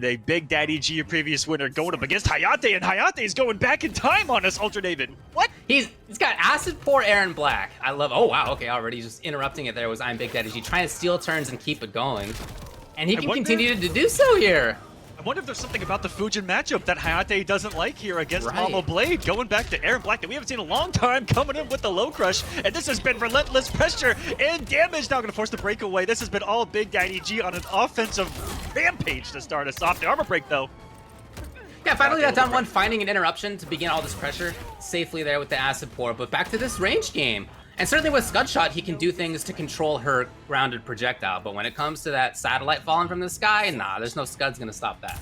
A BigDaddyG, a previous winner, going up against Hayatei, and Hayatei is going back in time on us, Ultra David. What? He's got Acid Pour Aaron Black. I love, oh wow, okay, already just interrupting it there was imBigDaddyG, trying to steal turns and keep it going. And he can continue to do so here. I wonder if there's something about the Fujin matchup that Hayatei doesn't like here against Mama Blade. Going back to Aaron Black that we haven't seen in a long time, coming in with the low crush. And this has been relentless pressure and damage. Now going to force the breakaway. This has been all BigDaddyG on an offensive rampage to start us off. The armor break, though. Yeah, finally got down one, finding an interruption to begin all this pressure safely there with the Acid Pour. But back to this range game. And certainly with Scud Shot, he can do things to control her grounded projectile. But when it comes to that satellite falling from the sky, nah, there's no Scud's gonna stop that.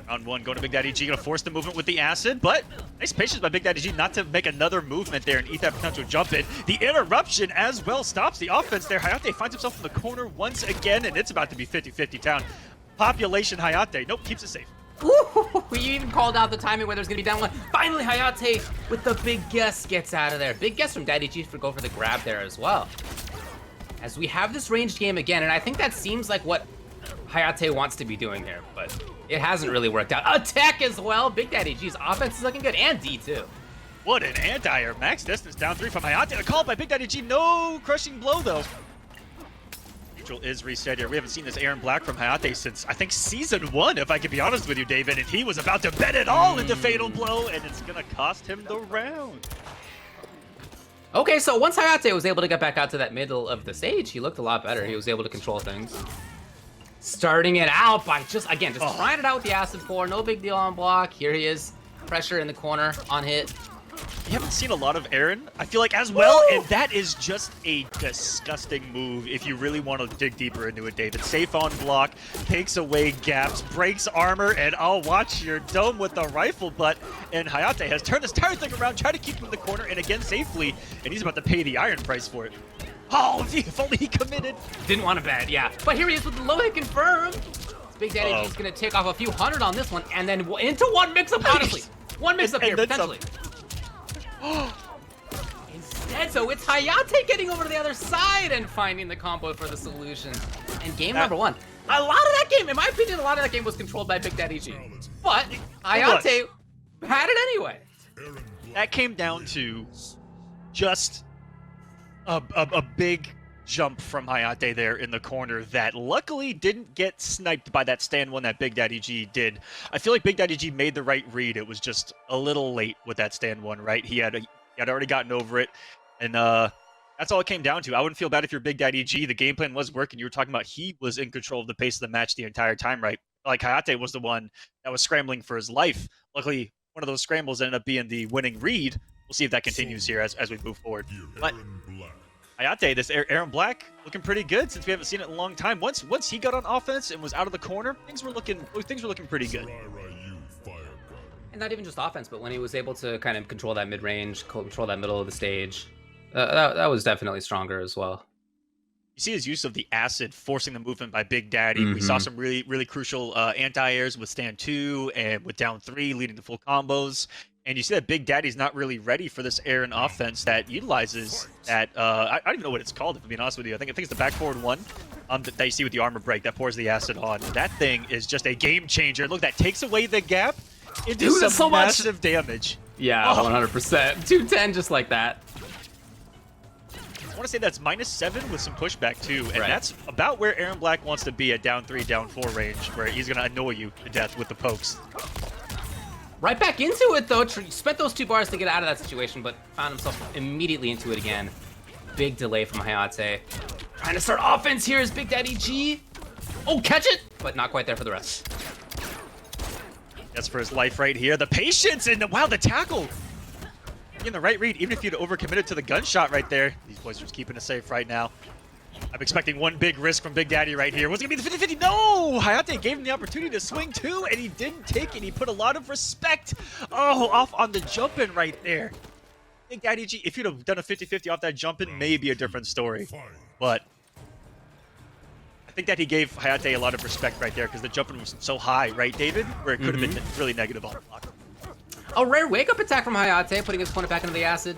Round one, going to BigDaddyG, gonna force the movement with the Acid, but nice patience by BigDaddyG not to make another movement there and eat that potential jump in. The interruption as well stops the offense there. Hayatei finds himself in the corner once again, and it's about to be 50-50 down. Population Hayatei, nope, keeps it safe. Ooh, we even called out the timing where there's gonna be down one. Finally, Hayatei with the big guess gets out of there. Big guess from DaddyG for go for the grab there as well. As we have this ranged game again, and I think that seems like what Hayatei wants to be doing here, but it hasn't really worked out. Attack as well. BigDaddyG's offense is looking good, and D too. What an anti-air. Max distance down 3 from Hayatei. The call by BigDaddyG. No crushing blow though. Neutral is reset here. We haven't seen this Aaron Black from Hayatei since, I think, Season 1, if I can be honest with you, David. And he was about to bet it all into Fatal Blow, and it's going to cost him the round. Okay, so once Hayatei was able to get back out to that middle of the stage, he looked a lot better. He was able to control things. Starting it out by just trying it out with the Acid Pour. No big deal on block. Here he is. Pressure in the corner on hit. You haven't seen a lot of Aaron, I feel like, as well, and that is just a disgusting move if you really want to dig deeper into it, David. Safe on block, takes away gaps, breaks armor, and I'll watch your dome with the rifle butt. And Hayatei has turned this entire thing around, tried to keep him in the corner, and again safely, and he's about to pay the iron price for it. Oh, if only he committed. Didn't want to bet, yeah. But here he is with the low hit confirmed. BigDaddyG's going to take off a few hundred on this one, and then into one mix-up, honestly. One mix-up here, potentially. Instead, so it's Hayatei getting over to the other side and finding the combo for the solution. And game number one. A lot of that game, in my opinion, a lot of that game was controlled by BigDaddyG. But Hayatei had it anyway. That came down to just a big jump from Hayatei there in the corner that luckily didn't get sniped by that stand one that BigDaddyG did. I feel like BigDaddyG made the right read. It was just a little late with that stand one, right? He had already gotten over it, and that's all it came down to. I wouldn't feel bad if you're BigDaddyG. The game plan was working. You were talking about he was in control of the pace of the match the entire time, right? Like Hayatei was the one that was scrambling for his life. Luckily, one of those scrambles ended up being the winning read. We'll see if that continues here as we move forward. But Hayatei, this Aaron Black, looking pretty good since we haven't seen it in a long time. Once he got on offense and was out of the corner, things were looking pretty good. And not even just offense, but when he was able to kind of control that mid-range, control that middle of the stage, that was definitely stronger as well. You see his use of the Acid forcing the movement by BigDaddy. We saw some really crucial anti-airs with stand 2 and with down 3 leading to full combos. And you see that BigDaddy's not really ready for this Aaron offense that utilizes that, I don't even know what it's called, if I'm being honest with you. I think it's the back forward one that you see with the armor break that pours the Acid on. That thing is just a game changer. Look, that takes away the gap into some massive damage. Yeah, 100%. 210 just like that. I want to say that's -7 with some pushback too, and that's about where Aaron Black wants to be at down 3, down 4 range, where he's going to annoy you to death with the pokes. Right back into it, though. Spent those 2 bars to get out of that situation, but found himself immediately into it again. Big delay from Hayatei. Trying to start offense here is BigDaddyG. Oh, catch it! But not quite there for the rest. That's for his life right here. The patience and wow, the tackle. In the right read, even if you'd overcommitted to the gunshot right there. These boys are just keeping it safe right now. I'm expecting one big risk from BigDaddy right here. What's it gonna be the 50-50? No! Hayatei gave him the opportunity to swing too, and he didn't take it. He put a lot of respect. Oh, off on the jump in right there. BigDaddyG, if you'd have done a 50-50 off that jump in, maybe a different story. But I think that he gave Hayatei a lot of respect right there because the jump in was so high, right, David? Where it could have been really negative on the block. A rare wake-up attack from Hayatei, putting his opponent back into the Acid.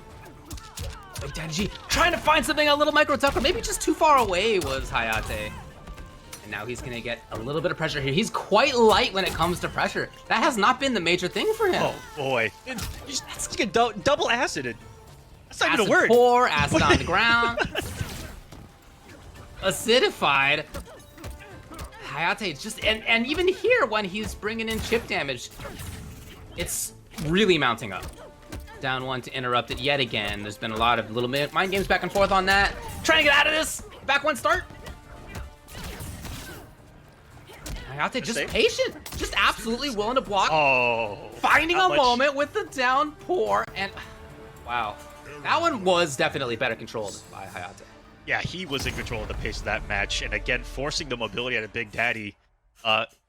BigDaddyG trying to find something, a little micro tucker. Maybe just too far away was Hayatei. And now he's gonna get a little bit of pressure here. He's quite light when it comes to pressure. That has not been the major thing for him. Oh boy, it's like a double acided. That's not even a word. Pour, acid on the ground. Acidified. Hayatei just, and even here when he's bringing in chip damage, it's really mounting up. Down one to interrupt it yet again. There's been a lot of little mind games back and forth on that. Trying to get out of this. Back one start. Hayatei just patient. Just absolutely willing to block. Oh. Finding a moment with the downpour. And wow. That one was definitely better controlled by Hayatei. Yeah, he was in control of the pace of that match. And again, forcing the mobility out of Big Daddy.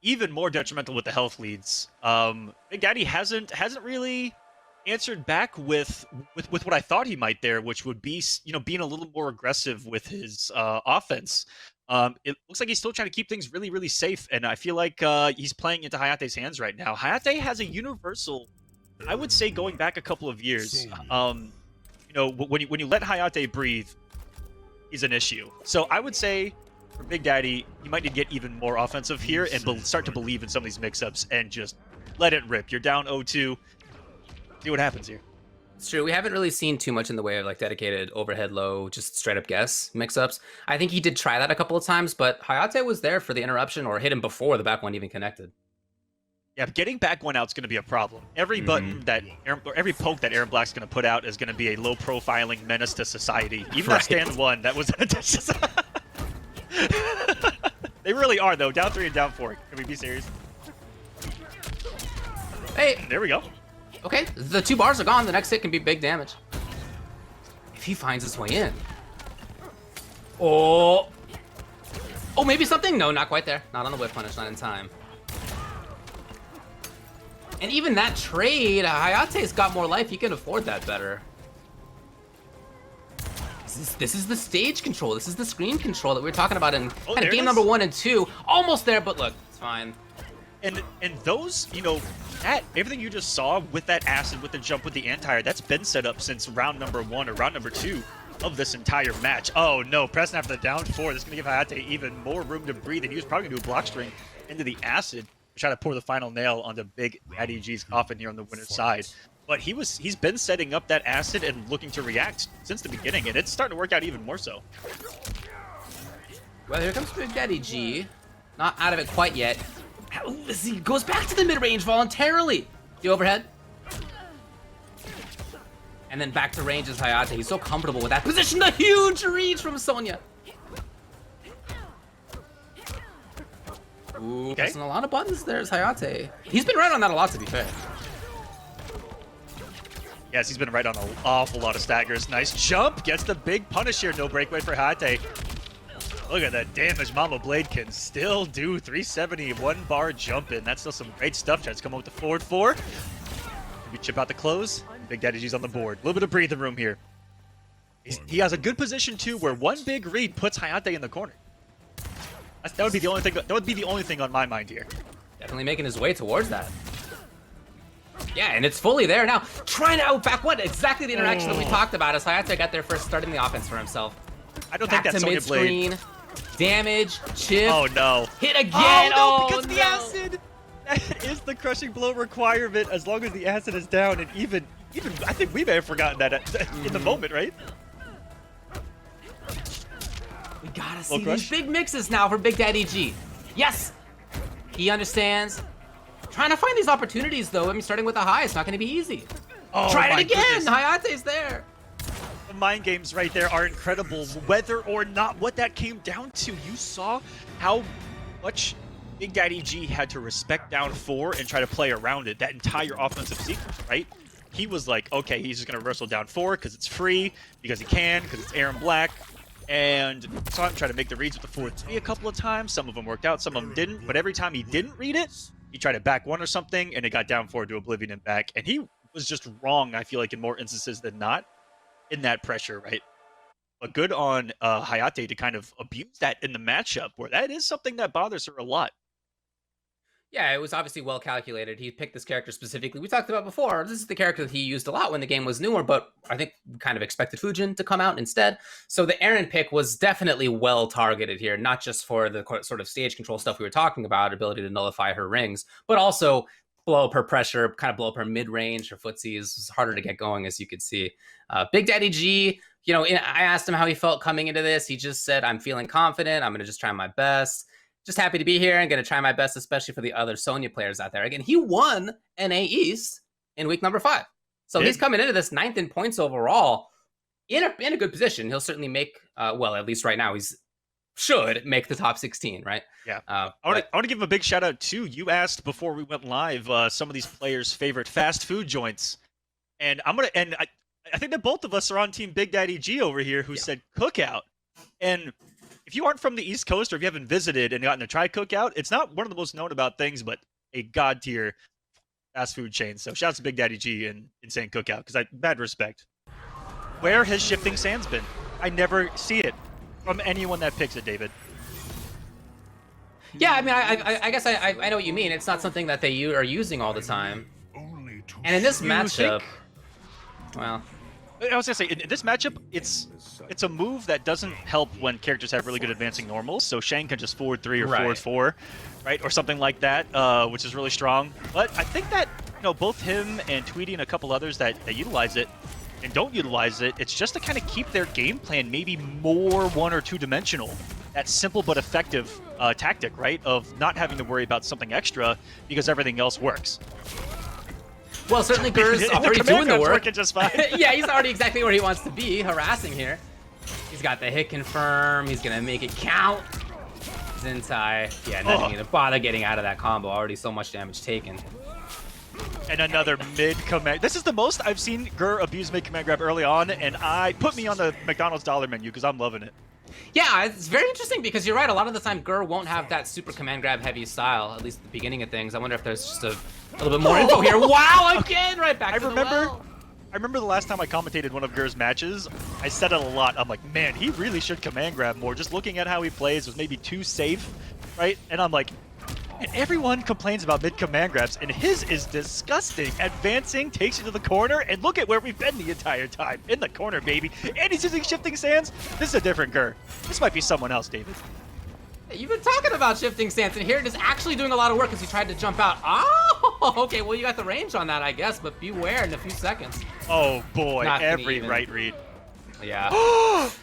Even more detrimental with the health leads. Big Daddy hasn't really answered back with what I thought he might there, which would be, you know, being a little more aggressive with his offense. It looks like he's still trying to keep things really, really safe, and I feel like he's playing into Hayatei's hands right now. Hayatei has a universal, I would say, going back a couple of years. You know, when you let Hayatei breathe, he's an issue. So I would say for Big Daddy, you might need to get even more offensive here and start to believe in some of these mix-ups and just let it rip. You're down 0-2. See what happens here. It's true. We haven't really seen too much in the way of like dedicated overhead low, just straight up guess mix-ups. I think he did try that a couple of times, but Hayatei was there for the interruption or hit him before the back one even connected. Yeah, getting back one out is going to be a problem. Every button that, or every poke that Aaron Black's going to put out is going to be a low-profiling menace to society. Even that stand one, that was They really are, though. Down 3 and down 4. Can we be serious? Hey. There we go. Okay, the 2 bars are gone. The next hit can be big damage. If he finds his way in. Oh. Oh, maybe something? No, not quite there. Not on the whip punish, not in time. And even that trade, Hayatei's got more life. He can afford that better. This is the stage control. This is the screen control that we were talking about in kind of game number 1 and 2. Almost there, but look, it's fine. And those, you know, everything you just saw with that acid, with the jump, with the anti-air, that's been set up since round number 1 or round number 2 of this entire match. Oh no, pressing after the down 4. This is going to give Hayatei even more room to breathe, and he was probably going to do a block string into the acid to try to pour the final nail on the Big Daddy G's coffin here on the winner's side. But he's been setting up that acid and looking to react since the beginning, and it's starting to work out even more so. Well, here comes Big Daddy G. Not out of it quite yet. He goes back to the mid-range voluntarily. The overhead. And then back to range is Hayatei. He's so comfortable with that position. The huge reach from Sonya. Ooh, pressing a lot of buttons there is Hayatei. He's been right on that a lot, to be fair. Yes, he's been right on an awful lot of staggers. Nice jump. Gets the big punish here. No breakaway for Hayatei. Look at that damage. Mama Blade can still do 370 1-bar jump in. That's still some great stuff. Tries to come up with the forward 4. We chip out the close. Big Daddy G's on the board. A little bit of breathing room here. He has a good position too, where one big read puts Hayatei in the corner. That would be the only thing. That would be the only thing on my mind here. Definitely making his way towards that. Yeah, and it's fully there now. Trying to outback what? Exactly the interaction that we talked about as Hayatei got there first, starting the offense for himself. I don't think that's Sonya Blade. Damage, chip. Oh no. Hit again. Oh no, because the acid. That is the crushing blow requirement as long as the acid is down, and even I think we may have forgotten that in the moment, right? We gotta see these big mixes now for Big Daddy G. Yes, he understands. Trying to find these opportunities though. I mean, starting with a high, it's not gonna be easy. Oh, try it again. Hayatei's there. The mind games right there are incredible. Whether or not what that came down to, you saw how much Big Daddy G had to respect down 4 and try to play around it. That entire offensive sequence, right? He was like, okay, he's just gonna reversal down 4 because it's free, because he can, because it's Aaron Black. And saw him try to make the reads with the 4-3 a couple of times. Some of them worked out, some of them didn't. But every time he didn't read it, he tried to back 1 or something, and it got down 4 to oblivion and back. And he was just wrong, I feel like, in more instances than not in that pressure, right? But good on Hayatei to kind of abuse that in the matchup, where that is something that bothers her a lot. Yeah, it was obviously well calculated. He picked this character specifically. We talked about before. This is the character that he used a lot when the game was newer, but I think we kind of expected Fujin to come out instead. So the Aaron pick was definitely well targeted here, not just for the sort of stage control stuff we were talking about, ability to nullify her rings, but also blow up her pressure, kind of blow up her mid-range, her footsies. It's harder to get going, as you could see. BigDaddyG, you know, I asked him how he felt coming into this. He just said, I'm feeling confident. I'm going to just try my best. Just happy to be here and going to try my best, especially for the other Sonya players out there. Again, he won NA East in week number 5. So he's coming into this 9th in points overall in a good position. He'll certainly make, well, at least right now, should make the top 16, right? Yeah. I want to give him a big shout out too. You asked before we went live some of these players' favorite fast food joints. And I think that both of us are on team BigDaddyG over here who said Cookout. And if you aren't from the East Coast or if you haven't visited and gotten to try Cookout, it's not one of the most known about things, but a god tier fast food chain. So shouts to BigDaddyG and Insane Cookout, because I bad respect. Where has Shifting Sands been? I never see it from anyone that picks it, David. Yeah, I mean, I guess I know what you mean. It's not something that they are using all the time. And in this matchup, well, I was gonna say, in this matchup, it's a move that doesn't help when characters have really good advancing normals. So Shang can just forward 3 or forward 4, right, or something like that, which is really strong. But I think that both him and Tweedy and a couple others that utilize it and don't utilize it, it's just to kind of keep their game plan maybe more 1 or 2 dimensional. That simple but effective tactic, right, of not having to worry about something extra because everything else works. Well, certainly Grr's already doing the work. Working just fine. Yeah, he's already exactly where he wants to be, harassing here. He's got the hit confirm. He's going to make it count. Zintai, yeah, not even going to bother getting out of that combo. Already so much damage taken. And another mid-command. This is the most I've seen Grr abuse mid-command grab early on, and put me on the McDonald's dollar menu because I'm loving it. Yeah, it's very interesting because you're right. A lot of the time, Grr won't have that super command grab heavy style, at least at the beginning of things. I wonder if there's just a little bit more info here. Wow, again, right back to the well. I remember the last time I commentated one of Grr's matches, I said it a lot. I'm like, man, he really should command grab more. Just looking at how he plays was maybe too safe, right? And I'm like, and everyone complains about mid-command grabs, and his is disgusting. Advancing, takes you to the corner, and look at where we've been the entire time. In the corner, baby. And he's using Shifting Sands. This is a different Grr. This might be someone else, David. Hey, you've been talking about Shifting Sands, and here it is actually doing a lot of work as he tried to jump out. Oh, okay, well, you got the range on that, I guess, but beware in a few seconds. Oh, boy, every right read. Yeah.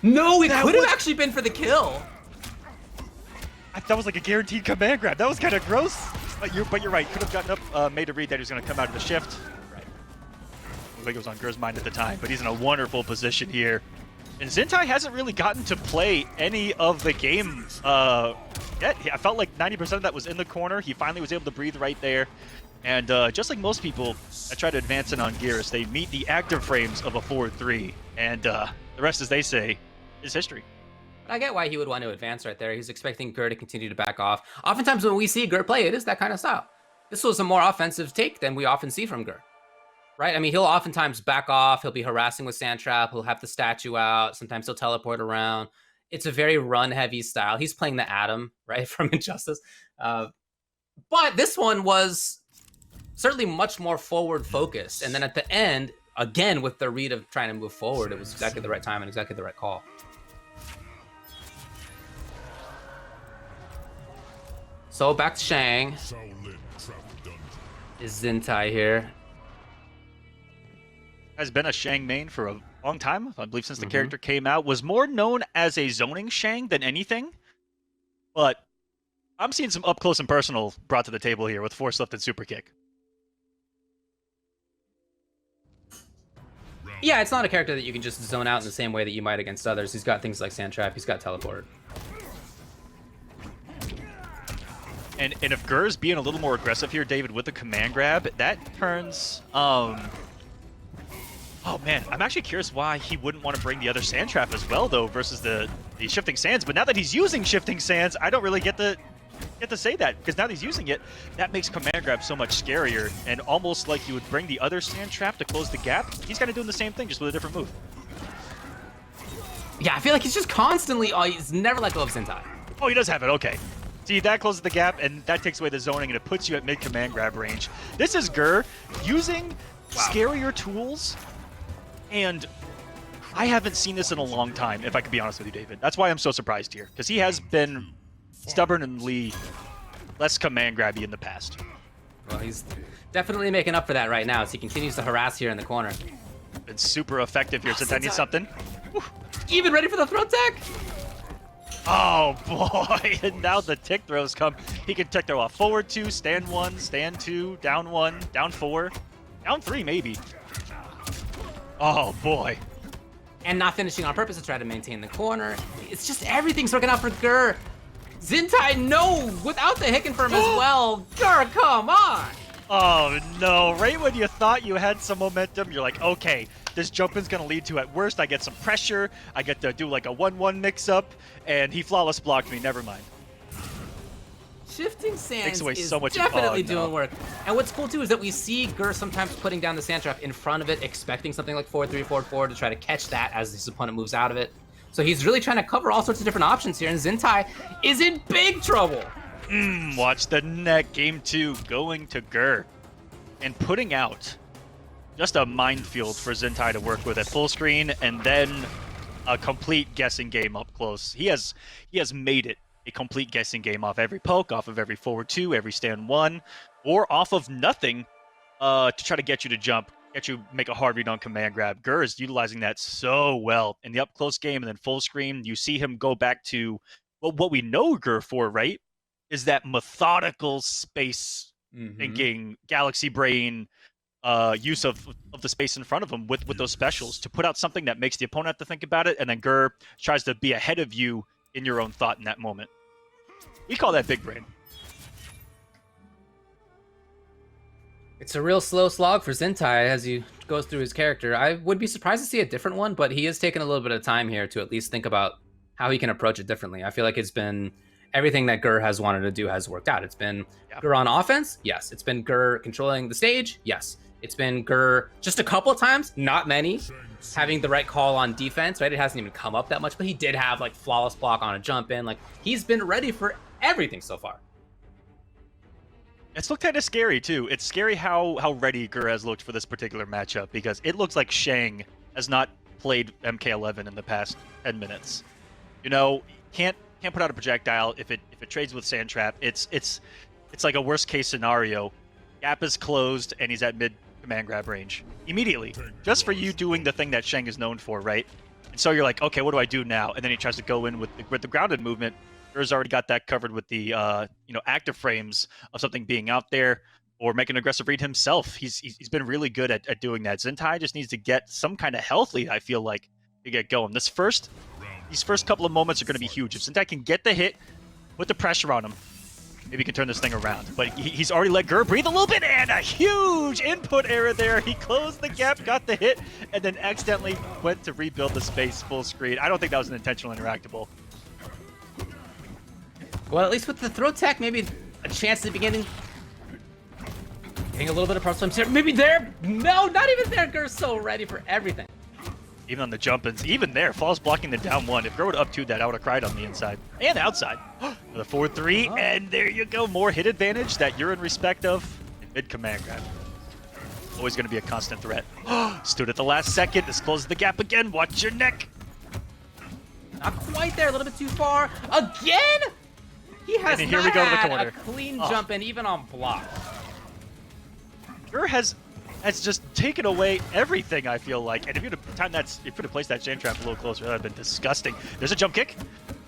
No, it could have actually been for the kill. That was like a guaranteed command grab. That was kind of gross. But you're right. Could have gotten up, made a read that he was going to come out of the shift. Right. I think it was on Grr's mind at the time, but he's in a wonderful position here. And Zintai hasn't really gotten to play any of the game yet. I felt like 90% of that was in the corner. He finally was able to breathe right there. And just like most people that try to advance in on Gears, they meet the active frames of a 4-3. And the rest, as they say, is history. I get why he would want to advance right there. He's expecting Grr to continue to back off. Oftentimes when we see Grr play, it is that kind of style. This was a more offensive take than we often see from Grr, right? I mean, he'll oftentimes back off. He'll be harassing with Sand Trap. He'll have the statue out. Sometimes he'll teleport around. It's a very run-heavy style. He's playing the Atom, right, from Injustice. But this one was certainly much more forward-focused. And then at the end, again, with the read of trying to move forward, it was exactly the right time and exactly the right call. So back to Shang. Is Zintai here? Has been a Shang main for a long time, I believe, since the character came out. Was more known as a zoning Shang than anything. But I'm seeing some up close and personal brought to the table here with Force Lift and Super Kick. Yeah, it's not a character that you can just zone out in the same way that you might against others. He's got things like Sand Trap. He's got Teleport. And if Grr's being a little more aggressive here, David, with the command grab, that turns... Oh, man. I'm actually curious why he wouldn't want to bring the other Sand Trap as well, though, versus the Shifting Sands. But now that he's using Shifting Sands, I don't really get to say that, because now that he's using it, that makes command grab so much scarier, and almost like you would bring the other Sand Trap to close the gap. He's kind of doing the same thing, just with a different move. Yeah, I feel like he's just constantly... he's never let go of Zintai. Oh, he does have it. Okay. See, that closes the gap, and that takes away the zoning, and it puts you at mid-command grab range. This is Grr using scarier tools, and I haven't seen this in a long time, if I could be honest with you, David. That's why I'm so surprised here, because he has been stubbornly less command grabby in the past. Well, he's definitely making up for that right now as he continues to harass here in the corner. Been super effective here since I need something. Whew. Even ready for the throw tech? Oh boy, and now the tick throws come. He can tick throw off forward 2, stand 1, stand 2, down 1, down 4, down 3 maybe. Oh boy. And not finishing on purpose to try to maintain the corner. It's just everything's working out for Grr. Zintai, no, without the hit confirm as well. Grr, come on. Oh no, right when you thought you had some momentum, you're like, okay, this jump in's gonna lead to, at worst, I get some pressure, I get to do like a 1-1 mix-up, and he flawless blocked me, never mind. Shifting sands is so much. definitely doing work. And what's cool too is that we see Grr sometimes putting down the sand trap in front of it, expecting something like 4-3, 4-4 to try to catch that as his opponent moves out of it. So he's really trying to cover all sorts of different options here, and Zintai is in big trouble. Watch the net. Game 2 going to Grr. And putting out just a minefield for Zintai to work with at full screen, and then a complete guessing game up close. He has made it a complete guessing game off every poke, off of every forward 2, every stand 1, or off of nothing to try to get you to jump, get you make a hard read on command grab. Grr is utilizing that so well in the up close game, and then full screen. You see him go back to what we know Grr for, right? Is that methodical space thinking, galaxy brain use of the space in front of him with those specials to put out something that makes the opponent have to think about it, and then Grr tries to be ahead of you in your own thought in that moment. We call that big brain. It's a real slow slog for Zintai as he goes through his character. I would be surprised to see a different one, but he is taking a little bit of time here to at least think about how he can approach it differently. I feel like it's been everything that Grr has wanted to do has worked out. It's been Grr on offense, yes. It's been Grr controlling the stage, yes. It's been Grr just a couple of times, not many, having the right call on defense, right? It hasn't even come up that much, but he did have like flawless block on a jump in. Like he's been ready for everything so far. It's looked kind of scary too. It's scary how ready Grr has looked for this particular matchup, because it looks like Shang has not played MK11 in the past 10 minutes. You know, can't put out a projectile if it trades with sand trap. It's like a worst case scenario. Gap is closed and he's at mid command grab range immediately, just for you doing the thing that Shang is known for, right? And so you're like, okay, what do I do now? And then he tries to go in with the grounded movement. Grr's already got that covered with the active frames of something being out there, or make an aggressive read himself. He's been really good at doing that. Zintai just needs to get some kind of health lead, I feel like, to get going. These first couple of moments are going to be huge. If Zintai can get the hit, put the pressure on him, maybe he can turn this thing around. But he's already let Grr breathe a little bit, and a huge input error there. He closed the gap, got the hit, and then accidentally went to rebuild the space full screen. I don't think that was an intentional interactable. Well, at least with the throw tech, maybe a chance at the beginning. Getting a little bit of problem here. Maybe there. No, not even there. Grr's so ready for everything. Even on the jump-ins, even there, Falls blocking the down 1. If Grr would up 2 that, I would have cried on the inside and outside. The 4-3, and there you go. More hit advantage that you're in respect of in mid-command grab. Always going to be a constant threat. Stood at the last second. This closes the gap again. Watch your neck. Not quite there. A little bit too far. Again? He has and here not we go to the had corner. a clean jump in, even on block. Grr has just taken away everything, I feel like. And if you'd have placed that sand trap a little closer, that would have been disgusting. There's a jump kick.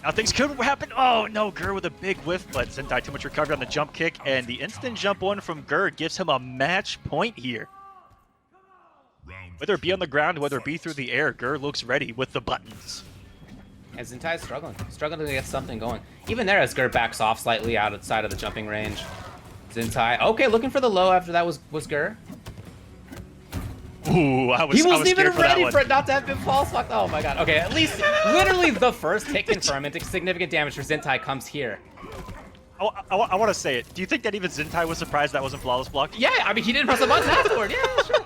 Now things could happen. Oh no, Grr with a big whiff, but Zintai too much recovery on the jump kick, and the instant jump 1 from Grr gives him a match point here. Whether it be on the ground, whether it be through the air, Grr looks ready with the buttons. And Zintai's struggling to get something going. Even there, as Grr backs off slightly outside of the jumping range. Zintai, okay, looking for the low after that was Grr. Ooh, I was He wasn't even ready for it not to have been false locked. Oh my god. Okay, at least literally the first hit confirm into significant damage for Zintai comes here. I want to say it. Do you think that even Zintai was surprised that wasn't flawless blocked? Yeah, I mean he didn't press the button afterward. Yeah, sure.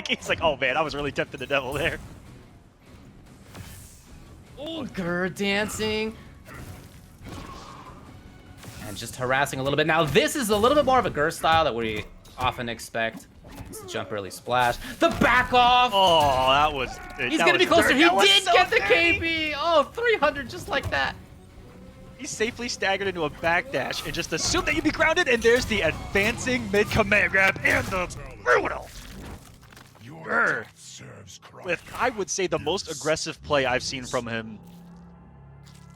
he's like, oh man, I was really tempting the devil there. Oh, Grr dancing. And and just harassing a little bit. Now, this is a little bit more of a Grr style that we often expect. It's the jump early splash. The back off! Oh, that was... He's going to be closer. dirty. He That was did so get the dirty. KB! Oh, 300 just like that. He safely staggered into a backdash and just assumed that you'd be grounded, and there's the advancing mid-command grab and the brutal Grr. With, I would say, the most aggressive play I've seen from him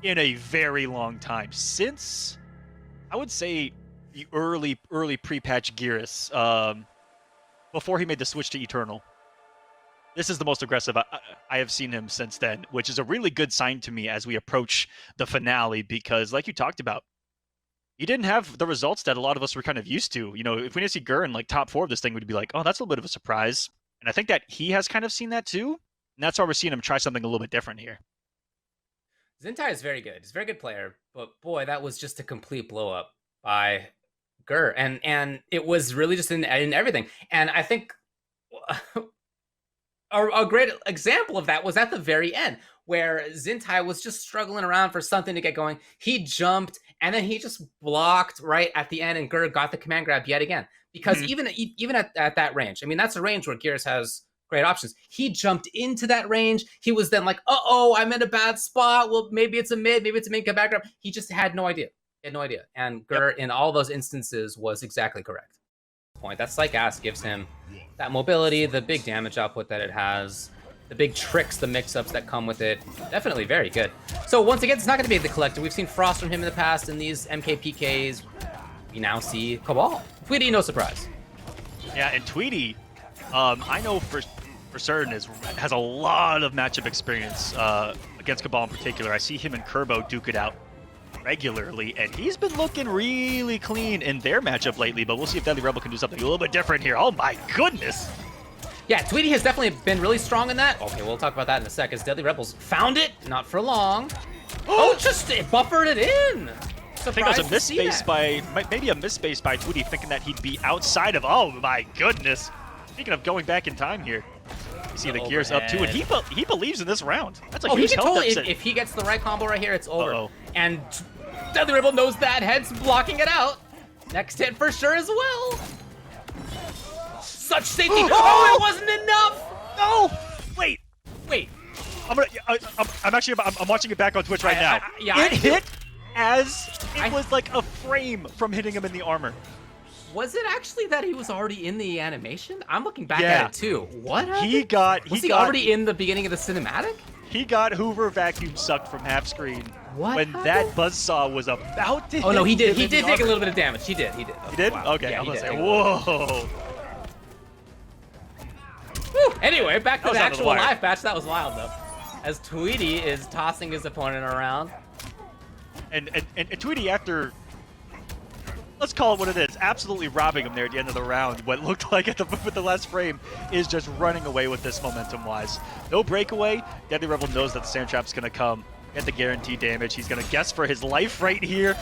in a very long time. Since, I would say, the early pre-patch Geras, before he made the switch to Eternal. This is the most aggressive I have seen him since then, which is a really good sign to me as we approach the finale, because like you talked about, he didn't have the results that a lot of us were kind of used to. You know, if we didn't see Grr in like top 4 of this thing, we'd be like, oh, that's a little bit of a surprise. And I think that he has kind of seen that too. And that's why we're seeing him try something a little bit different here. Zintai is very good. He's a very good player, but boy, that was just a complete blow up by Grr. And it was really just in everything. And I think a great example of that was at the very end, where Zintai was just struggling around for something to get going. He jumped, and then he just blocked right at the end, and Grr got the command grab yet again. Because even at that range, I mean, that's a range where Gears has great options. He jumped into that range. He was then like, uh-oh, I'm in a bad spot. Well, maybe it's a mid, maybe it's a mid command grab. He just had no idea. He had no idea. And Grr, in all those instances, was exactly correct. That Psych Ass gives him that mobility, the big damage output that it has, the big tricks, the mix-ups that come with it. Definitely very good. So once again, it's not going to be the Collector. We've seen Frost from him in the past in these MKPKs. We now see Cabal. Tweedy, no surprise. Yeah, and Tweedy, I know for certain has a lot of matchup experience against Cabal in particular. I see him and Kerbo duke it out regularly, and he's been looking really clean in their matchup lately, but we'll see if Deadly Rebel can do something a little bit different here. Oh my goodness! Yeah, Tweedy has definitely been really strong in that. Okay, we'll talk about that in a sec, as Deadly Rebels found it, not for long. Oh, just it buffered it in! I think it was a misspace by, maybe a misspace by Tweedy, thinking that he'd be outside of, oh my goodness. Speaking of going back in time here, you see the Gears up too, and he believes in this round. That's a huge health deficit. If he gets the right combo right here, it's over. Uh-oh. And Deadly Rebel knows that, hence blocking it out. Next hit for sure as well. Such safety. Oh, it wasn't enough. No! Wait. Wait. I'm watching it back on Twitch right now. It hit as it was like a frame from hitting him in the armor. Was it actually that he was already in the animation? I'm looking back at it too. What happened? Was he already in the beginning of the cinematic? He got Hoover vacuum sucked from half screen when that buzzsaw was about to hit. Oh no, he did. He him did in the take a armor. little bit of damage. He did. He did? Wow. Okay, Yeah, I'm gonna he say, did. whoa. Whew. Anyway, back to That was the out of the actual wire. live match. That was wild though. As Tweedy is tossing his opponent around. And Tweedy, after, let's call it what it is, absolutely robbing him there at the end of the round, what looked like with the last frame, is just running away with this momentum-wise. No breakaway. Deadly Rebel knows that the Sand Trap's going to come. Get the guaranteed damage. He's going to guess for his life right here.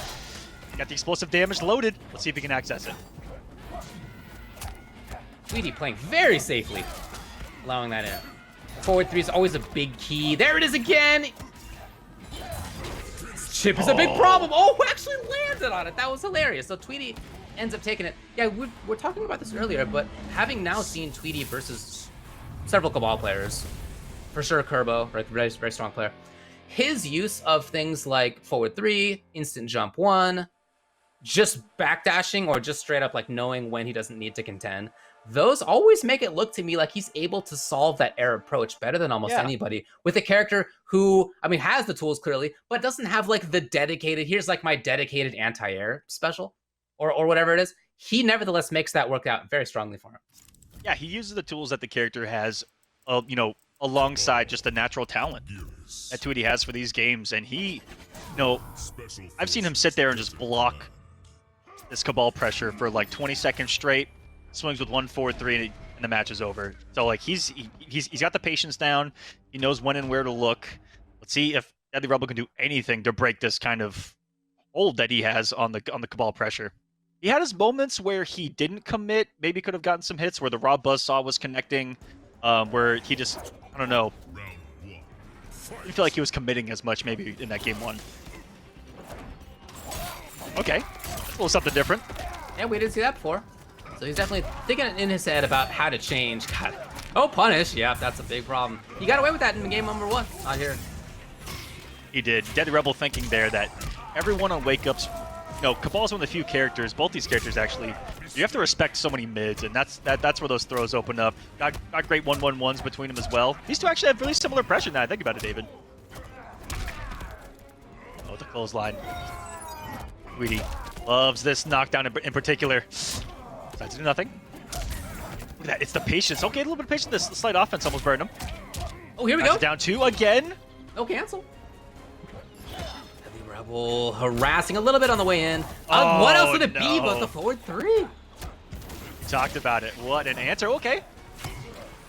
Got the explosive damage loaded. Let's see if he can access it. Tweedy playing very safely, allowing that in. Forward 3 is always a big key. There it is again. Chip is a big problem. Oh, actually landed on it. That was hilarious. So Tweedy ends up taking it. Yeah, we're talking about this earlier, but having now seen Tweedy versus several Cabal players, for sure Kerbo, right, very, very strong player, his use of things like forward 3, instant jump 1, just backdashing, or just straight up like knowing when he doesn't need to contend, those always make it look to me like he's able to solve that air approach better than almost anybody, with a character who, I mean, has the tools clearly, but doesn't have like the dedicated, here's like my dedicated anti-air special, or whatever it is. He nevertheless makes that work out very strongly for him. Yeah, he uses the tools that the character has, you know, alongside just the natural talent that Tweedy has for these games. And he, you know, I've seen him sit there and just block this Cabal pressure for like 20 seconds straight. Swings with 1-4-3 and the match is over. So like he's got the patience down. He knows when and where to look. Let's see if Deadly Rebel can do anything to break this kind of hold that he has on the Cabal pressure. He had his moments where he didn't commit. Maybe could have gotten some hits where the raw buzzsaw was connecting, where he just, I don't know. I feel like he was committing as much maybe in that game 1. Okay. little something different. Yeah, we didn't see that before. So he's definitely thinking in his head about how to change. God. Oh, punish. Yeah, that's a big problem. He got away with that in game number 1 out here. He did. Deadly Rebel thinking there that everyone on Wake Up's, Cabal's one of the few characters, both these characters actually, you have to respect so many mids, and that's where those throws open up. Got great 1-1-1s between them as well. These two actually have really similar pressure now I think about it, David. Oh, the clothesline. Tweedy loves this knockdown in particular. Decides to do nothing. Look at that, it's the patience. Okay, a little bit of patience. This slight offense almost burned him. Oh, here we That's go. Down 2 again. No cancel. Deadly Rebel harassing a little bit on the way in. Oh, what else would it be no. but the forward 3? Talked about it. What an answer. Okay.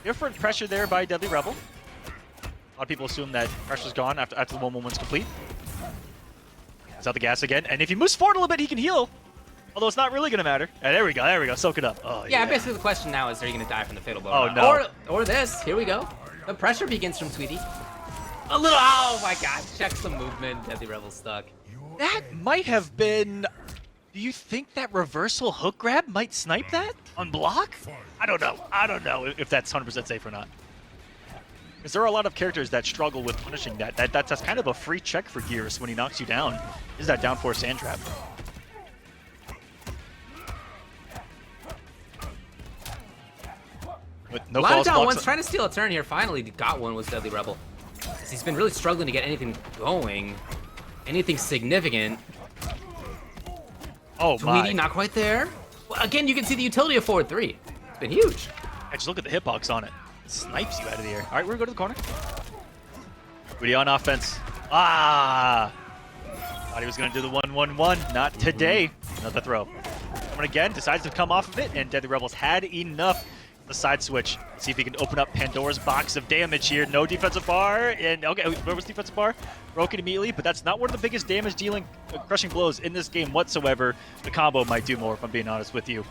Different pressure there by Deadly Rebel. A lot of people assume that pressure's gone after the 1-1-1's complete. He's out the gas again. And if he moves forward a little bit, he can heal. Although it's not really going to matter. And there we go. Soak it up. Oh, Yeah, basically the question now is, are you going to die from the Fatal Blow? Oh, no. Or this. Here we go. The pressure begins from Tweedy. A little, oh my god, check the movement. Deadly Rebel stuck. That might have been... Do you think that reversal hook grab might snipe that on block? I don't know if that's 100% safe or not. Because there are a lot of characters that struggle with punishing that. That's kind of a free check for Gears when he knocks you down. Is that down 4 sand trap? With no a lot of false down blocks. ones trying to steal a turn here. Finally got one with Deadly Rebel. He's been really struggling to get anything going. Anything significant. Oh my. Tweedy not quite there. Well, again, you can see the utility of forward 3. It's been huge. I just look at the hitbox on it. It snipes you out of the air. All right, we're going to go to the corner. Tweedy on offense. Ah! Thought he was going to do the 1-1-1. Not today. Another throw. Coming again, decides to come off of it, and Deadly Rebels had enough. The side switch. See if he can open up Pandora's box of damage here. No defensive bar, and okay, where was defensive bar? Broken immediately, but that's not one of the biggest damage dealing, crushing blows in this game whatsoever. The combo might do more, if I'm being honest with you.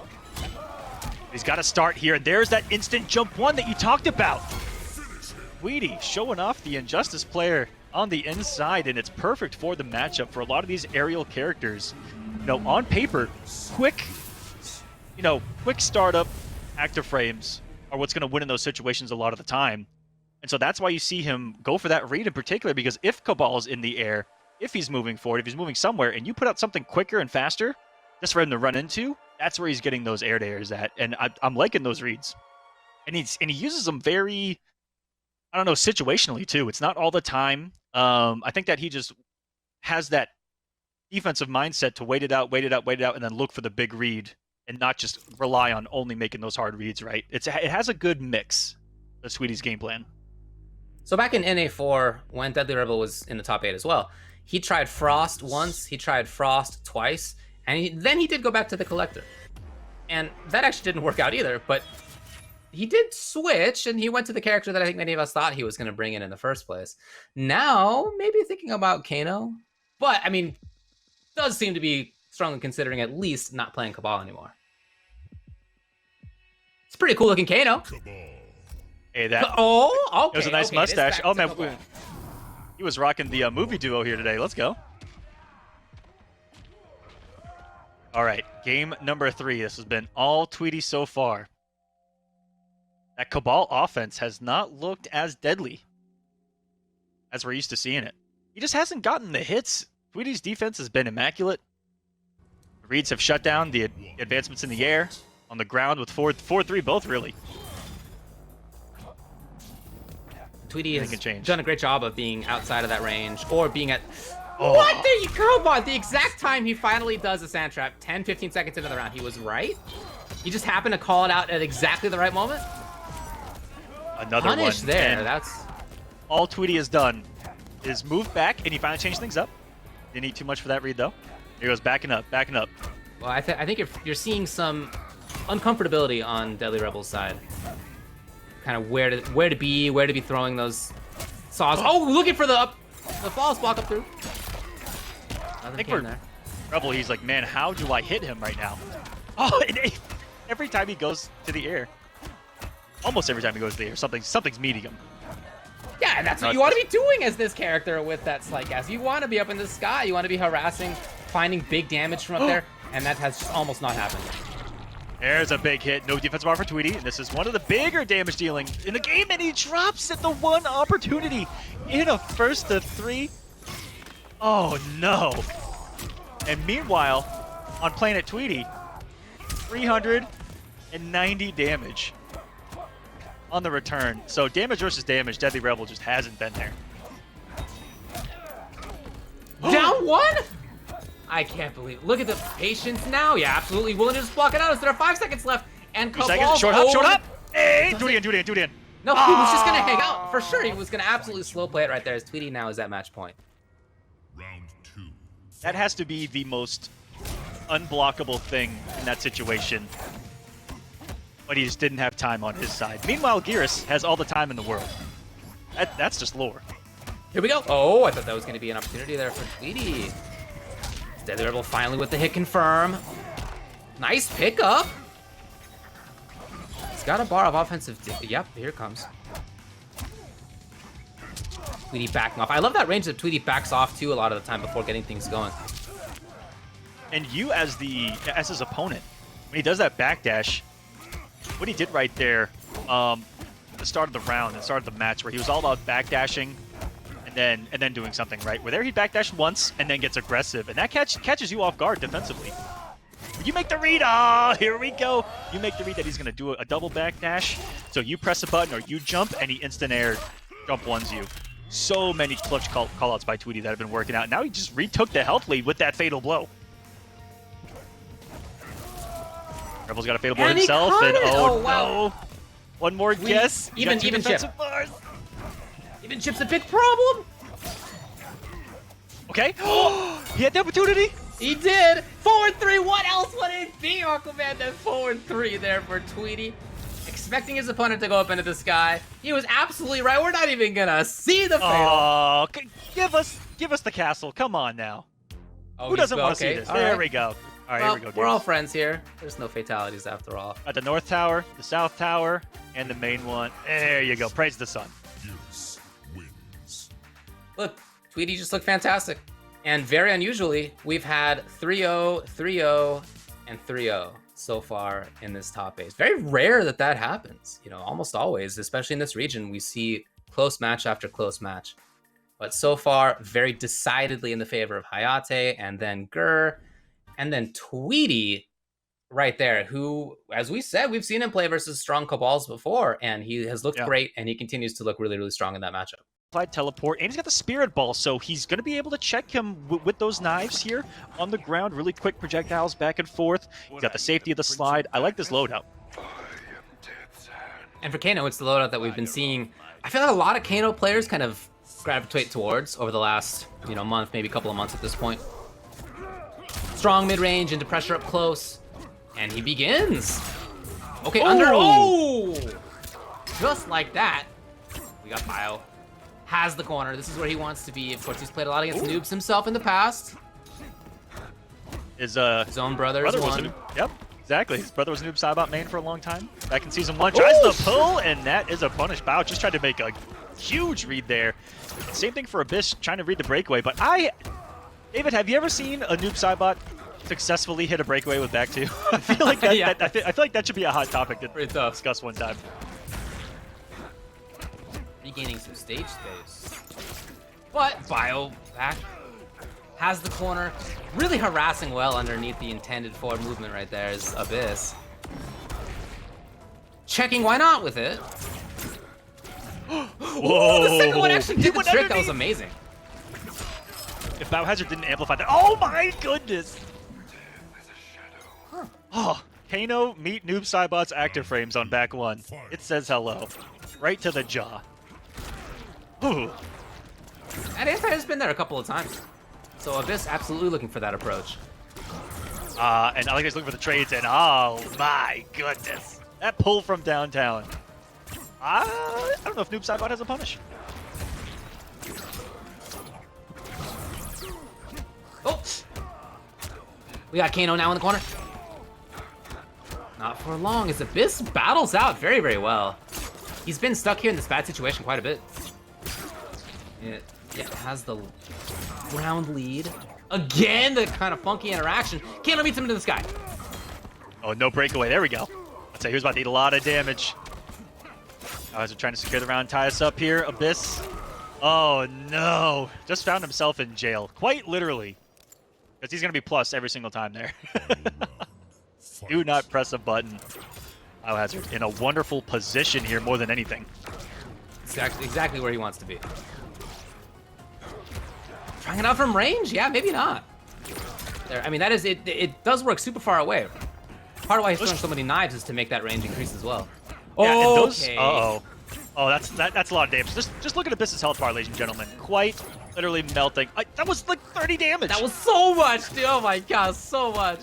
He's got to start here. There's that instant jump 1 that you talked about. Tweedy showing off the Injustice player on the inside, and it's perfect for the matchup for a lot of these aerial characters. On paper, quick startup active frames are what's going to win in those situations a lot of the time. And so that's why you see him go for that read in particular, because if Cabal's in the air, if he's moving forward, if he's moving somewhere, and you put out something quicker and faster, just for him to run into, that's where he's getting those air-to-airs at. And I'm liking those reads. And he uses them very, situationally too. It's not all the time. I think that he just has that defensive mindset to wait it out, and then look for the big read, and not just rely on only making those hard reads, right? It has a good mix, the Tweedy's game plan. So back in NA4, when Deadly Rebel was in the top 8 as well, he tried Frost once, he tried Frost twice, and then he did go back to the Collector. And that actually didn't work out either, but he did switch, and he went to the character that I think many of us thought he was going to bring in the first place. Now, maybe thinking about Kano, but, does seem to be strongly considering at least not playing Cabal anymore. It's pretty cool looking Kano. Hey, that. Oh, okay. It was a nice mustache. Oh man, Cabal. he was rocking the movie duo here today. Let's go. All right, game number 3. This has been all Tweedy so far. That Cabal offense has not looked as deadly as we're used to seeing it. He just hasn't gotten the hits. Tweedy's defense has been immaculate. The reads have shut down the advancements in the air, on the ground with 4-3 both really. Tweedy has done a great job of being outside of that range, or being at... Oh. What? There you go, bud. The exact time he finally does a sand trap, 10-15 seconds into the round, he was right. He just happened to call it out at exactly the right moment. Another Punish one. there. And that's all Tweedy has done is move back, and he finally changed things up. Didn't need too much for that read, though. Here he goes, backing up. Well, I think you're seeing some uncomfortability on Deadly Rebel's side. Kind of where to be throwing those saws. Oh, looking for the false block up through. I think for Rebel, he's like, man, how do I hit him right now? Oh, and every time he goes to the air, almost every time he goes to the air, something's meeting him. Yeah, and that's what you want to be doing as this character with that slight gas. You want to be up in the sky. You want to be harassing, finding big damage from up there. And that has just almost not happened. There's a big hit. No defensive bar for Tweedy. And this is one of the bigger damage dealing in the game, and he drops it the one opportunity in a first to 3. Oh no. And meanwhile, on Planet Tweedy, 390 damage on the return. So damage versus damage, Deadly Rebel just hasn't been there. Down 1? I can't believe. Look at the patience now. Yeah, absolutely willing to just block it out as there are 5 seconds left. And 2 seconds. Short up. Hey, do it in. No, he was just gonna hang out for sure. He was gonna absolutely slow play it right there. As Tweedy now is at match point. Round 2. That has to be the most unblockable thing in that situation. But he just didn't have time on his side. Meanwhile, Geras has all the time in the world. That's just lore. Here we go. Oh, I thought that was gonna be an opportunity there for Tweedy. Deadly Rebel finally with the hit confirm. Nice pickup. He's got a bar of offensive. Yep, here it comes. Tweedy backing off. I love that range that Tweedy backs off too a lot of the time before getting things going. And you as his opponent, when he does that backdash, what he did right there, at the start of the round, at the start of the match, where he was all about backdashing and then doing something, right? Where there he backdashed once and then gets aggressive, and that catches you off guard defensively. You make the read. Ah, here we go. You make the read that he's gonna do a double backdash. So you press a button or you jump, and he instant air jump ones you. So many clutch callouts by Tweedy that have been working out. Now he just retook the health lead with that fatal blow. Rebel's got a fatal blow himself, and oh wow. No. One more guess. Even chip. Even chip's a big problem. Okay. He had the opportunity. He did. 4-3. What else would it be, Aquaman? That 4-3 there for Tweedy. Expecting his opponent to go up into the sky. He was absolutely right. We're not even gonna see the fatal. Oh, give us the castle. Come on now. Oh, who doesn't want to see this? There we go. All right, well, here we go. We're all friends here. There's no fatalities after all. At the North Tower, the South Tower, and the main one. There you go. Praise the sun. Look, Tweedy just looked fantastic. And very unusually, we've had 3-0, 3-0, and 3-0 so far in this top 8. It's very rare that that happens. You know, almost always, especially in this region, we see close match after close match. But so far, very decidedly in the favor of Hayatei, and then Grr, and then Tweedy right there, who, as we said, we've seen him play versus strong Cabals before, and he has looked great, and he continues to look really, really strong in that matchup. Teleport, and he's got the Spirit Ball, so he's going to be able to check him with those knives here on the ground. Really quick projectiles back and forth. He's got the safety of the slide. I like this loadout. And for Kano, it's the loadout that we've been seeing. I feel like a lot of Kano players kind of gravitate towards over the last, month, maybe a couple of months at this point. Strong mid-range into pressure up close, and he begins. Okay, under. Oh! Just like that. We got Bio. Has the corner. This is where he wants to be. Of course, he's played a lot against noobs himself in the past. His own brother is one. Yep, exactly. His brother was a noob Saibot main for a long time. Back in season 1, tries the pull, and that is a punish. Bao just tried to make a huge read there. Same thing for Abyss, trying to read the breakaway. But David, have you ever seen a noob Saibot successfully hit a breakaway with back 2? I feel like that. I feel like that should be a hot topic to discuss one time. Regaining some stage space. But Bio back has the corner. Really harassing well underneath the intended forward movement right there is Abyss. Checking why not with it. Whoa! The second one actually did the trick. Underneath. That was amazing. If BioHazard didn't amplify that. Oh my goodness! Oh, Kano meet Noob Saibot's active frames on back 1. It says hello. Right to the jaw. Ooh. And Anti has been there a couple of times. So Abyss absolutely looking for that approach. And I like he's looking for the trades, and oh my goodness. That pull from downtown. I don't know if Noob Saibot has a punish. Oh! We got Kano now in the corner. Not for long, as Abyss battles out very, very well. He's been stuck here in this bad situation quite a bit. It has the round lead. Again, the kind of funky interaction. Kano meets him into the sky. Oh, no breakaway. There we go. I'd say he was about to eat a lot of damage. As we're trying to secure the round, tie us up here. Abyss. Oh, no. Just found himself in jail. Quite literally. Because he's going to be plus every single time there. Do not press a button. BioHazard in a wonderful position here more than anything. Exactly where he wants to be. Trying it out from range? Yeah, maybe not. There, I mean, that is it. It does work super far away. Part of why he's throwing so many knives is to make that range increase as well. Yeah, oh, and those, okay. Uh-oh. Oh, that's a lot of damage. Just look at Abyss's health bar, ladies and gentlemen. Quite literally melting. That was like 30 damage. That was so much, dude. Oh my god, so much.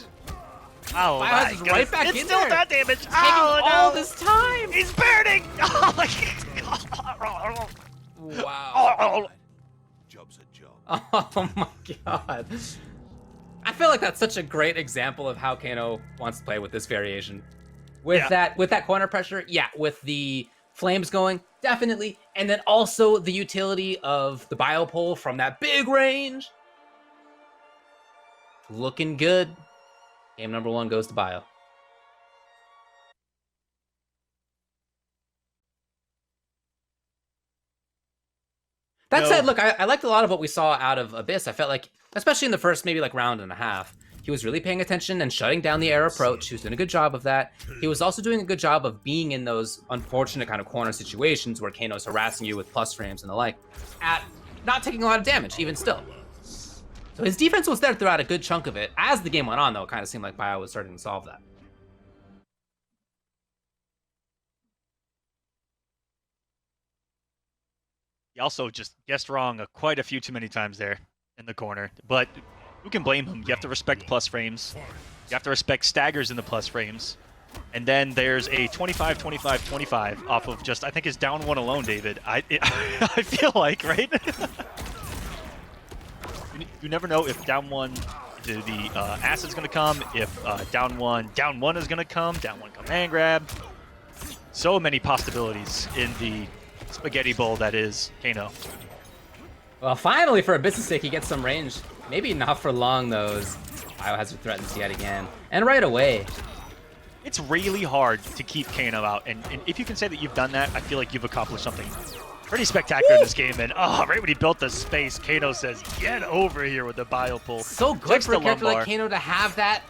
Oh my BioHazard's right back it's in still there. that damage. Taking Oh, no. all this time. He's burning. Oh my god. Wow. Job's a job. Oh my god. I feel like that's such a great example of how Kano wants to play with this variation. With that corner pressure, yeah, with the flames going, definitely. And then also the utility of the biopole from that big range. Looking good. Game number 1 goes to Bio. That said, look, I liked a lot of what we saw out of Abyss. I felt like, especially in the first maybe like round and a half, he was really paying attention and shutting down the air approach. He was doing a good job of that. He was also doing a good job of being in those unfortunate kind of corner situations where Kano's harassing you with plus frames and the like, at not taking a lot of damage, even still. So his defense was there throughout a good chunk of it. As the game went on, though, it kind of seemed like Bio was starting to solve that. He also just guessed wrong quite a few too many times there in the corner. But who can blame him? You have to respect plus frames. You have to respect staggers in the plus frames. And then there's a 25, 25, 25 off of just, I think, his down one alone, David. I feel like, right? You never know if down one, the acid's going to come, if down one is going to come, down one command grab. So many possibilities in the spaghetti bowl that is Kano. Well, finally, for Abyss's sake, he gets some range. Maybe not for long, though, as BioHazard threatens yet again. And right away. It's really hard to keep Kano out, and if you can say that you've done that, I feel like you've accomplished something pretty spectacular in this game. And right when he built the space, Kano says, "Get over here with the bio pull." So good for a character like Kano to have that.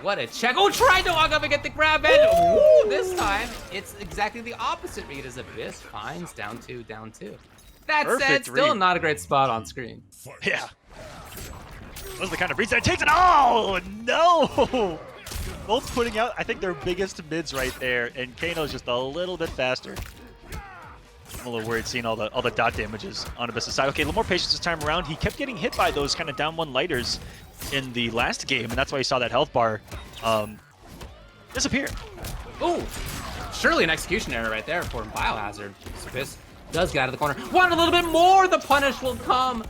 What a check. Oh, tried to walk up and get the grab, and ooh, this time it's exactly the opposite read as Abyss finds down 2, down 2. That said, still read. not a great spot on screen. Yeah. Those are the kind of reads that takes it. Oh, no! Both putting out, I think, their biggest mids right there, and Kano's just a little bit faster. I'm a little worried seeing all the dot damages on Abyss's side. Okay, a little more patience this time around. He kept getting hit by those kind of down one lighters in the last game, and that's why you saw that health bar disappear. Ooh, surely an execution error right there for BioHazard. Abyss does get out of the corner. Want a little bit more, the punish will come.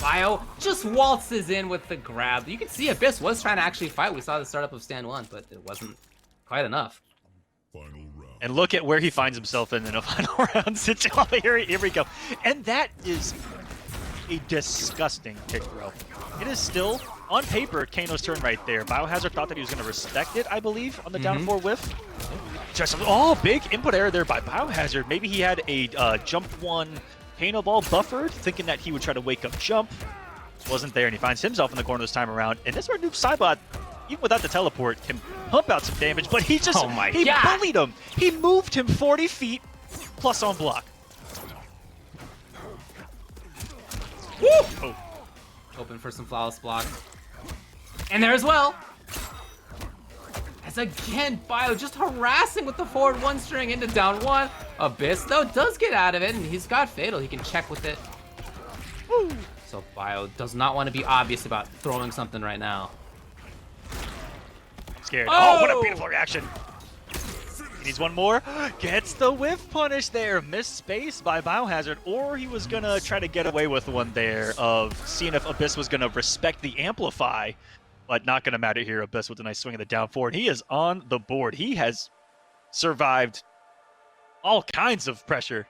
Bio just waltzes in with the grab. You can see Abyss was trying to actually fight. We saw the startup of stand 1, but it wasn't quite enough. Final round. And look at where he finds himself in a final round situation. Here we go. And that is a disgusting kick throw. It is still, on paper, Kano's turn right there. BioHazard thought that he was going to respect it, I believe, on the down 4 whiff. Just, oh, big input error there by BioHazard. Maybe he had a jump 1 Kano ball buffered, thinking that he would try to wake up jump. Wasn't there, and he finds himself in the corner this time around. And this is where Noob Saibot, even without the teleport, can pump out some damage, but he just, he bullied him. He moved him 40 feet plus on block. Woo! Oh. Open for some flawless block. And there as well. As again, Bio just harassing with the forward 1 string into down 1. Abyss, though, does get out of it, and he's got Fatal. He can check with it. Woo! So Bio does not want to be obvious about throwing something right now. Scared. Oh, what a beautiful reaction. He needs one more. Gets the whiff punish there. Missed space by BioHazard, or he was going to try to get away with one there of seeing if Abyss was going to respect the amplify. But not going to matter here. Abyss with a nice swing of the down forward. He is on the board. He has survived all kinds of pressure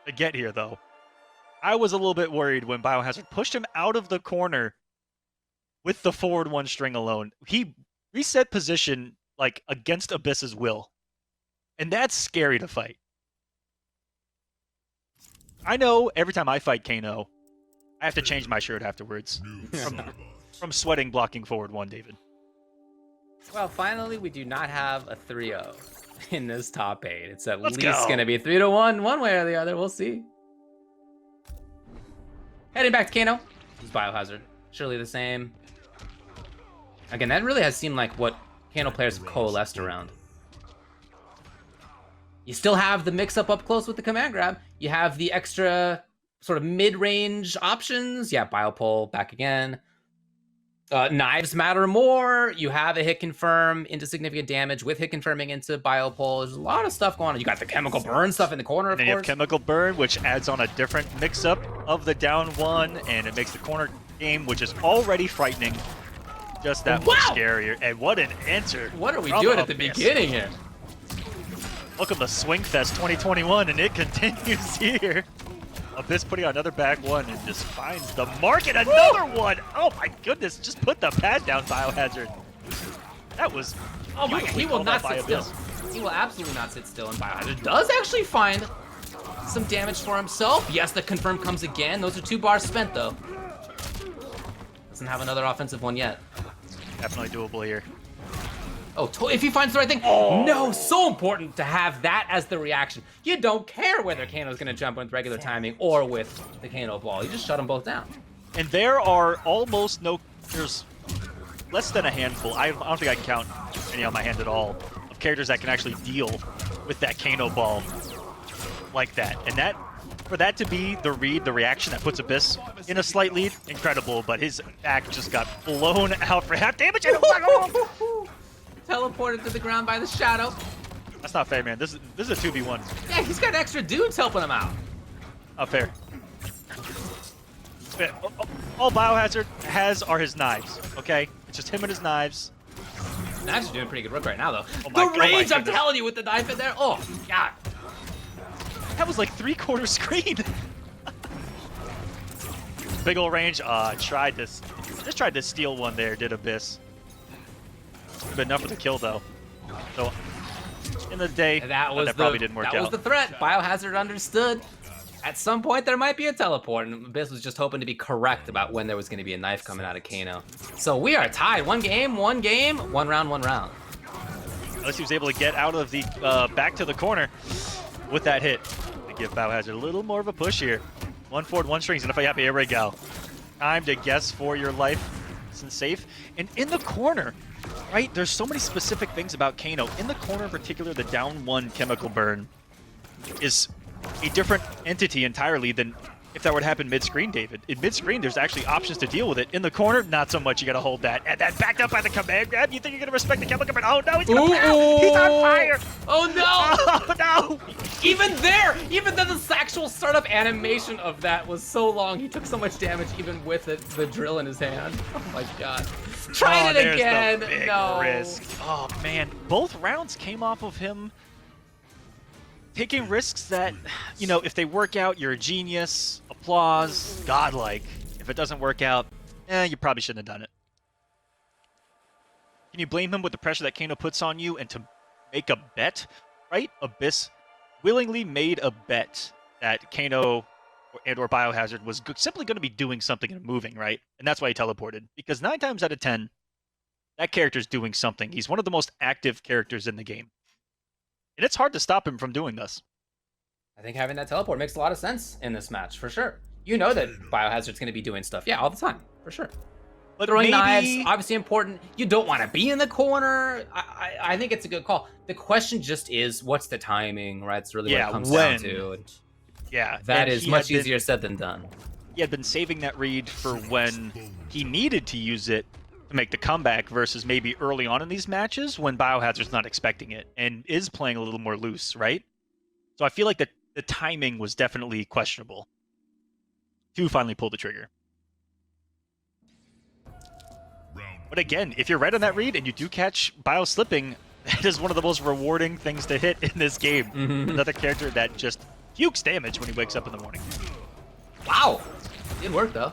to get here, though. I was a little bit worried when BioHazard pushed him out of the corner with the forward one string alone. He reset position like against Abyss's will. And that's scary to fight. I know every time I fight Kano, I have to change my shirt afterwards. From sweating blocking forward one, David. Well, finally, we do not have a 3-0 in this top 8. It's at Let's least go. going to be 3-1, one way or the other. We'll see. Heading back to Kano. Who's BioHazard? Surely the same. Again, that really has seemed like what Kano players have coalesced around. You still have the mix-up up close with the command grab. You have the extra sort of mid-range options. Yeah, Biopole back again. Knives matter more. You have a hit confirm into significant damage with hit confirming into Biopole. There's a lot of stuff going on. You got the chemical burn stuff in the corner, of And then you have course. chemical burn, which adds on a different mix-up of the down one, and it makes the corner game, which is already frightening, just that much scarier. And what an answer! What are we from doing at the Abyss. beginning here? Welcome to Swingfest 2021, and it continues here. Abyss putting on another back one and just finds the market. Another one! Oh my goodness, just put the pad down, BioHazard. That was Oh my god, he will called not out by sit still. Abyss. He will absolutely not sit still, and BioHazard does actually find some damage for himself. Yes, the confirm comes again. Those are 2 bars spent, though. Doesn't have another offensive one yet. Definitely doable here. Oh, if he finds the right thing. Oh. No, so important to have that as the reaction. You don't care whether Kano's going to jump with regular timing or with the Kano ball. You just shut them both down. And there are almost no, there's less than a handful, I don't think I can count any on my hand at all, of characters that can actually deal with that Kano ball like that. And that, for that to be the read, the reaction that puts Abyss in a slight lead, incredible, but his back just got blown out for half damage. Teleported to the ground by the shadow. That's not fair, man. This is a 2v1. Yeah, he's got extra dudes helping him out. Not fair. All BioHazard has are his knives, okay? It's just him and his knives. Knives are doing pretty good work right now, though. Oh my The range, I'm goodness. telling you, with the knife in there. Oh, God. That was like 3/4 screen. Big ol' range. Tried this. Just tried to steal one there, did Abyss. But enough for the kill, though. So, in the day, That probably didn't work that out. was the threat. BioHazard understood. At some point, there might be a teleport, and Abyss was just hoping to be correct about when there was going to be a knife coming out of Kano. So we are tied. One game, one round, one round. At least he was able to get out of the back to the corner with that hit. To give BioHazard a little more of a push here. 1 forward, 1 strings, and if I happy, here we go. Time to guess for your life. Isn't safe. And in the corner, right, there's so many specific things about Kano. In the corner in particular, the down 1 chemical burn is a different entity entirely than if that were to happen mid-screen, David. In mid-screen, there's actually options to deal with it. In the corner, not so much. You gotta hold that. And then backed up by the command grab. You think you're gonna respect the chemical burn? Oh no, he's gonna pow! He's on fire! Oh no! Oh no! Even there, even then, the actual startup animation of that was so long. He took so much damage even with it, the drill in his hand. Oh my god. Tried it there's again. The big No. risk. Oh man, both rounds came off of him taking risks that, you know, if they work out, you're a genius, applause, godlike. If it doesn't work out, you probably shouldn't have done it. Can you blame him with the pressure that Kano puts on you and to make a bet, right? Abyss willingly made a bet that Kano or BioHazard was simply going to be doing something and moving, right? And that's why he teleported. Because 9 times out of 10, that character's doing something. He's one of the most active characters in the game. And it's hard to stop him from doing this. I think having that teleport makes a lot of sense in this match, for sure. You know that BioHazard's going to be doing stuff. Yeah, all the time, for sure. But Throwing knives, maybe obviously important. You don't want to be in the corner. I think it's a good call. The question just is, what's the timing, right? It's really what it comes down to. And yeah, that and is he much had been- easier said than done. He had been saving that read for when he needed to use it to make the comeback versus maybe early on in these matches when BioHazard's not expecting it and is playing a little more loose, right? So I feel like the timing was definitely questionable to finally pull the trigger. But again, if you're right on that read and you do catch Bio slipping, that is one of the most rewarding things to hit in this game. Another character that just pukes damage when he wakes up in the morning. Wow! Did work though.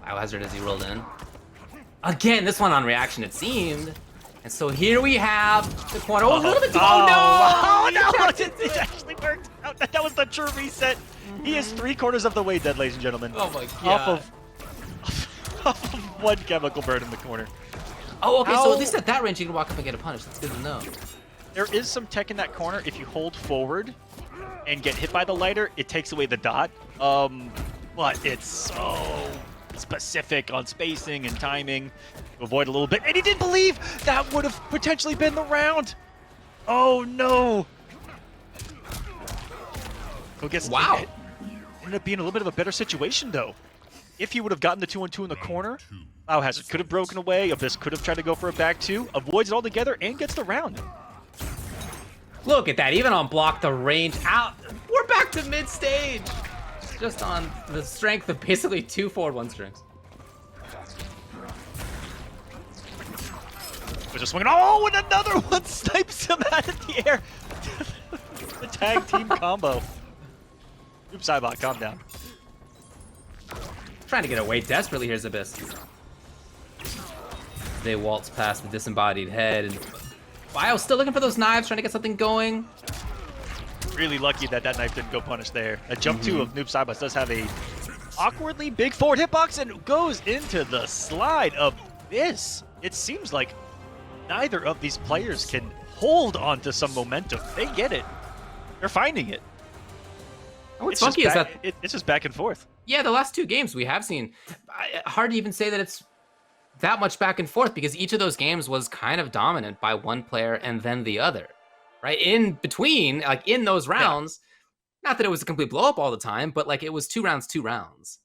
BioHazard as he rolled in. Again, this one on reaction it seemed. And so here we have the corner. Oh, a little bit too. Oh no! Oh no! It actually worked out. That was the true reset. He is 3/4 of the way dead, ladies and gentlemen. Oh my god. Off of one chemical bird in the corner. Oh, okay, so at least at that range you can walk up and get a punish. That's good to know. There is some tech in that corner. If you hold forward and get hit by the lighter, it takes away the dot. But it's so specific on spacing and timing to avoid a little bit. And he didn't believe that would have potentially been the round. Oh no. Who gets wow. It ended up being a little bit of a better situation though. If he would have gotten the 2-on-2 in the corner, BioHazard could have broken away. Abyss could have tried to go for a back two, avoids it altogether, and gets the round. Look at that, even on block, the range out. We're back to mid-stage. Just on the strength of basically 2 forward 1 strings. Was just swinging. Oh, and another one snipes him out of the air. The tag team combo. Oops, Cybot, calm down. Trying to get away desperately, here's Abyss. They waltz past the disembodied head, and Bio still looking for those knives, trying to get something going. Really lucky that that knife didn't go punish there. A jump 2 of Noob Cybot does have a awkwardly big forward hitbox and goes into the slide of this. It seems like neither of these players can hold on to some momentum. They get it. They're finding it. Oh, what's funky is that it's just back and forth. Yeah, the last 2 games we have seen, hard to even say that it's that much back and forth because each of those games was kind of dominant by one player and then the other, right? In between, like in those rounds, not that it was a complete blow up all the time, but like it was 2 rounds, 2 rounds.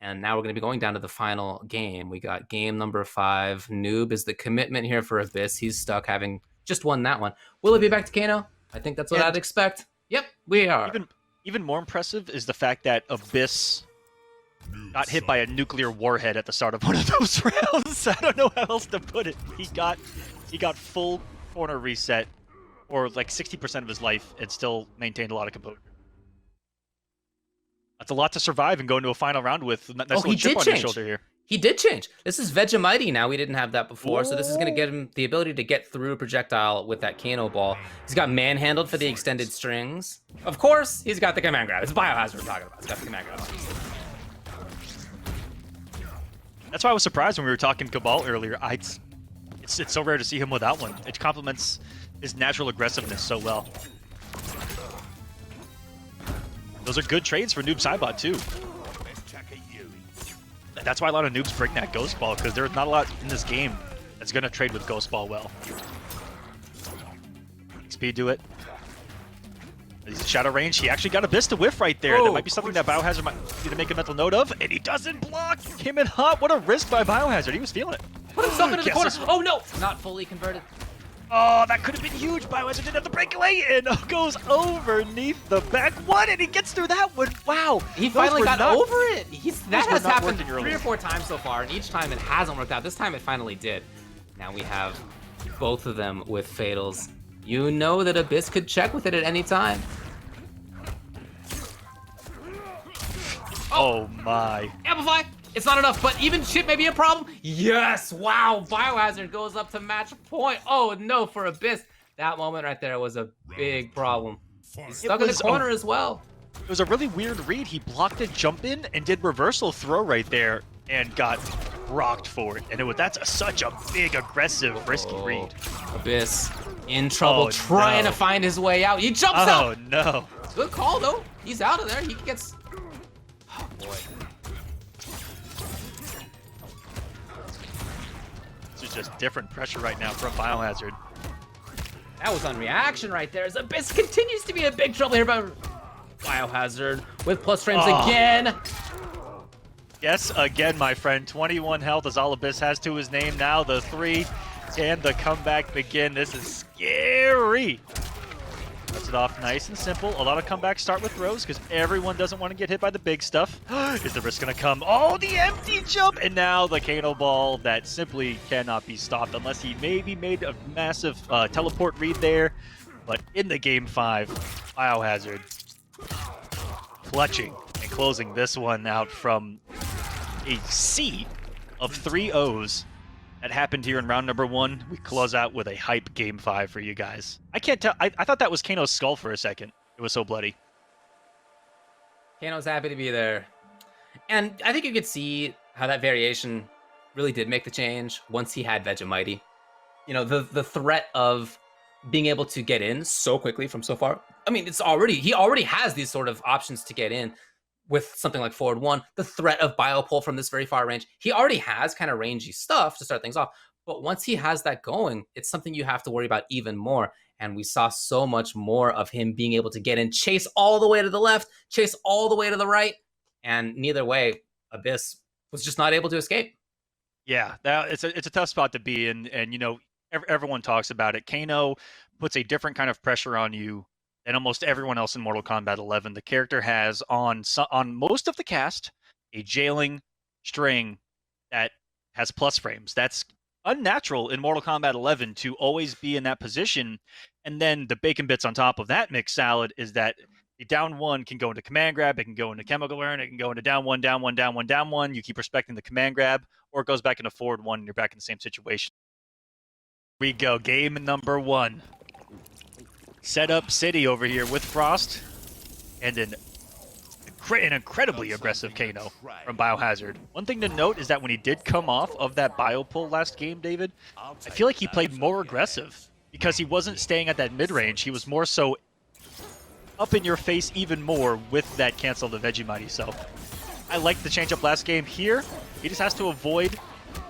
And now we're going to be going down to the final game. We got game number 5. Noob is the commitment here for Abyss. He's stuck having just won that one. Will it be back to Kano? I think that's what I'd expect. Yep, we are. Even more impressive is the fact that Abyss got hit by a nuclear warhead at the start of one of those rounds. I don't know how else to put it. He got full corner reset, or like 60% of his life, and still maintained a lot of composure. That's a lot to survive and go into a final round with. Nice little chip on your shoulder here. He did change. This is Vegemite now. We didn't have that before, so this is going to get him the ability to get through a projectile with that Kano ball. He's got manhandled for the extended strings. Of course, he's got the command grab. It's BioHazard we're talking about. He's got the command grab. That's why I was surprised when we were talking Cabal earlier. It's so rare to see him without one. It complements his natural aggressiveness so well. Those are good trades for Noob Cybot too. That's why a lot of noobs bring that Ghost Ball, because there's not a lot in this game that's going to trade with Ghost Ball well. Speed do it. He's shadow range. He actually got Abyss to whiff right there. That might be something that BioHazard might need to make a mental note of. And he doesn't block. Came in hot. What a risk by BioHazard. He was feeling it. Put himself into the corner. Oh no! Not fully converted. Oh, that could have been huge. BioHazard didn't have the breakaway and goes underneath the back one, and he gets through that one. Wow. He finally got over it. That has happened 3 or 4 times so far, and each time it hasn't worked out. This time it finally did. Now we have both of them with fatals. You know that Abyss could check with it at any time. Oh my. Amplify! It's not enough, but even shit may be a problem. Yes! Wow! BioHazard goes up to match point. Oh no, for Abyss. That moment right there was a big problem. He's stuck in the corner as well. It was a really weird read. He blocked a jump in and did reversal throw right there and got rocked for it. And that's such a big, aggressive, risky read. Abyss in trouble, trying to find his way out. He jumps out! Oh no. Good call though. He's out of there. He gets... Oh boy. Just different pressure right now from BioHazard. That was on reaction right there as Abyss continues to be in big trouble here by BioHazard with plus frames again. Yes, again, my friend. 21 health is all Abyss has to his name now. The 3 and the comeback begin. This is scary. Cuts it off nice and simple. A lot of comebacks start with throws because everyone doesn't want to get hit by the big stuff. Is the risk going to come? Oh, the empty jump! And now the Kano ball that simply cannot be stopped unless he maybe made a massive teleport read there. But in the game 5, BioHazard clutching and closing this one out from a sea of 3 O's that happened here in round number 1. We close out with a hype game 5 for you guys. I can't tell. I thought that was Kano's skull for a second. It was so bloody. Kano's happy to be there. And I think you could see how that variation really did make the change once he had Vegemite. You know, the threat of being able to get in so quickly from so far. I mean, he already has these sort of options to get in with something like forward 1. The threat of biopole from this very far range. He already has kind of rangy stuff to start things off. But once he has that going, it's something you have to worry about even more. And we saw so much more of him being able to get in, chase all the way to the left, chase all the way to the right. And neither way, Abyss was just not able to escape. Yeah, it's a tough spot to be in, and you know, everyone talks about it. Kano puts a different kind of pressure on you than almost everyone else in Mortal Kombat 11. The character has on most of the cast a jailing string that has plus frames. That's unnatural in Mortal Kombat 11 to always be in that position. And then the bacon bits on top of that mixed salad is that the down 1 can go into command grab, it can go into chemical burn, it can go into down 1, down 1, down 1, down 1. You keep respecting the command grab, or it goes back into forward 1 and you're back in the same situation. We go, game number 1. Set up City over here with Frost and an incredibly aggressive Kano from BioHazard. One thing to note is that when he did come off of that bio pull last game, David, I feel like he played more aggressive because he wasn't staying at that mid-range. He was more so up in your face even more with that cancel the Vegemite. So I liked the change up last game. Here, he just has to avoid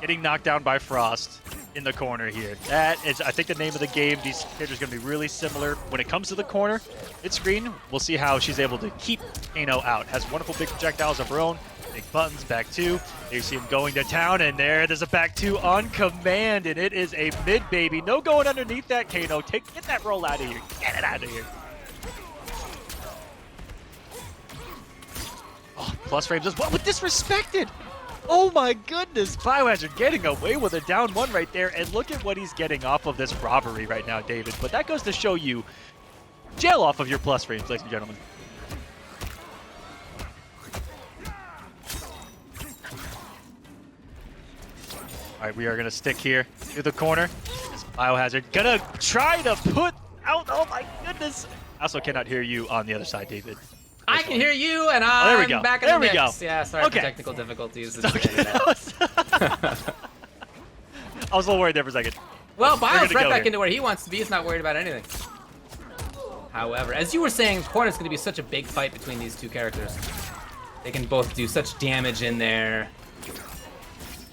getting knocked down by Frost in the corner here. That is, I think, the name of the game. These characters are going to be really similar. When it comes to the corner, mid-screen, we'll see how she's able to keep Kano out. Has wonderful big projectiles of her own. Big buttons, back 2. There you see him going to town, and there's a back 2 on command, and it is a mid, baby. No going underneath that, Kano. Get that roll out of here. Get it out of here. Oh, plus frames as well, but disrespected. Oh my goodness, BioHazard getting away with a down 1 right there, and look at what he's getting off of this robbery right now, David. But that goes to show you, jail off of your plus frames, ladies and gentlemen. All right, we are gonna stick here to the corner. This BioHazard gonna try to put out, oh my goodness. I also cannot hear you on the other side, David. I can hear you, and there we I'm go. back in There the we mix. go. Yeah, sorry for technical difficulties. It's the internet. I was a little worried there for a second. Well, Bio's right back here. into where he wants to be. He's not worried about anything. However, as you were saying, corner's going to be such a big fight between these two characters. They can both do such damage in there.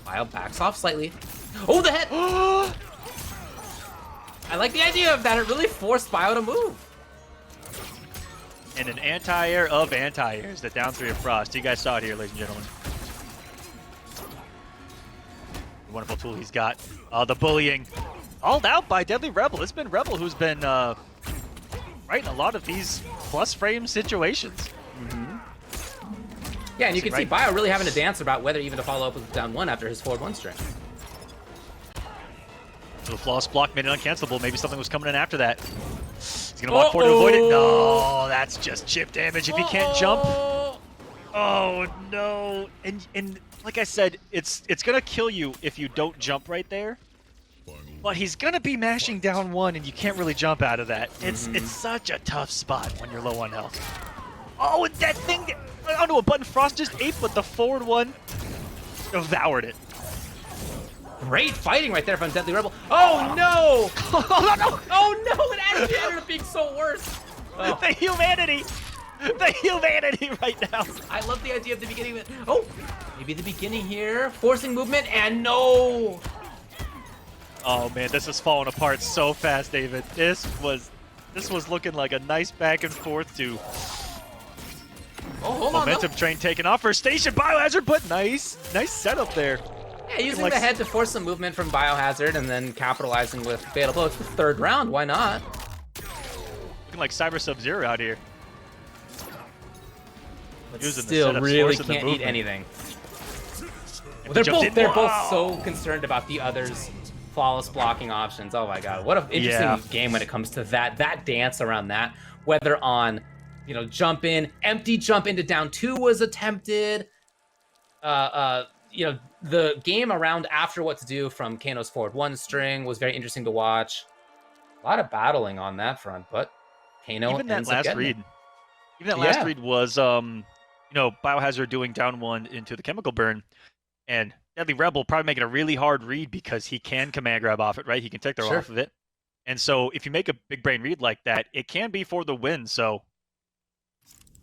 Bio backs off slightly. Oh, the head! I like the idea of that. It really forced Bio to move. And an anti-air of anti-airs, the down 3 of Frost. You guys saw it here, ladies and gentlemen. The wonderful tool he's got. The bullying. Called out by Deadly Rebel. It's been Rebel who's been right in a lot of these plus frame situations. Yeah, and you can see Bio really having to dance about whether even to follow up with down 1 after his forward 1 string. Little flawless block made it uncancelable. Maybe something was coming in after that. He's gonna walk forward to avoid it. No, that's just chip damage if he can't jump. Oh no! And like I said, it's gonna kill you if you don't jump right there. But he's gonna be mashing down 1, and you can't really jump out of that. It's such a tough spot when you're low on health. Oh, and that thing onto a button Frost just ate, but the forward 1 devoured it. Great fighting right there from Deadly Rebel. Oh no! Oh no! Oh no! It actually ended up being so worse. Oh. The humanity! The humanity right now! I love the idea of the beginning of it. Oh! Maybe the beginning here. Forcing movement and no! Oh man, this is falling apart so fast, David. This was looking like a nice back and forth to momentum train taken off for station BioHazard, but nice setup there. Yeah, using the head to force some movement from BioHazard and then capitalizing with Fatal Blow. It's the 3rd round, why not? Looking like Cyber Sub-Zero out here. But still really can't eat anything. Well, they're both so concerned about the other's flawless blocking options. Oh my god, what an interesting game when it comes to that dance around that. Whether on you know, jump in. Empty jump into down 2 was attempted. You know, the game around after what to do from Kano's forward 1 string was very interesting to watch. A lot of battling on that front, but Kano even that ends up last getting read. it. Even that last Yeah. read was, you know, BioHazard doing down 1 into the chemical burn, and Deadly Rebel probably making a really hard read because he can command grab off it, right? He can take throw Sure. off of it. And so if you make a big brain read like that, it can be for the win. So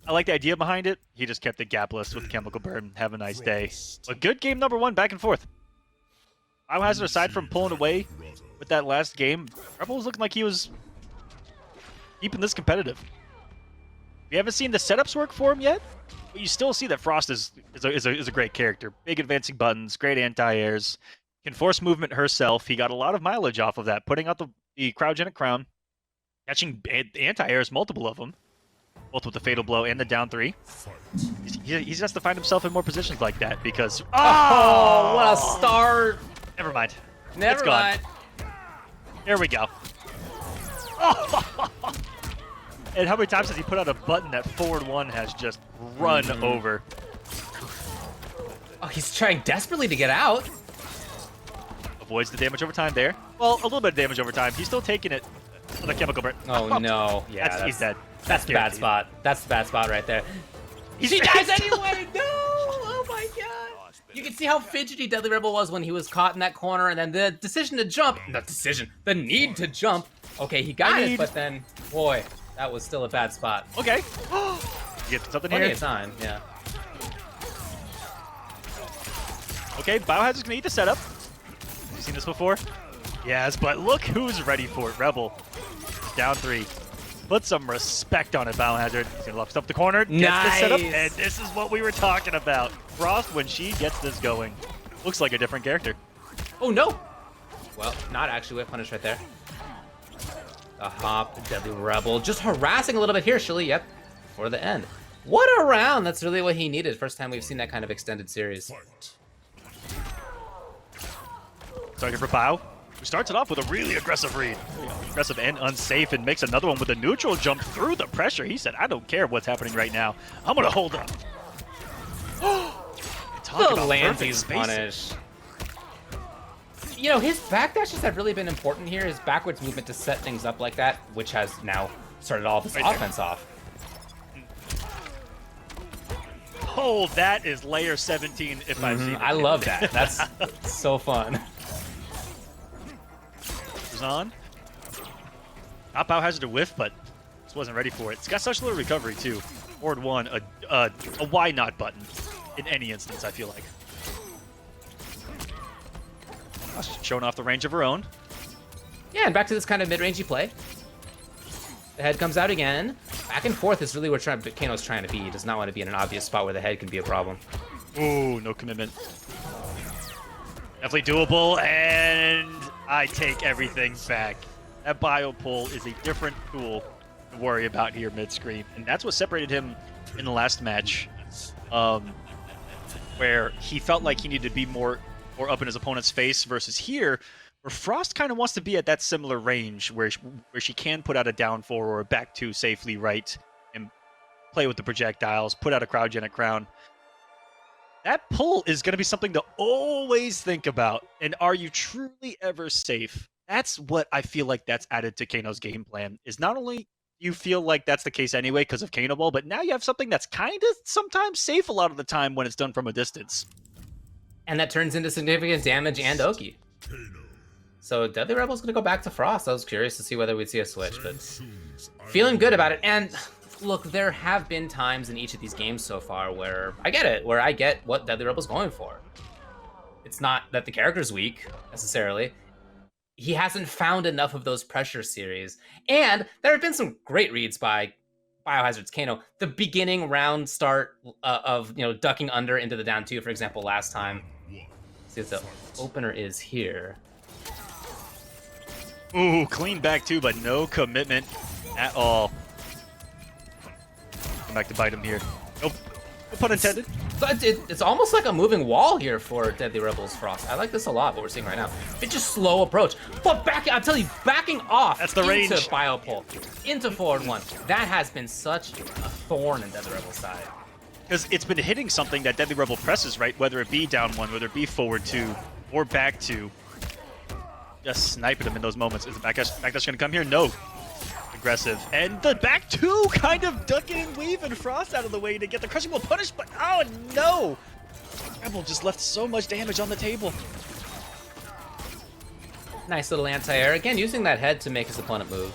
I like the idea behind it. He just kept it gapless with the chemical burn. Have a nice day. But good game number 1, back and forth. BioHazard, aside from pulling away with that last game, Rebel was looking like he was keeping this competitive. We haven't seen the setups work for him yet, but you still see that Frost is a great character. Big advancing buttons, great anti-airs, can force movement herself. He got a lot of mileage off of that, putting out the cryogenic crown, catching anti-airs, multiple of them, both with the fatal blow and the down 3. He has to find himself in more positions like that because... Oh, what a start! Never mind. Never mind. There we go. And how many times has he put out a button that forward 1 has just run over? Oh, he's trying desperately to get out. Avoids the damage over time there. Well, a little bit of damage over time. He's still taking it with a chemical burn. Oh no! Yeah, he's dead. That's the bad spot. That's the bad spot right there. He dies anyway. No! Oh my god! You can see how fidgety Deadly Rebel was when he was caught in that corner, and then the decision to jump. Not decision. The need to jump. Okay, he got it, but then, boy, that was still a bad spot. Okay. You get something Plenty here. of time. Yeah. Okay, BioHazard's gonna eat the setup. Have you seen this before? Yes, but look who's ready for it. Rebel. Down 3. Put some respect on it, BioHazard. He's gonna left up the corner, gets the setup, and this is what we were talking about. Frost, when she gets this going, looks like a different character. Oh no! Well, not actually whip punish right there. A hop, Deadly Rebel, just harassing a little bit here, Shilly, yep, for the end. What a round! That's really what he needed. First time we've seen that kind of extended series. Target for Bio, who starts it off with a really aggressive read. Aggressive and unsafe, and makes another one with a neutral jump through the pressure. He said, I don't care what's happening right now. I'm gonna hold up. Talk The about Lanzy's perfect spacing. punish. You know, his backdashes have really been important here. His backwards movement to set things up like that, which has now started all this Right there. offense off. Oh, that is layer 17 if I've seen it. I love that. That's so fun. Is on. Not BioHazard to whiff, but just wasn't ready for it. It's got such little recovery too. Forward 1, a why not button in any instance, I feel like. Showing off the range of her own. Yeah, and back to this kind of mid-rangey play. The head comes out again. Back and forth is really where Kano's trying to be. He does not want to be in an obvious spot where the head can be a problem. Ooh, no commitment. Definitely doable, and I take everything back. That bio pull is a different tool to worry about here mid-screen, and that's what separated him in the last match, where he felt like he needed to be more up in his opponent's face versus here, where Frost kind of wants to be at that similar range where she can put out a down 4 or a back 2 safely right and play with the projectiles, put out a cryogenic crown. That pull is going to be something to always think about. And are you truly ever safe? That's what I feel like that's added to Kano's game plan, is not only you feel like that's the case anyway because of Kano Ball, but now you have something that's kind of sometimes safe a lot of the time when it's done from a distance. And that turns into significant damage and Oki. So Deadly Rebel's going to go back to Frost. I was curious to see whether we'd see a switch, but feeling good about it. And look, there have been times in each of these games so far where I get it, where I get what Deadly Rebel's going for. It's not that the character's weak, necessarily. He hasn't found enough of those pressure series. And there have been some great reads by BioHazard's Kano. The beginning round start of, ducking under into the down 2, for example, last time. See if the opener is here. Ooh, clean back too, but no commitment at all. Come back to bite him here. Nope. No pun intended. It's almost like a moving wall here for Deadly Rebels Frost. I like this a lot, what we're seeing right now. It's just slow approach. But I'm telling you, backing off That's the into range. Biopole, into forward 1. That has been such a thorn in Deadly Rebel's side. Because it's been hitting something that Deadly Rebel presses, right? Whether it be down 1, whether it be forward 2, or back 2. Just sniping him in those moments. Is the back dash going to come here? No. Aggressive. And the back 2 kind of ducking and weaving Frost out of the way to get the crushing blow punished, but oh no! Rebel just left so much damage on the table. Nice little anti-air. Again, using that head to make his opponent move.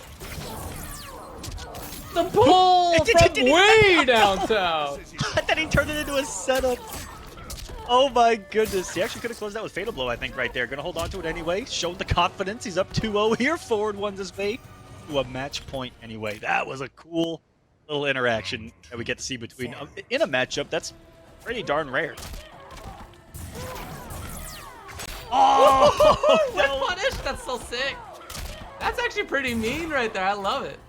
The pull from way downtown! Then he turned it into a setup. Oh my goodness. He actually could have closed that with Fatal Blow, I think, right there. Gonna hold on to it anyway. Showing the confidence. He's up 2-0 here. Forward 1's his way to a match point anyway. That was a cool little interaction that we get to see between in a matchup that's pretty darn rare. Oh! Whip punish? That's so sick. That's actually pretty mean right there. I love it.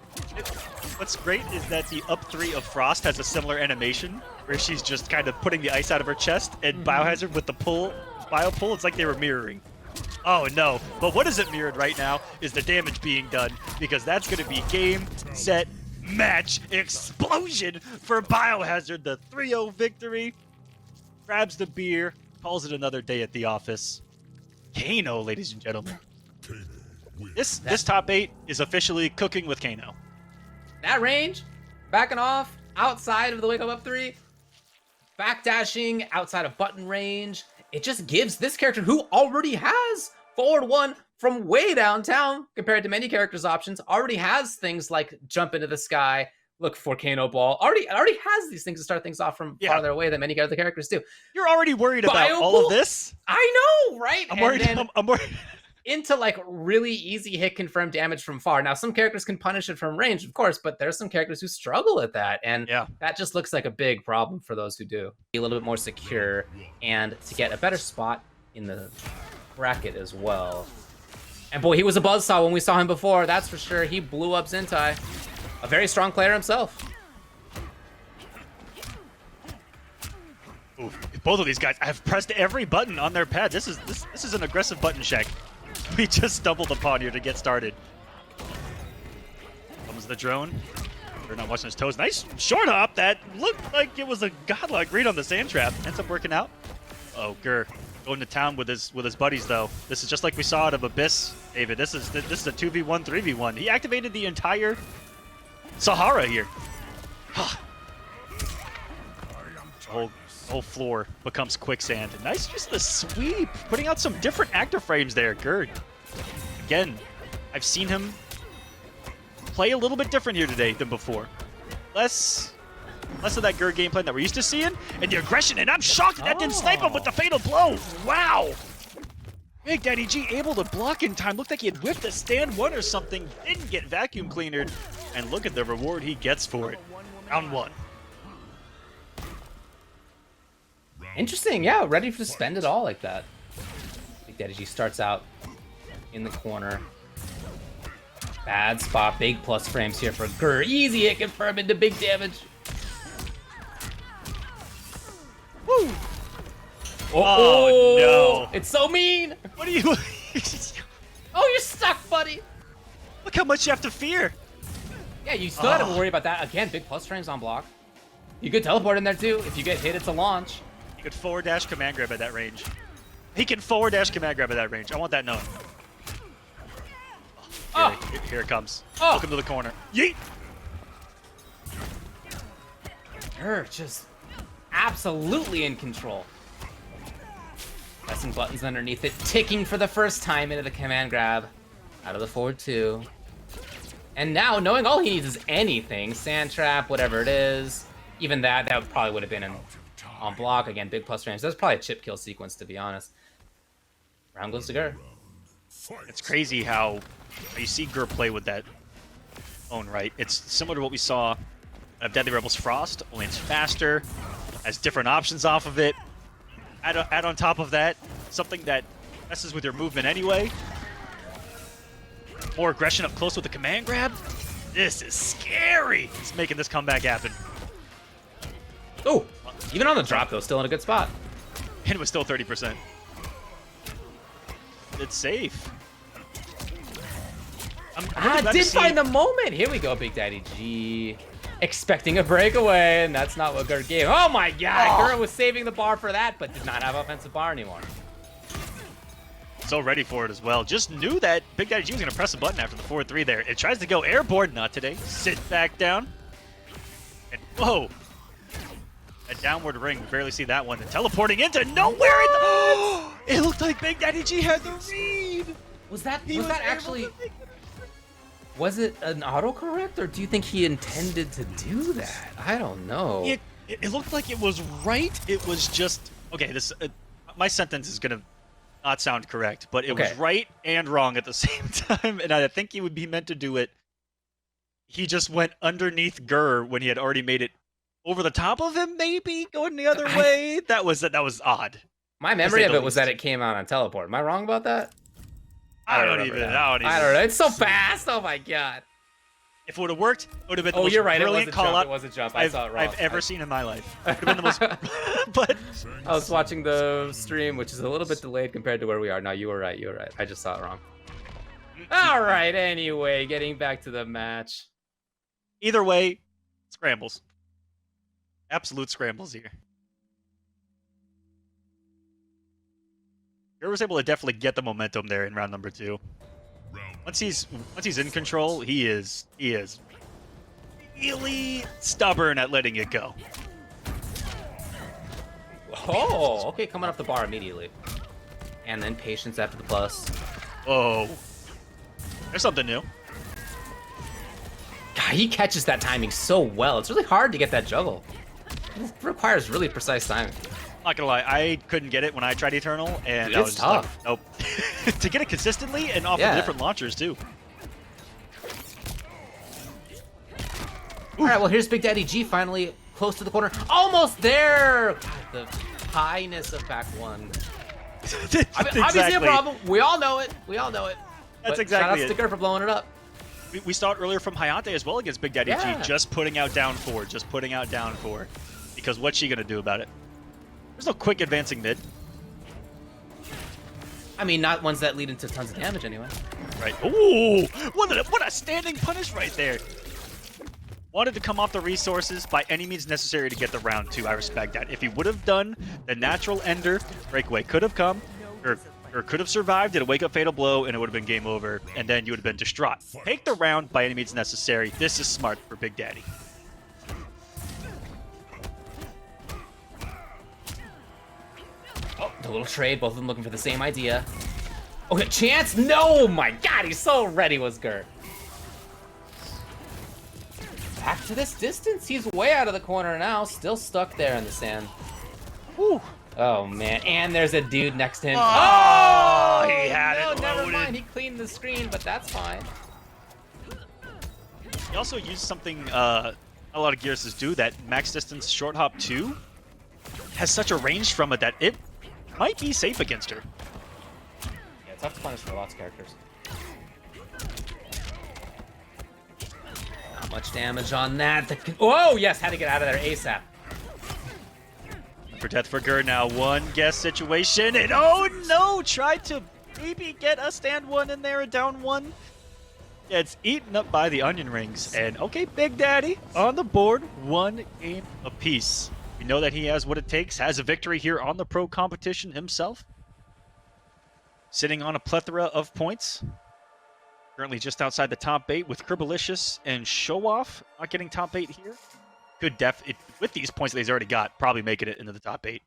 What's great is that the up 3 of Frost has a similar animation where she's just kind of putting the ice out of her chest, and BioHazard with the bio pull, it's like they were mirroring. Oh no, but what isn't mirrored right now is the damage being done, because that's going to be game, set, match, explosion for BioHazard. The 3-0 victory, grabs the beer, calls it another day at the office. Kano, ladies and gentlemen. This top 8 is officially cooking with Kano. That range, backing off, outside of the wake up 3, backdashing outside of button range. It just gives this character, who already has forward 1 from way downtown compared to many characters' options, already has things like jump into the sky, look for Kano ball. Already has these things to start things off from farther away than many other characters do. You're already worried about all of this? I know, right? I'm worried. I'm worried. Into like really easy hit confirmed damage from far. Now some characters can punish it from range, of course, but there's some characters who struggle at that, and that just looks like a big problem for those who do. Be a little bit more secure and to get a better spot in the bracket as well. And boy, he was a buzzsaw when we saw him before, that's for sure. He blew up Zintai. A very strong player himself. Ooh, both of these guys have pressed every button on their pad. This is an aggressive button check. We just stumbled upon here to get started. Comes the drone. They're not watching his toes. Nice short hop. That looked like it was a godlike read on the sand trap. Ends up working out. Oh, Grr going to town with his buddies though. This is just like we saw out of Abyss, David. This is a 2v1, 3v1. He activated the entire Sahara here. The whole floor becomes quicksand. Nice, just the sweep, putting out some different actor frames there. Grr. Again, I've seen him play a little bit different here today than before. Less of that Grr gameplay that we're used to seeing, and the aggression, and I'm shocked that didn't snipe him with the fatal blow. Wow. BigDaddyG able to block in time. Looked like he had whipped a stand 1 or something. Didn't get vacuum cleanered. And look at the reward he gets for it. Round 1. Interesting, yeah, ready to spend it all like that. BigDaddyG starts out in the corner. Bad spot, big plus frames here for Grr. Easy hit confirm into big damage. Woo! Oh no. It's so mean! What are you... Oh, you're stuck, buddy! Look how much you have to fear. Yeah, you still have to worry about that. Again, big plus frames on block. You could teleport in there too. If you get hit, it's a launch. He could forward dash command grab at that range. He can forward dash command grab at that range. I want that known. Here it comes. Welcome to the corner. Yeet! Grr, just absolutely in control. Pressing buttons underneath it, ticking for the first time into the command grab. Out of the forward 2. And now, knowing all he needs is anything, sand trap, whatever it is, even that probably would have been on block. Again, big plus range. That's probably a chip kill sequence, to be honest. Round goes to Grr. It's crazy how you see Grr play with that own right. It's similar to what we saw of Deadly Rebels Frost, only it's faster, has different options off of it. Add on top of that, something that messes with your movement anyway. More aggression up close with the command grab. This is scary. It's making this comeback happen. Oh, even on the drop though, still in a good spot. And it was still 30%. It's safe. Did find the moment. Here we go, BigDaddyG. expecting a breakaway, and that's not what Grr gave. Oh my god, Grr was saving the bar for that, but did not have offensive bar anymore. So ready for it as well. Just knew that BigDaddyG was going to press a button after the 4-3 there. It tries to go airborne, not today. Sit back down. And whoa! A downward ring, barely see that one. And teleporting into nowhere. It looked like BigDaddyG had the read. Was that actually? Was it an autocorrect, or do you think he intended to do that? I don't know. It looked like it was right. It was just okay. This my sentence is gonna not sound correct, but it was right and wrong at the same time, and I think he would be meant to do it. He just went underneath Grr when he had already made it over the top of him, maybe going the other way. That was odd. My memory of it was that it came out on teleport. Am I wrong about that? I don't even. I don't know. It's so fast. Oh my god. If it would have worked, it would have been the Oh, most you're right. brilliant call out It was a jump. I saw it wrong. I've ever seen in my life. It would have been the most. But I was watching the stream, which is a little bit delayed compared to where we are. No, you were right. You were right. I just saw it wrong. All right. Anyway, getting back to the match. Either way, scrambles. Absolute scrambles here. Grr was able to definitely get the momentum there in round number 2. Once he's in control, he is really stubborn at letting it go. Oh, okay, coming up the bar immediately. And then patience after the plus. Oh. There's something new. God, he catches that timing so well. It's really hard to get that juggle. It requires really precise timing. Not gonna lie, I couldn't get it when I tried Eternal, and Dude, I was it's just like, tough. nope. To get it consistently and off of different launchers too. All right, well here's BigDaddyG finally close to the corner, almost there. God, the highness of pack 1. Obviously a problem. We all know it. We all know it. That's but exactly shout out to Grr for blowing it up. We saw it earlier from Hayatei as well against BigDaddyG, just putting out down 4, just putting out down 4. Because what's she gonna do about it? There's no quick advancing mid. I mean, not ones that lead into tons of damage anyway. Right. Ooh! What a standing punish right there. Wanted to come off the resources by any means necessary to get the round 2. I respect that. If he would have done the natural ender, breakaway could have come, or could have survived, did a wake-up fatal blow, and it would have been game over, and then you would have been distraught. Take the round by any means necessary. This is smart for Big Daddy. Oh, the little trade, both of them looking for the same idea. Okay, chance? No, my god, he's so ready, was Grr. Back to this distance. He's way out of the corner now, still stuck there in the sand. Whew. Oh, man, and there's a dude next to him. Oh, he had it loaded. Never mind, he cleaned the screen, but that's fine. He also used something a lot of Gears do, that max distance short hop 2 has such a range from it that it might be safe against her. Yeah, tough to punish for lots of characters. Not much damage on that. Oh, yes, had to get out of there ASAP. For death for Grr now, one guess situation, and oh no, tried to maybe get a stand 1 in there, a down 1. Gets eaten up by the onion rings, and okay, Big Daddy on the board, 1 game apiece. We know that he has what it takes, has a victory here on the pro competition himself. Sitting on a plethora of points. Currently just outside the top 8 with Kerbalicious and Showoff not getting top 8 here. Could with these points that he's already got, probably making it into the top 8.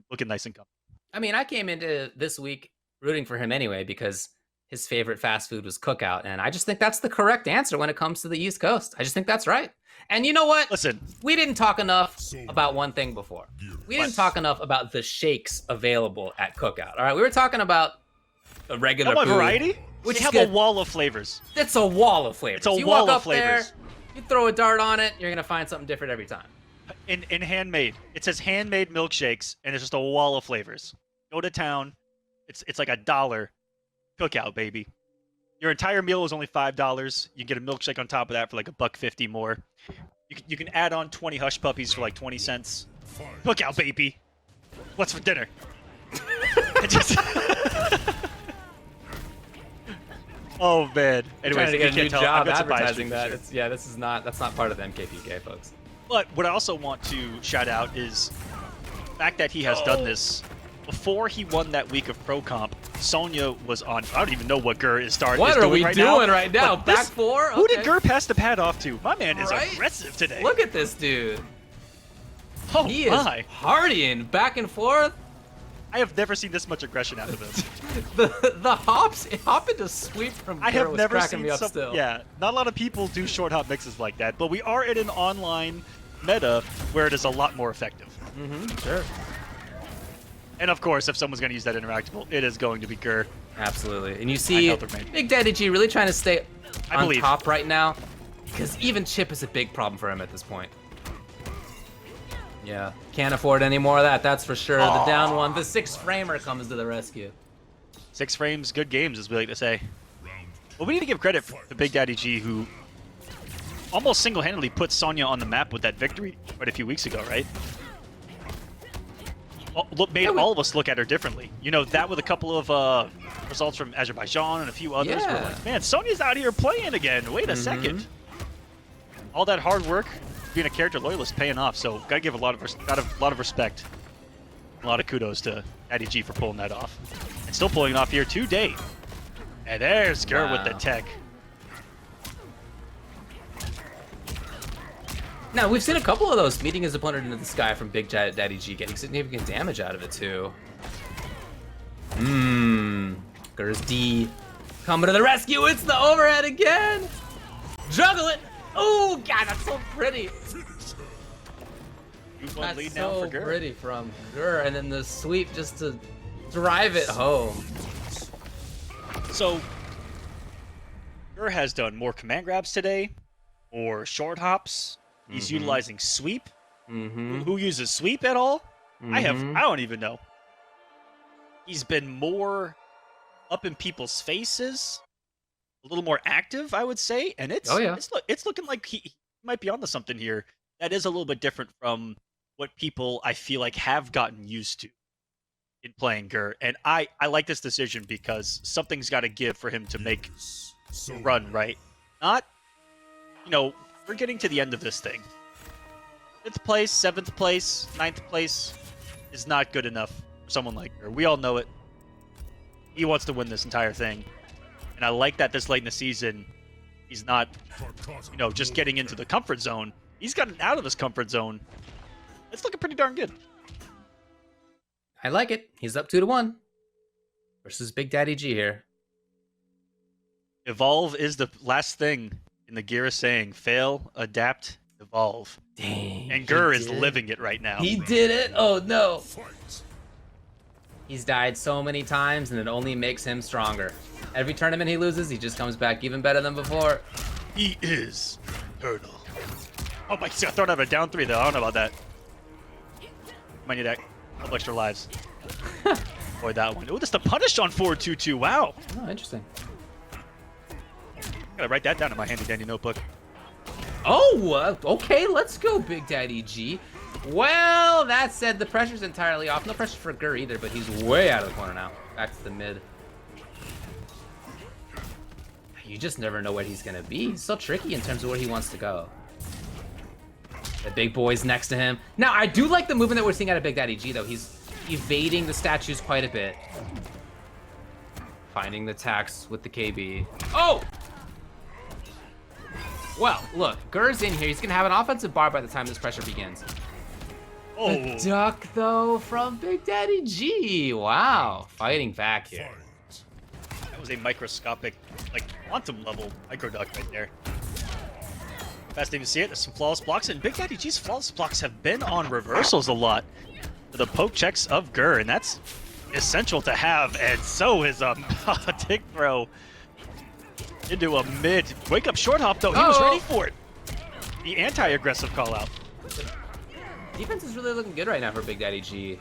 Looking nice and comfy. I mean, I came into this week rooting for him anyway because his favorite fast food was Cookout, and I just think that's the correct answer when it comes to the East Coast. I just think that's right. And you know what? Listen, we didn't talk enough about one thing before. We didn't talk enough about the shakes available at Cookout. All right, we were talking about a regular food, variety. We have a wall of flavors. It's a wall of flavors. It's a wall of flavors. There, you throw a dart on it, you're gonna find something different every time. In handmade, it says handmade milkshakes, and it's just a wall of flavors. Go to town. It's like $1. Cookout, baby. Your entire meal was only $5. You get a milkshake on top of that for like $1.50 more. You can add on 20 hush puppies for like 20 cents. Cookout, baby. What's for dinner? Oh man. Trying Anyways, to you get a new can't tell. job I've got some bias advertising for that. sure. It's, yeah, that's not part of the MKPK, folks. But what I also want to shout out is the fact that he has done this. Before he won that week of Pro Comp, Sonya was on. I don't even know what Grr is starting. What are we doing right now? But Back four? Who did Okay. Grr pass the pad off to? My man is Right? aggressive today. Look at this dude. Oh He is my! partying back and forth. I have never seen this much aggression out of him. The hop into sweep from I Grr have was never cracking seen me up some. still. Yeah, not a lot of people do short hop mixes like that, but we are in an online meta where it is a lot more effective. Sure. And of course, if someone's going to use that interactable, it is going to be Grr. Absolutely. And you see health remain. BigDaddyG really trying to stay I on believe. top right now, because even chip is a big problem for him at this point. Yeah, can't afford any more of that, that's for sure. The down one, the 6 framer comes to the rescue. 6 frames, good games, as we like to say. But we need to give credit to BigDaddyG, who almost single-handedly put Sonya on the map with that victory quite a few weeks ago, right? Made all of us look at her differently. You know, that with a couple of results from Azerbaijan and a few others. We're Yeah. like, man, Sonya's out here playing again. Wait a second. All that hard work, being a character loyalist, paying off. So gotta give a lot of respect, a lot of kudos to Daddy G for pulling that off, and still pulling it off here today. And there's Grr with the tech. Now, we've seen a couple of those meeting his opponent into the sky from BigDaddyG, getting significant damage out of it, too. Grr's D coming to the rescue. It's the overhead again. Juggle it. Oh, God, that's so pretty. One That's lead now so for Grr. pretty from Grr. And then the sweep just to drive it home. So, Grr has done more command grabs today, or short hops. He's utilizing sweep. Who uses sweep at all? I don't even know. He's been more up in people's faces, a little more active, I would say, and it's looking like he might be onto something here. That is a little bit different from what people I feel like have gotten used to in playing Grr, and I like this decision because something's got to give for him to make the run, right? Not, you know, we're getting to the end of this thing. 5th place, 7th place, 9th place is not good enough for someone like Grr. We all know it. He wants to win this entire thing. And I like that this late in the season, he's not, you know, just getting into the comfort zone. He's gotten out of his comfort zone. It's looking pretty darn good. I like it. He's up 2-1 versus BigDaddyG here. Evolve is the last thing in the Gear is saying. Fail, adapt, evolve. Dang. And Grr is living it right now. He did it. Oh, no. He's died so many times, and it only makes him stronger. Every tournament he loses, he just comes back even better than before. He is eternal. Oh my, got thrown out of a down 3 though. I don't know about that. Might need that. A couple extra lives. Avoid that one. Oh, this is the punish on 4-2-2. Wow. Oh, interesting. Gotta write that down in my handy dandy notebook. Oh, okay, let's go, BigDaddyG. Well, that said, the pressure's entirely off. No pressure for Grr either, but he's way out of the corner now. Back to the mid. You just never know where he's gonna be. He's so tricky in terms of where he wants to go. The big boy's next to him. Now, I do like the movement that we're seeing out of BigDaddyG, though. He's evading the statues quite a bit. Finding the tax with the KB. Oh! Well, look, Grr's in here. He's gonna have an offensive bar by the time this pressure begins. Oh. The duck, though, from BigDaddyG. Wow, fighting back here. That was a microscopic, like, quantum level micro duck right there. Fascinating to see it. There's some flawless blocks, and BigDaddyG's flawless blocks have been on reversals a lot for the poke checks of Grr, and that's essential to have, and so is a tick throw into a mid. Wake up short hop, though. He was ready for it. The anti-aggressive call out. Defense is really looking good right now for BigDaddyG.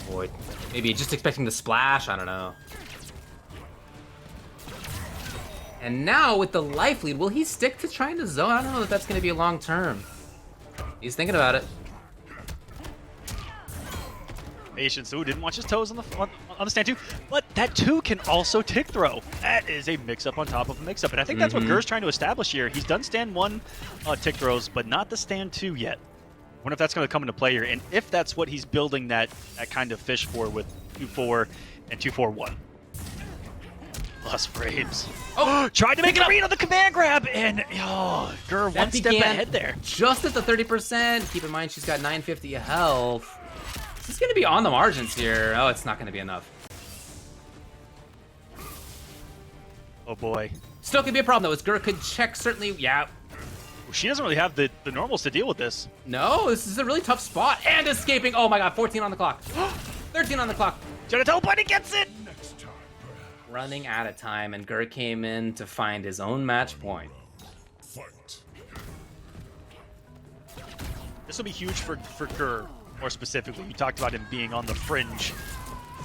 Boy, maybe just expecting the splash, I don't know. And now with the life lead, will he stick to trying to zone? I don't know if that's gonna be long term. He's thinking about it. Patience, who didn't watch his toes on the stand too, but that too can also tick throw. That is a mix-up on top of a mix-up. And I think that's what Grr's trying to establish here. He's done stand 1 tick throws, but not the stand 2 yet. I wonder if that's going to come into play here, and if that's what he's building that kind of fish for with 2-4 and 2-4-1. Plus frames. Oh, tried to make it a read on the command grab, and Grr one step ahead there. Just at the 30%. Keep in mind she's got 950 health. This is going to be on the margins here. Oh, it's not going to be enough. Oh boy. Still could be a problem though. As Grr could check certainly. Yeah. She doesn't really have the normals to deal with this. No, this is a really tough spot. And escaping. Oh my god, 14 on the clock. 13 on the clock. Trying to teleport, he gets it! Running out of time, and Grr came in to find his own match point. Fight. This will be huge for Grr, more specifically. You talked about him being on the fringe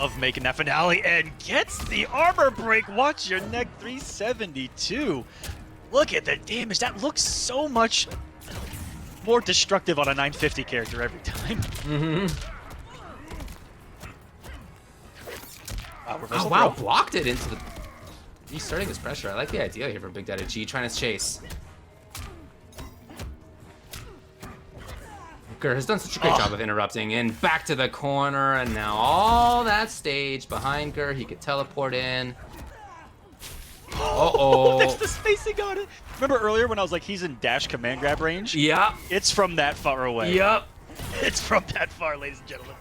of making that finale, and gets the armor break. Watch your neck, 372. Look at the damage. That looks so much more destructive on a 950 character every time. Oh wow, blocked it into the... Restarting his pressure. I like the idea here for BigDaddyG, trying to chase. Grr has done such a great job of interrupting, and back to the corner, and now all that stage behind Grr, he could teleport in. Uh-oh. That's the spacing on it. Remember earlier when I was like, he's in dash command grab range? Yep. It's from that far away. Yep. It's from that far, ladies and gentlemen.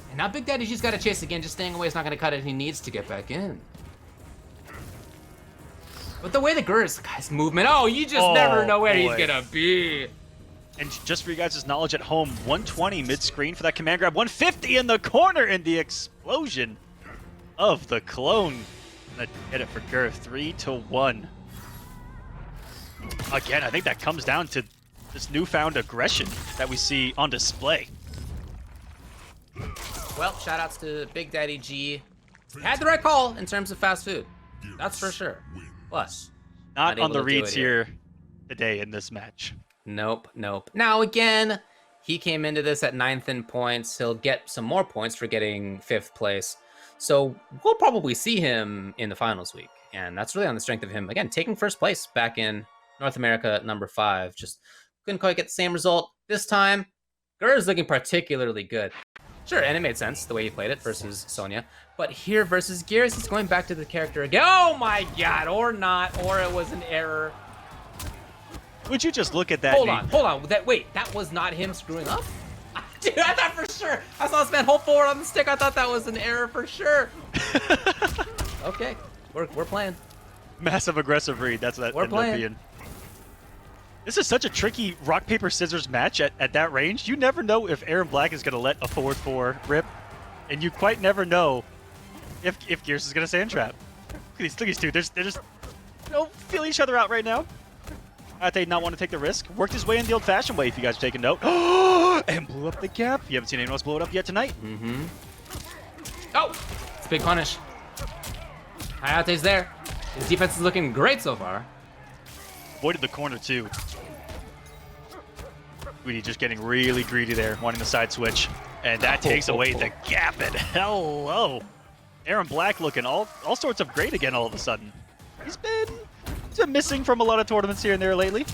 And now BigDaddyG's got to chase again. Just staying away is not going to cut it. He needs to get back in. But the way the Grr's guy's movement, you just never know where he's going to be. And just for you guys' knowledge at home, 120 mid-screen for that command grab, 150 in the corner, and the explosion of the clone. Gonna get it for Grr, 3-1. Again, I think that comes down to this newfound aggression that we see on display. Well, shoutouts to BigDaddyG. Had the right call in terms of fast food. That's for sure. But not on the reads here today in this match. Nope. Now again, he came into this at 9th in points. He'll get some more points for getting 5th place. So we'll probably see him in the finals week. And that's really on the strength of him, again, taking 1st place back in North America at number 5. Just couldn't quite get the same result this time. Grr is looking particularly good. Sure, and it made sense the way he played it versus Sonya. But here versus Gears, he's going back to the character again. Oh my god, or not, or it was an error. Would you just look at that? Hold on. Wait, that was not him screwing up? Dude, I thought for sure. I saw this man hold forward on the stick. I thought that was an error for sure. Okay, we're playing. Massive aggressive read. That's what that ended up being. This is such a tricky rock, paper, scissors match at that range. You never know if Aaron Black is going to let a forward 4 rip, and you quite never know if Gears is going to sand trap. Look at these two. They're just feel each other out right now. Hayatei not want to take the risk. Worked his way in the old-fashioned way, if you guys are taking note. And blew up the gap. You haven't seen anyone else blow it up yet tonight. Oh, it's a big punish. Hayatei's there. His defense is looking great so far. Avoided the corner, too. Tweedy just getting really greedy there, wanting the side switch. And that takes away the gap, and hello. Aaron Black looking all sorts of great again all of a sudden. He's been missing from a lot of tournaments here and there lately.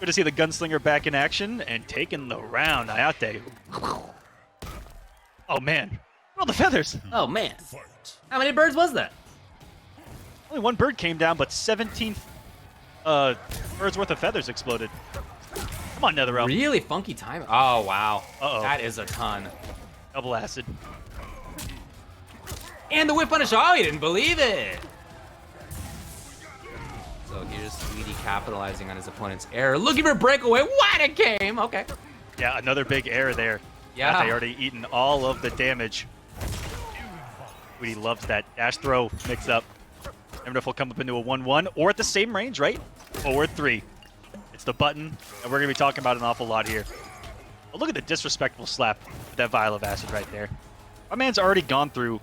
Good to see the gunslinger back in action and taking the round. Hayatei. Oh, man. All the feathers. Oh, man. How many birds was that? Only one bird came down, but 17 birds worth of feathers exploded. Come on, NetherRealm. Really funky time. Oh, wow. Uh-oh. That is a ton. Double acid. And the whip punish. Oh, he didn't believe it. So here's Tweedy capitalizing on his opponent's error. Looking for a breakaway. What a game. Okay. Yeah, another big error there. Yeah. They already eaten all of the damage. Tweedy loves that dash throw mix up. Never know if we'll come up into a 1-1 or at the same range, right? Forward 3. It's the button, and we're going to be talking about an awful lot here. Oh, look at the disrespectful slap with that vial of acid right there. My man's already gone through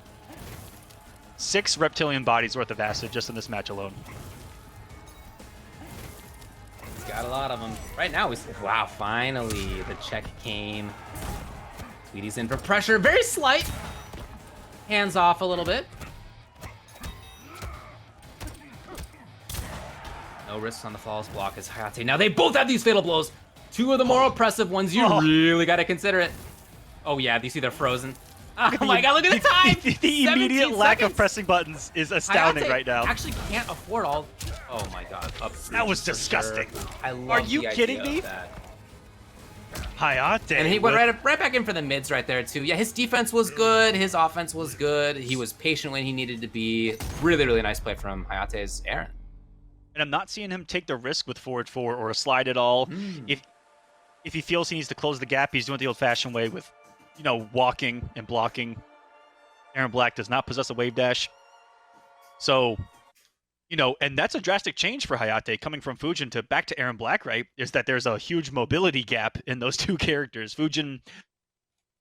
6 reptilian bodies worth of acid just in this match alone. He's got a lot of them. Right now, wow, finally, the check came. Tweedy's in for pressure. Very slight. Hands off a little bit. No risks on the flawless block as Hayatei. Now they both have these fatal blows. Two of the more oppressive ones. You really got to consider it. Oh yeah, do you see they're frozen? Oh my god, look at the time! The immediate lack of pressing buttons is astounding Hayatei right now. Actually can't afford all. Oh my god, That was disgusting. Sure. I love Are you the kidding idea me? of that. Hayatei. And he went right back in for the mids right there too. Yeah, his defense was good. His offense was good. He was patient when he needed to be. Really, really nice play from Hayatei's Aaron. And I'm not seeing him take the risk with forward 4 or a slide at all. If he feels he needs to close the gap, he's doing it the old-fashioned way with, you know, walking and blocking. Aaron Black does not possess a wave dash. So, you know, and that's a drastic change for Hayatei coming from Fujin to back to Aaron Black, right? Is that there's a huge mobility gap in those two characters. Fujin,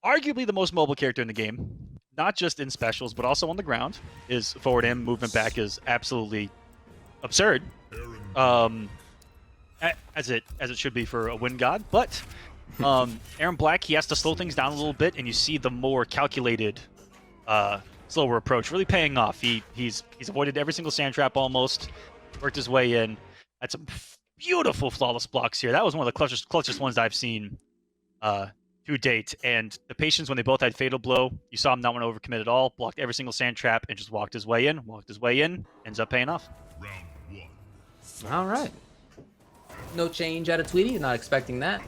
arguably the most mobile character in the game, not just in specials, but also on the ground. His forward and movement back is absolutely absurd. As it should be for a wind god, but Aaron Black, he has to slow things down a little bit, and you see the more calculated, slower approach really paying off. He's avoided every single sand trap almost, worked his way in. Had some beautiful flawless blocks here. That was one of the clutchest ones I've seen to date. And the patience when they both had fatal blow, you saw him not want to overcommit at all. Blocked every single sand trap and just walked his way in. Ends up paying off. Round 1. All right. No change out of Tweedy. Not expecting that.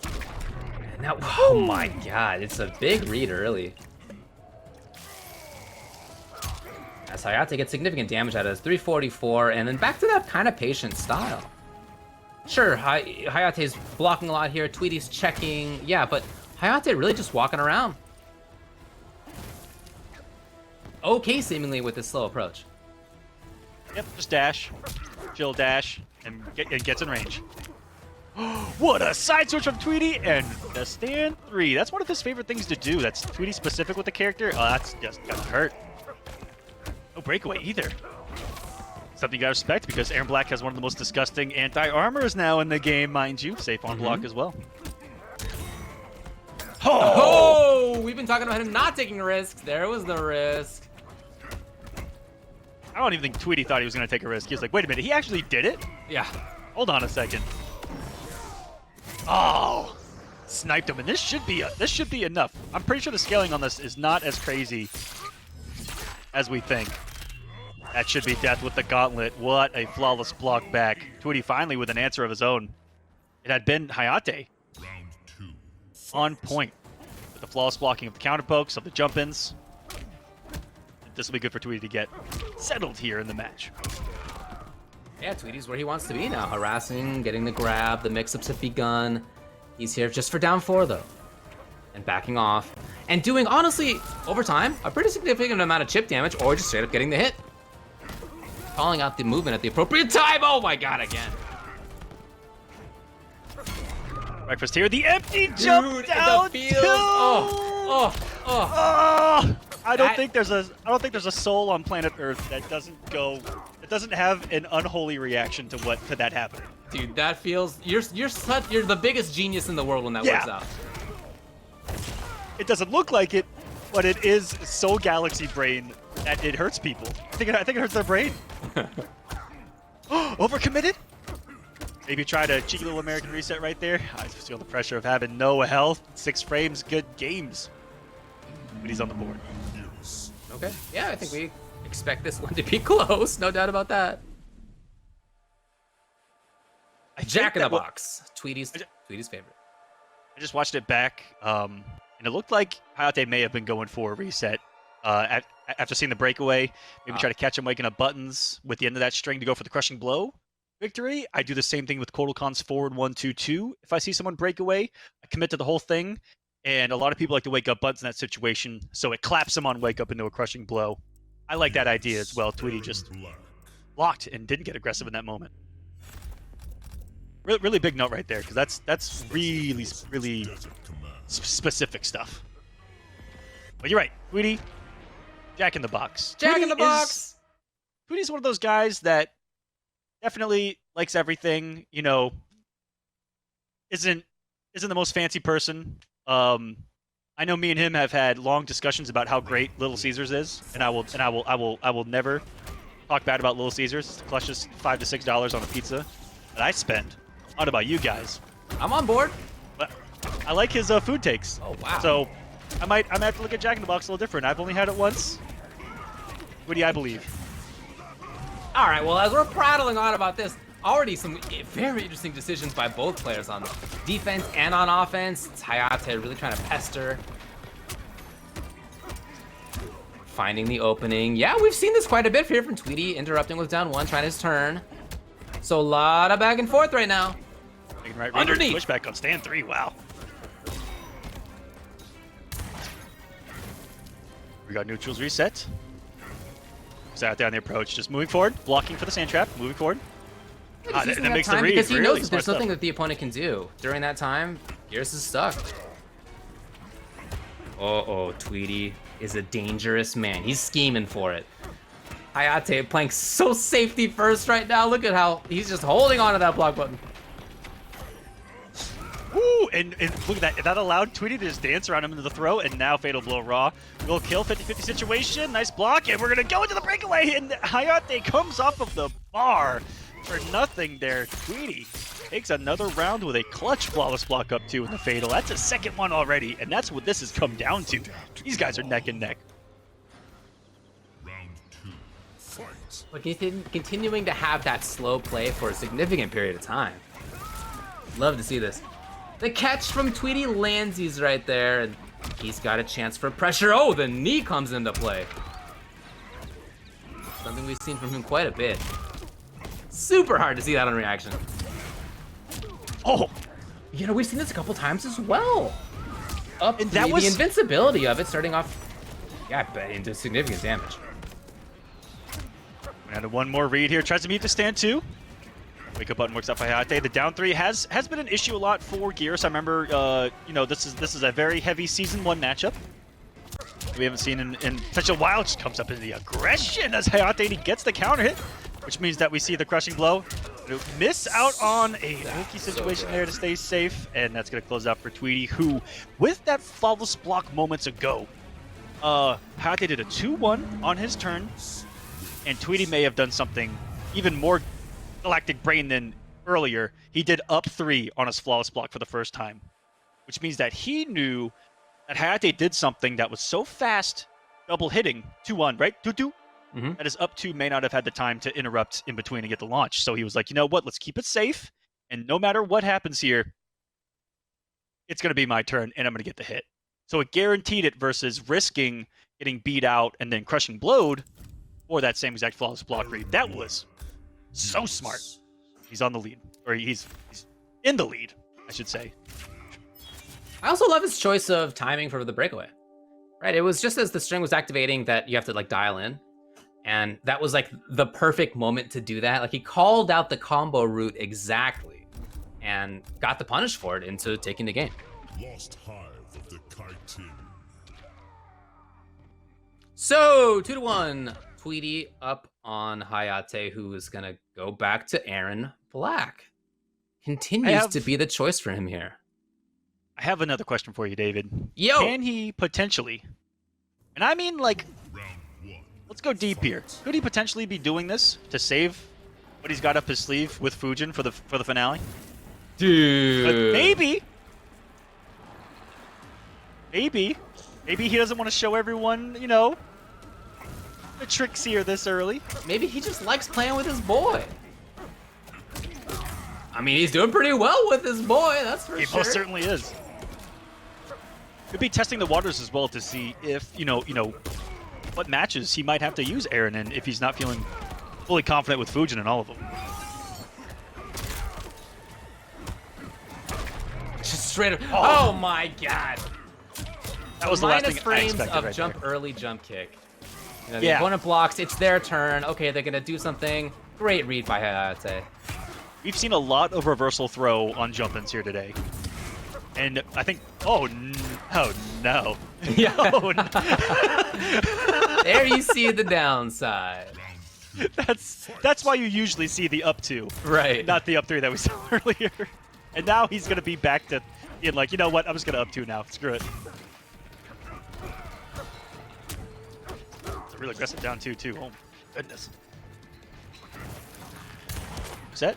And now, oh my god, it's a big read early. As Hayatei gets significant damage out of his 344, and then back to that kind of patient style. Sure, Hayatei's blocking a lot here. Tweedy's checking. Yeah, but Hayatei really just walking around. Okay, seemingly with this slow approach. Yep, just dash, chill dash, and gets in range. What a side switch from Tweedy and the stand 3. That's one of his favorite things to do. That's Tweedy specific with the character. Oh, that's just gonna hurt. No breakaway either. Something you gotta respect because Aaron Black has one of the most disgusting anti-armors now in the game, mind you. Safe on block as well. Oh, we've been talking about him not taking risks. There was the risk. I don't even think Tweedy thought he was going to take a risk. He was like, wait a minute, he actually did it? Yeah. Hold on a second. Oh, sniped him, and this should be enough. I'm pretty sure the scaling on this is not as crazy as we think. That should be death with the gauntlet. What a flawless block back. Tweedy finally with an answer of his own. It had been Hayatei Round 2. on point with the flawless blocking of the counter pokes, of the jump-ins. This will be good for Tweedy to get settled here in the match. Yeah, Tweedy's where he wants to be now. Harassing, getting the grab, the mix-ups have begun. He's here just for down 4, though. And backing off. And doing, honestly, over time, a pretty significant amount of chip damage, or just straight up getting the hit. Calling out the movement at the appropriate time. Oh my god, again. Breakfast here. The empty jump down. The field. Oh. I don't think there's a soul on planet Earth that doesn't have an unholy reaction to that happening. Dude, that feels you're the biggest genius in the world when that works out. It doesn't look like it, but it is so galaxy brain that it hurts people. I think it hurts their brain. Overcommitted? Maybe try to cheeky little American reset right there. I just feel the pressure of having no health. 6 frames, good games. But he's on the board. Okay. Yeah, I think we expect this one to be close. No doubt about that. Jack in the box. Tweedy's favorite. I just watched it back, and it looked like Hayatei may have been going for a reset. After seeing the breakaway, maybe try to catch him waking up buttons with the end of that string to go for the crushing blow victory. I do the same thing with Kodokan's forward 1-2-2. If I see someone break away, I commit to the whole thing. And a lot of people like to wake up buttons in that situation, so it claps them on wake up into a crushing blow. I like that idea as well. Tweedy just blocked and didn't get aggressive in that moment. Really big note right there, because that's really specific stuff. But you're right, Tweedy, Jack in the box. Jack in the box! Tweedy's one of those guys that definitely likes everything, you know, isn't the most fancy person. I know me and him have had long discussions about how great Little Caesars is, and I will never talk bad about Little Caesars. It's the clutchest $5 to $6 on a pizza that I spend. What about you guys? I'm on board. But I like his food takes. Oh, wow. So I might have to look at Jack in the Box a little different. I've only had it once. Tweedy, I believe. All right, well, as we're prattling on about this, already some very interesting decisions by both players on defense and on offense. It's Hayatei really trying to pester. Finding the opening. Yeah, we've seen this quite a bit here from Tweedy, interrupting with down 1, trying his turn. So a lot of back and forth right now. Right, Underneath. Pushback on stand 3, wow. We got neutrals reset. He's out there on the approach, just moving forward, blocking for the sand trap, moving forward. That makes the read because he really knows that smart there's nothing stuff. that the opponent can do. During that time, Gears is stuck. Uh-oh, Tweedy is a dangerous man. He's scheming for it. Hayatei playing so safety first right now. Look at how he's just holding on to that block button. Ooh, and look at that. That allowed Tweedy to just dance around him into the throw, and now Fatal Blow Raw. Will kill, 50-50 situation. Nice block, and we're going to go into the breakaway, and Hayatei comes off of the bar for nothing there. Tweedy takes another round with a clutch flawless block up 2 in the Fatal. That's a second one already, and that's what this has come down to. These guys are neck and neck. Round 2. Fight. But continuing to have that slow play for a significant period of time. Love to see this. The catch from Tweedy landsies right there, and he's got a chance for pressure. Oh, the knee comes into play. Something we've seen from him quite a bit. Super hard to see that on reaction. Oh, You know, we've seen this a couple times as well. Up And that the was- invincibility of it starting off, yeah, I bet into significant damage. and one more read here. Tries to meet the stand 2. Wake up button works out for Hayatei. The down 3 has been an issue a lot for Gears. I remember, you know, this is a very heavy Season 1 matchup. We haven't seen in such a while. It just comes up into the aggression as Hayatei gets the counter hit, which means that we see the crushing blow. Miss out on a hooky situation there to stay safe, and that's going to close out for Tweedy, who, with that flawless block moments ago, Hayatei did a 2-1 on his turn, and Tweedy may have done something even more galactic brain than earlier. He did up 3 on his flawless block for the first time, which means that he knew that Hayatei did something that was so fast, double hitting, 2-1, right? 2-2? That his up 2 may not have had the time to interrupt in between and get the launch. So he was like, you know what, let's keep it safe, and no matter what happens here, it's going to be my turn, and I'm going to get the hit. So it guaranteed it versus risking getting beat out and then crushing blowed for that same exact flawless block read. That was so smart. He's on the lead, or he's in the lead, I should say. I also love his choice of timing for the breakaway. Right, it was just as the string was activating that you have to like dial in. And that was like the perfect moment to do that. Like he called out the combo route exactly and got the punish for it into taking the game. Lost hive of the chitin. So 2-1, Tweedy up on Hayatei, who is gonna go back to Aaron Black. Continues to be the choice for him here. I have another question for you, David. Yo! Can he potentially, and I mean like, Round 1. let's go deep here. Could he potentially be doing this to save what he's got up his sleeve with Fujin for the finale? Dude. But maybe he doesn't want to show everyone, you know, the tricks here this early. Maybe he just likes playing with his boy. I mean, he's doing pretty well with his boy, that's for He sure. most certainly is. Could be testing the waters as well to see if, you know, what matches he might have to use Aaron in if he's not feeling fully confident with Fujin in all of them. Just straight up. Oh my god. That was the last Minus thing I frames expected of right jump there. early jump kick. You know, the Yeah. opponent blocks, it's their turn. Okay, they're gonna do something. Great read by Hayatei. We've seen a lot of reversal throw on jump-ins here today. And I think, oh no. Yeah. Oh, no. There you see the downside. That's why you usually see the up 2, Right. not the up 3 that we saw earlier. And now he's gonna be back to being like, you know what, I'm just gonna up 2 now. Screw it. really aggressive down two too. Oh, goodness. Set.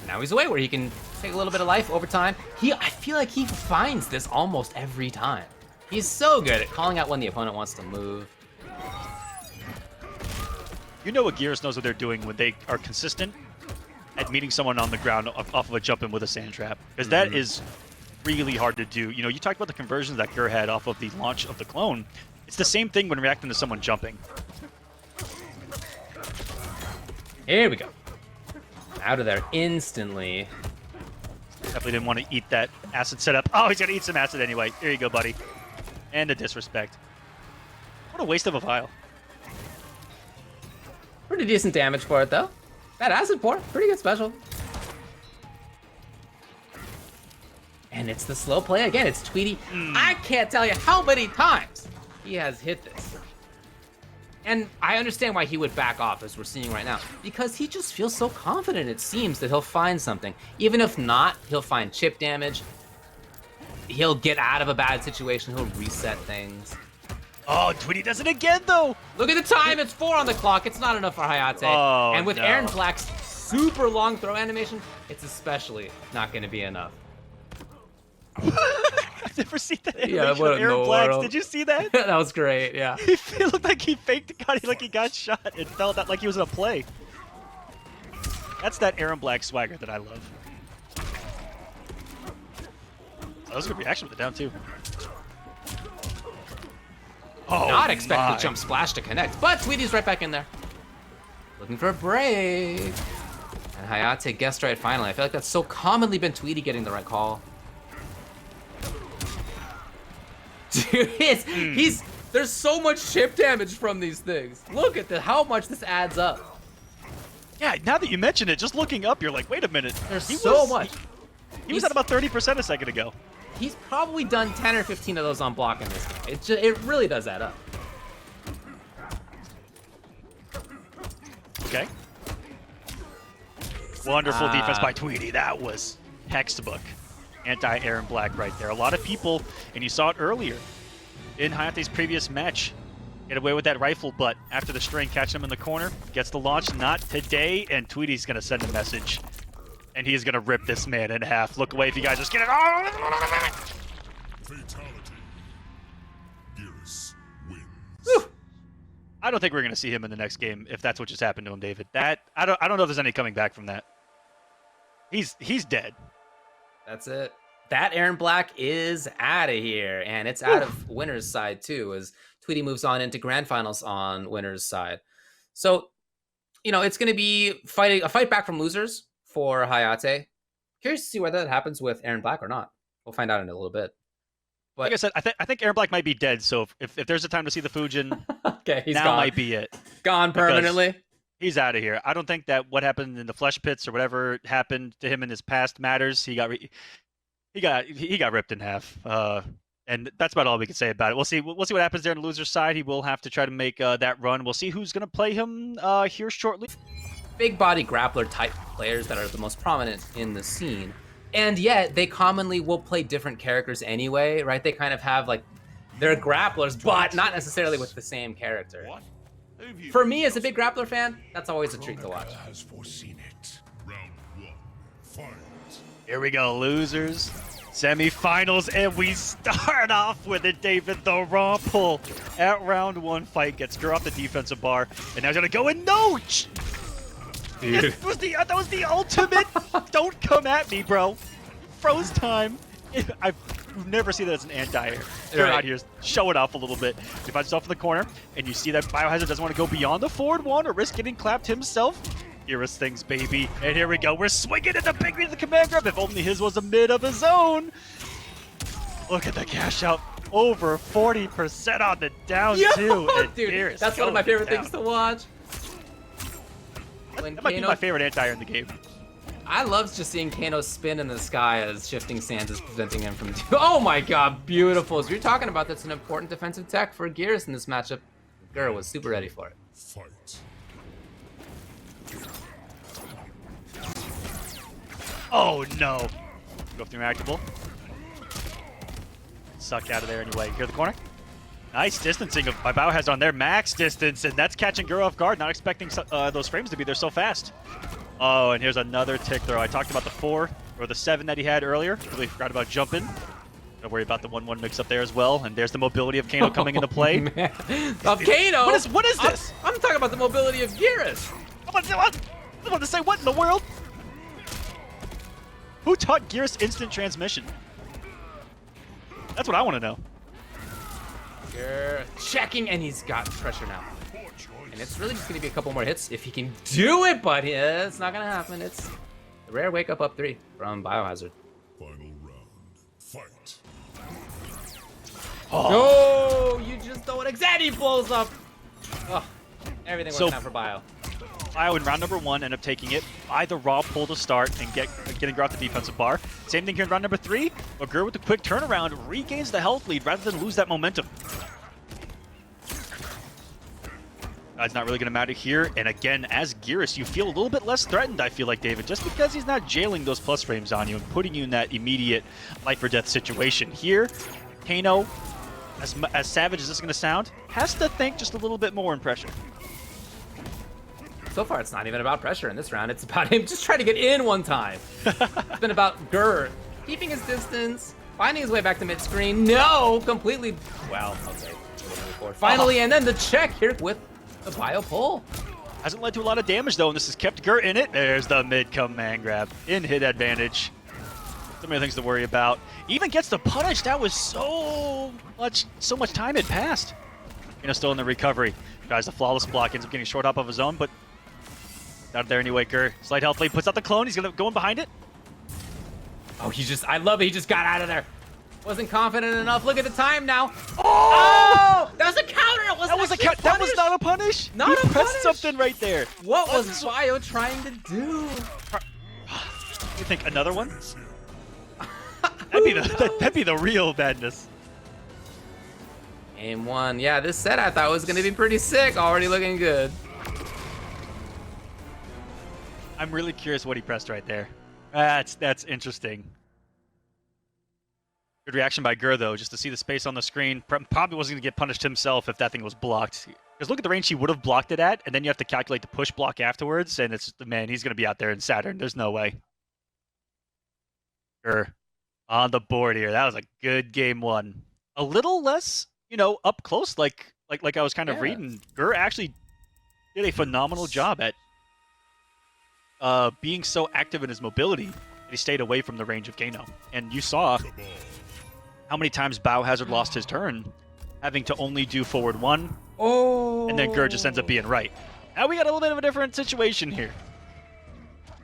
Now he's away where he can take a little bit of life over time. I feel like he finds this almost every time. He's so good at calling out when the opponent wants to move. You know what Gears knows what they're doing when they are consistent at meeting someone on the ground off of a jump in with a sand trap. Because that is really hard to do. You know, you talked about the conversions that Grr had off of the launch of the clone. It's the same thing when reacting to someone jumping. Here we go. Out of there instantly. Definitely didn't want to eat that acid setup. Oh, he's gonna eat some acid anyway. Here you go, buddy. And the disrespect. What a waste of a vial. Pretty decent damage for it though. That acid pour, pretty good special. And it's the slow play again. It's Tweedy. I can't tell you how many times he has hit this. And I understand why he would back off, as we're seeing right now, because he just feels so confident, it seems, that he'll find something. Even if not, he'll find chip damage. He'll get out of a bad situation. He'll reset things. Oh, Tweedy does it again, though. Look at the time. It's 4 on the clock. It's not enough for Hayatei. Oh, and with no. Aaron Black's super long throw animation, it's especially not going to be enough. I've never seen that animation Yeah, what of in Aaron the Black's. world? Did you see that? That was great, yeah. It looked like he faked it, like he got shot. It felt like he was in a play. That's that Aaron Black swagger that I love. Oh, that was a good reaction with the down two. Oh, Not expecting my. the jump splash to connect, but Tweedy's right back in there. Looking for a break. And Hayatei guessed right finally. I feel like that's so commonly been Tweedy getting the right call. Dude, there's so much chip damage from these things. Look at how much this adds up. Yeah, now that you mention it, just looking up, you're like, wait a minute. There's so much. He was at about 30% a second ago. He's probably done 10 or 15 of those on block in this game. It really does add up. Okay. Wonderful defense by Tweedy. That was textbook anti-Aaron Black right there. A lot of people, and you saw it earlier in Hayatei's previous match, get away with that rifle, but after the string, catching him in the corner, gets the launch. Not today, and Tweedy's going to send a message. And he's going to rip this man in half. Look away if you guys just get it. Fatality. Gears wins. Whew. I don't think we're going to see him in the next game if that's what just happened to him, David. I don't know if there's any coming back from that. He's dead. That's it. That Aaron Black is out of here, and it's out of winner's side too, as Tweedy moves on into grand finals on winner's side. So, you know, it's going to be a fight back from losers for Hayatei. Curious to see whether that happens with Aaron Black or not. We'll find out in a little bit. But Like I said, I think Aaron Black might be dead. So if there's a time to see the Fujin, okay, he's now gone. might be it. Gone permanently. He's out of here. I don't think that what happened in the flesh pits or whatever happened to him in his past matters. He got ripped in half. And that's about all we can say about it. We'll see what happens there on the loser's side. He will have to try to make that run. We'll see who's going to play him here shortly. Big body grappler type players that are the most prominent in the scene. And yet they commonly will play different characters anyway, right? They kind of have like, they're grapplers, but not necessarily with the same character. For me as a big grappler fan, that's always a treat to watch. Has foreseen it. Round 1. Fight. Here we go, losers. Semifinals, and we start off with it, David. The raw pull at round 1 fight gets Grr off the defensive bar, and now he's gonna go in. No! That was the ultimate. Don't come at me, bro. Froze time. I've never seen that as an anti-air. You're out here showing off a little bit. You find yourself in the corner, and you see that BioHazard doesn't want to go beyond the forward one or risk getting clapped himself. Here's things, baby. And here we go. We're swinging at the big read of the command grab. If only his was a mid of his own. Look at the cash out. Over 40% on the down, too. And Dude, that's one of my favorite things to watch. That might be my favorite anti-air in the game. I love just seeing Kano spin in the sky as shifting sands is preventing him from. Oh my god, beautiful. As you're talking about, that's an important defensive tech for Gears in this matchup. Grr was super ready for it. Fight. Oh no. Go through reactable. Suck out of there anyway. Hear the corner? Nice distancing by BioHazard on their max distance, and that's catching Grr off guard, not expecting those frames to be there so fast. Oh, and here's another tick throw. I talked about the 4 or the 7 that he had earlier. Really forgot about jumping. Don't worry about the 1-1 mix up there as well. And there's the mobility of Kano coming into play. Of Kano? What is this? I'm talking about the mobility of Geras. I'm about to say, what in the world? Who taught Geras instant transmission? That's what I want to know. Checking, and he's got pressure now. And it's really just going to be a couple more hits if he can do it, but it's not going to happen. It's a rare wake up 3 from BioHazard. Final round. Fight. Oh. No, you just don't want exactly. He blows up. Oh, everything working out for Bio. Bio in round number 1 end up taking it by the raw pull to start and getting Grr off the defensive bar. Same thing here in round number 3, but Grr with the quick turnaround regains the health lead rather than lose that momentum. It's not really going to matter here, and again, as Geras, you feel a little bit less threatened, I feel like, David, just because he's not jailing those plus frames on you and putting you in that immediate life or death situation. Here, Kano, as savage as this is going to sound, has to think just a little bit more in pressure. So far, it's not even about pressure in this round. It's about him just trying to get in one time. It's been about Grr keeping his distance, finding his way back to mid-screen. No, completely. Well, okay. Finally, and then the check here with the Bio pull. Hasn't led to a lot of damage, though, and this has kept Grr in it. There's the mid-command grab. In-hit advantage. So many things to worry about. Even gets the punish. That was so much time had passed. Still in the recovery. Tries the flawless block. Ends up getting short up of his own, but out there anyway. Grr, slight health lead. Puts out the clone. He's going in behind it. Oh, I love it. He just got out of there. Wasn't confident enough. Look at the time now. Oh! That was a counter. It wasn't That was not a punish. Not he a pressed punish. something right there. What was Bio trying to do? You think another one? That'd be the real madness. Game 1. Yeah, this set I thought was going to be pretty sick. Already looking good. I'm really curious what he pressed right there. That's interesting. Good reaction by Grr, though, just to see the space on the screen. Probably wasn't going to get punished himself if that thing was blocked. Because look at the range he would have blocked it at, and then you have to calculate the push block afterwards, and it's, man, he's going to be out there in Saturn. There's no way. Grr on the board here. That was a good game 1. A little less, up close, like I was kind of reading. Grr actually did a phenomenal job at being so active in his mobility that he stayed away from the range of Kano. And you saw how many times BioHazard lost his turn, having to only do forward 1, and then Grr just ends up being right. Now we got a little bit of a different situation here.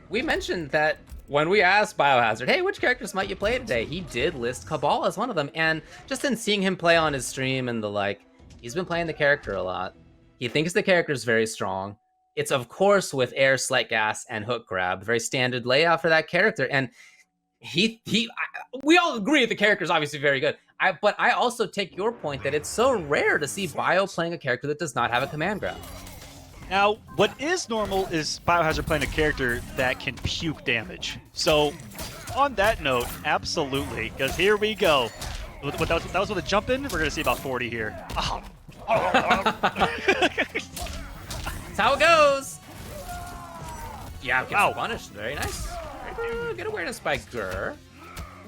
We mentioned that when we asked BioHazard, hey, which characters might you play today? He did list Cabal as one of them, and just in seeing him play on his stream and the like, he's been playing the character a lot. He thinks the character is very strong. It's, of course, with air, slight gas, and hook grab. Very standard layout for that character, and we all agree that the character is obviously very good. But I also take your point that it's so rare to see Bio playing a character that does not have a command grab. Now, what is normal is BioHazard playing a character that can puke damage. So, on that note, absolutely, because here we go. That was with a jump in. We're going to see about 40 here. Oh. That's how it goes. Yeah, gets punished. Very nice. Good awareness by Grr.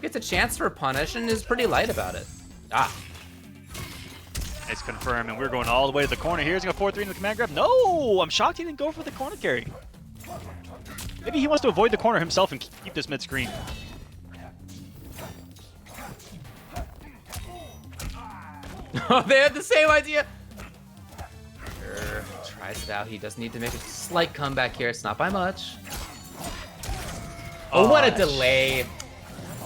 Gets a chance for a punish and is pretty light about it. It's confirmed, and we're going all the way to the corner here. He's going to 4-3 in the command grab. No! I'm shocked he didn't go for the corner carry. Maybe he wants to avoid the corner himself and keep this mid-screen. They had the same idea. Tries it out. He does need to make a slight comeback here. It's not by much. Oh, what a delay.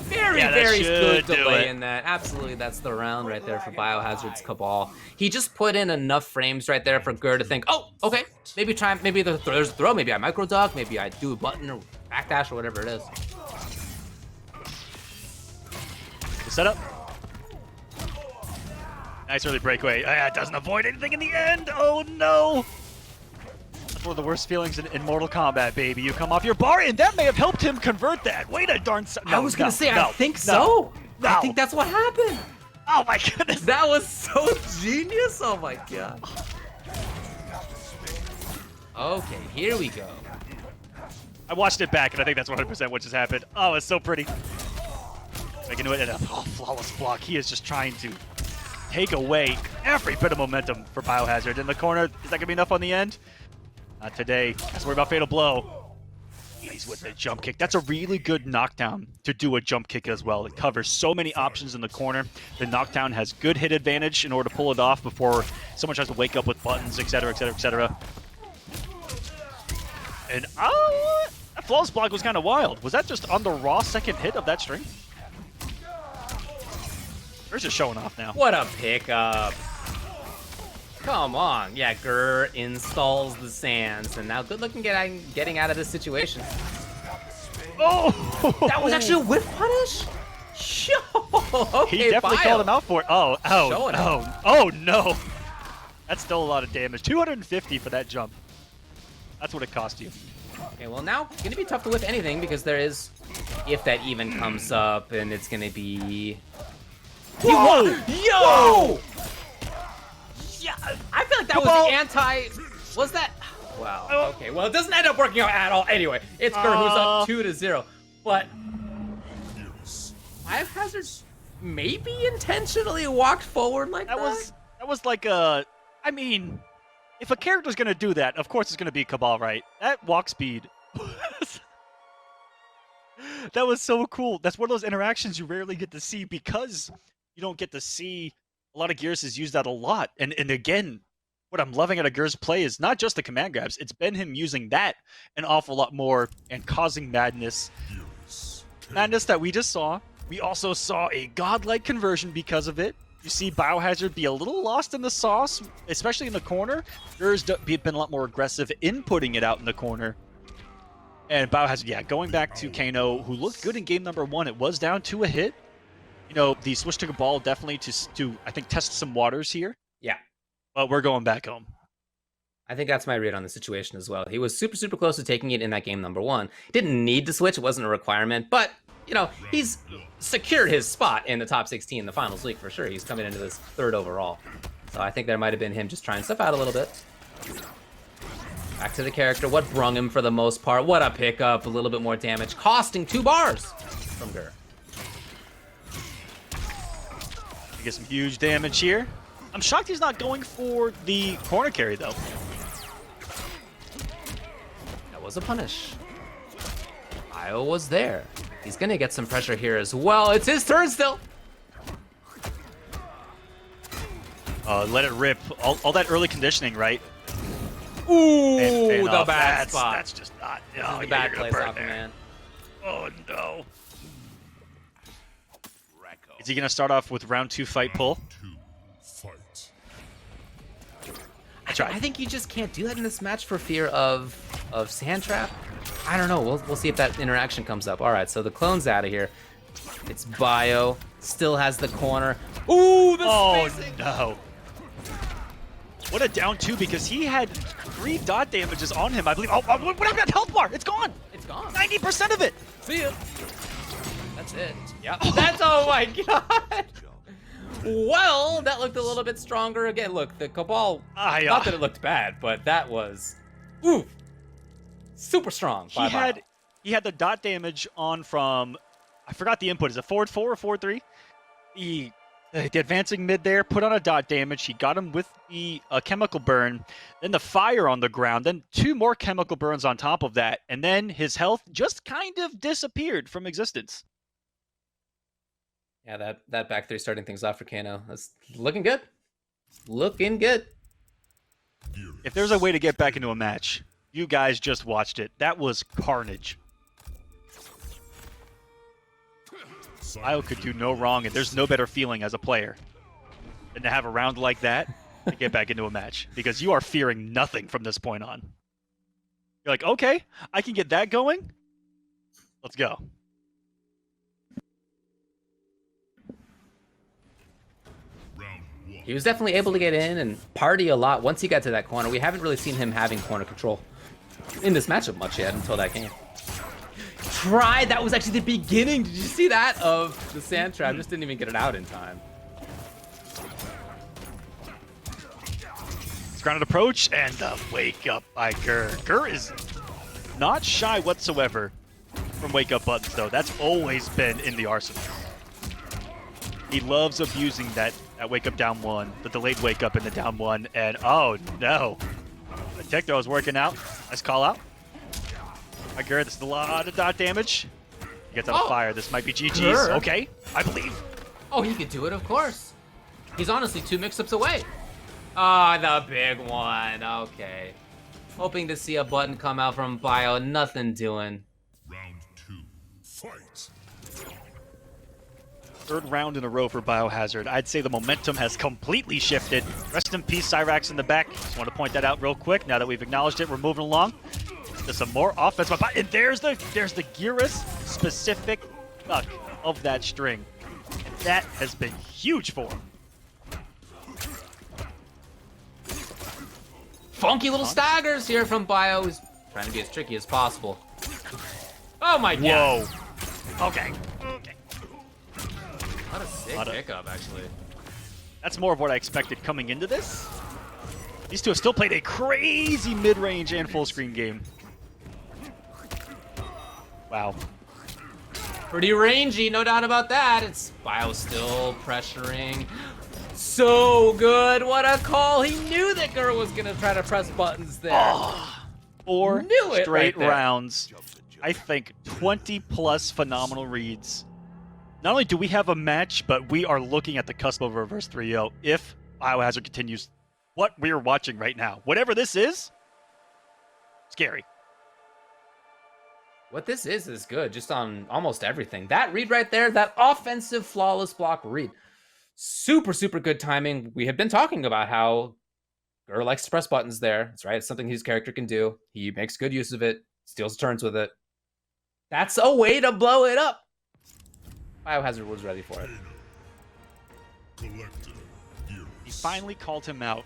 Very good delay in that. Absolutely, that's the round right there for BioHazard's Cabal. He just put in enough frames right there for Grr to think, oh, okay, maybe there's a throw, maybe I micro duck, maybe I do a button or backdash or whatever it is. The setup. Nice early breakaway. It doesn't avoid anything in the end. Oh no! That's one of the worst feelings in Mortal Kombat, baby. You come off your bar, and that may have helped him convert that. Wait a darn second. I was gonna say, I think so. I think that's what happened. Oh my goodness. That was so genius. Oh my god. Okay, here we go. I watched it back, and I think that's 100% what just happened. Oh, it's so pretty. Making it a flawless block. He is just trying to take away every bit of momentum for BioHazard. In the corner, is that going to be enough on the end? Not today. Let's worry about Fatal Blow. He's with the jump kick. That's a really good knockdown to do a jump kick as well. It covers so many options in the corner. The knockdown has good hit advantage in order to pull it off before someone tries to wake up with buttons, etc., etc., etc. And that flawless block was kind of wild. Was that just on the raw second hit of that string? Grr's just showing off now. What a pickup. Come on. Yeah, Grr installs the sands, and now good looking getting out of this situation. Oh! That was actually a whiff punish? Okay, He definitely called him out for it. Oh, Showing oh no. That's still a lot of damage. 250 for that jump. That's what it cost you. Okay, well now, it's gonna be tough to whiff anything because there is, if that even comes up, and it's gonna be... Whoa! Yo! Yeah, I feel like that was the anti... Was that... Wow, okay, well it doesn't end up working out at all. Anyway, it's Grr who's up 2-0, but... BioHazard maybe intentionally walked forward like that? That was like a... I mean, if a character's gonna do that, of course it's gonna be Cabal, right? That walk speed... That was so cool. That's one of those interactions you rarely get to see because you don't get to see a lot of Gears use that a lot. And again, what I'm loving out of Grr's play is not just the command grabs. It's been him using that an awful lot more and causing madness. Madness that we just saw. We also saw a godlike conversion because of it. You see BioHazard be a little lost in the sauce, especially in the corner. Grr's been a lot more aggressive in putting it out in the corner. And BioHazard, yeah, going back to Kano, who looked good in game number 1. It was down to a hit. You know, the switch to Cabal definitely to I think, test some waters here. Yeah. But we're going back home. I think that's my read on the situation as well. He was super, super close to taking it in that game number 1. Didn't need to switch. It wasn't a requirement. But, you know, he's secured his spot in the top 16 in the finals league for sure. He's coming into this 3rd overall. So I think there might have been him just trying stuff out a little bit. Back to the character. What brung him for the most part? What a pickup. A little bit more damage. Costing 2 bars from Grr. You get some huge damage here. I'm shocked he's not going for the corner carry, though. That was a punish. Bio was there. He's going to get some pressure here as well. It's his turn still. Let it rip. All that early conditioning, right? Ooh, and the bad spot. That's just not. This Oh, is the yeah, bad you're gonna place burn off, there. man. Oh no. Is he gonna start off with round 2 fight pull? Fight. That's right. I think you just can't do that in this match for fear of sand trap. I don't know. We'll see if that interaction comes up. All right, so the clone's out of here. It's Bio. Still has the corner. Ooh, the spacing. No. What a down 2 because he had 3 dot damages on him, I believe. Oh, what happened to that health bar? It's gone. It's gone. 90% of it. See ya. That's it. Yep. That's, oh my god. Well, that looked a little bit stronger. Again, look, the Cabal, not that it looked bad, but that was, ooh, super strong. He had the dot damage on from, I forgot the input. Is it forward 4 or forward 3? The advancing mid there, put on a dot damage. He got him with the chemical burn, then the fire on the ground, then 2 more chemical burns on top of that, and then his health just kind of disappeared from existence. Yeah, that back 3 starting things off for Kano. That's looking good. Looking good. If there's a way to get back into a match, you guys just watched it. That was carnage. Bio could do no wrong, and there's no better feeling as a player than to have a round like that and get back into a match, because you are fearing nothing from this point on. You're like, okay, I can get that going. Let's go. He was definitely able to get in and party a lot once he got to that corner. We haven't really seen him having corner control in this matchup much yet until that game. Tried, that was actually the beginning, did you see that, of the sand trap? Just didn't even get it out in time. grounded approach, and the wake up by Grr. Grr is not shy whatsoever from wake up buttons, though. That's always been in the arsenal. He loves abusing that wake up down one, the delayed wake up in the down one, and oh no. The tech throw is working out. Nice call out. By Grr, this is a lot of dot damage. He gets out of fire. This might be GG's. Grr. Okay, I believe. Oh, he could do it, of course. He's honestly 2 mix-ups away. Ah, the big one. Okay. Hoping to see a button come out from Bio. Nothing doing. Round 2. Fight. Third round in a row for BioHazard. I'd say the momentum has completely shifted. Rest in peace, Cyrax in the back. Just want to point that out real quick. Now that we've acknowledged it, we're moving along. There's some more offense, and there's the Gearus specific tuck of that string. That has been huge for him. Funky little staggers here from Bio, who's trying to be as tricky as possible. Oh my god. Whoa. Okay. What a sick pickup, actually. That's more of what I expected coming into this. These two have still played a crazy mid-range and full-screen game. Wow. Pretty rangy, no doubt about that. It's Bio still pressuring. So good. What a call. He knew that Grr was going to try to press buttons there. Oh, 4 Knew it straight right there. rounds. I think 20-plus phenomenal reads. Not only do we have a match, but we are looking at the cusp of a reverse 3-0 if BioHazard continues what we are watching right now. Whatever this is, scary. What this is good, just on almost everything. That read right there, that offensive flawless block read. Super, super good timing. We have been talking about how Grr likes to press buttons there. That's right. It's something his character can do. He makes good use of it, steals turns with it. That's a way to blow it up. BioHazard was ready for it. He finally called him out.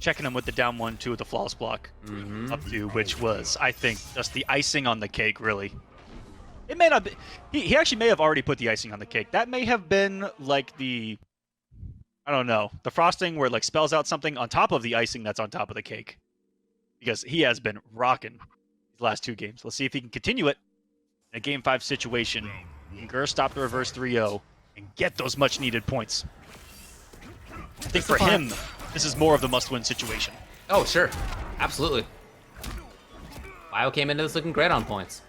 Checking him with the down 1-2 with the flawless block up to, which was, I think, just the icing on the cake, really. It may not be. He actually may have already put the icing on the cake. That may have been like the, I don't know, the frosting where it like spells out something on top of the icing that's on top of the cake. Because he has been rocking these last 2 games. Let's see if he can continue it in a Game 5 situation. Can Grr stop the reverse 3-0 and get those much-needed points? I think for him, this is more of the must-win situation. Oh, sure. Absolutely. Bio came into this looking great on points.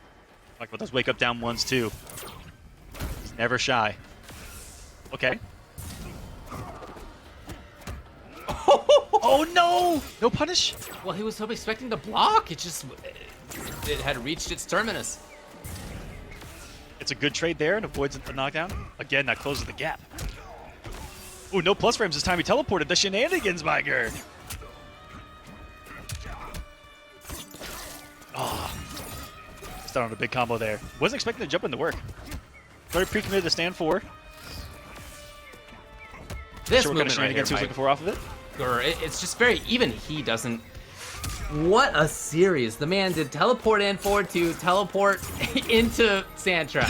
Talk about those wake-up down ones, too. He's never shy. Okay. Oh, no! No punish? Well, he was expecting the block. It just... It had reached its terminus. It's a good trade there and avoids the knockdown. Again, that closes the gap. Ooh, no plus frames this time. He teleported the shenanigans by Grr. Oh. Missed out on a big combo there. Wasn't expecting to jump into work. Very pre-committed to stand for. This sure what kind of shenanigans he was looking for off of it. Grr, it's just very... Even he doesn't... What a series. The man did teleport in forward 2, teleport into sand trap.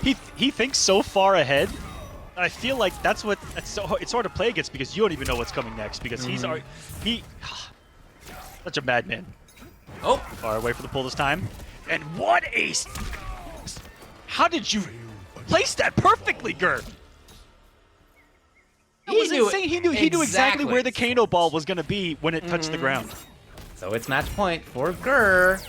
he thinks so far ahead. I feel like that's so it's hard to play against because you don't even know what's coming next because he's already such a madman. Oh, Far away for the pull this time. And what a... How did you place that perfectly, Grr? That was insane. He knew exactly where the Kano ball was going to be when it touched the ground. So it's match point for Grr.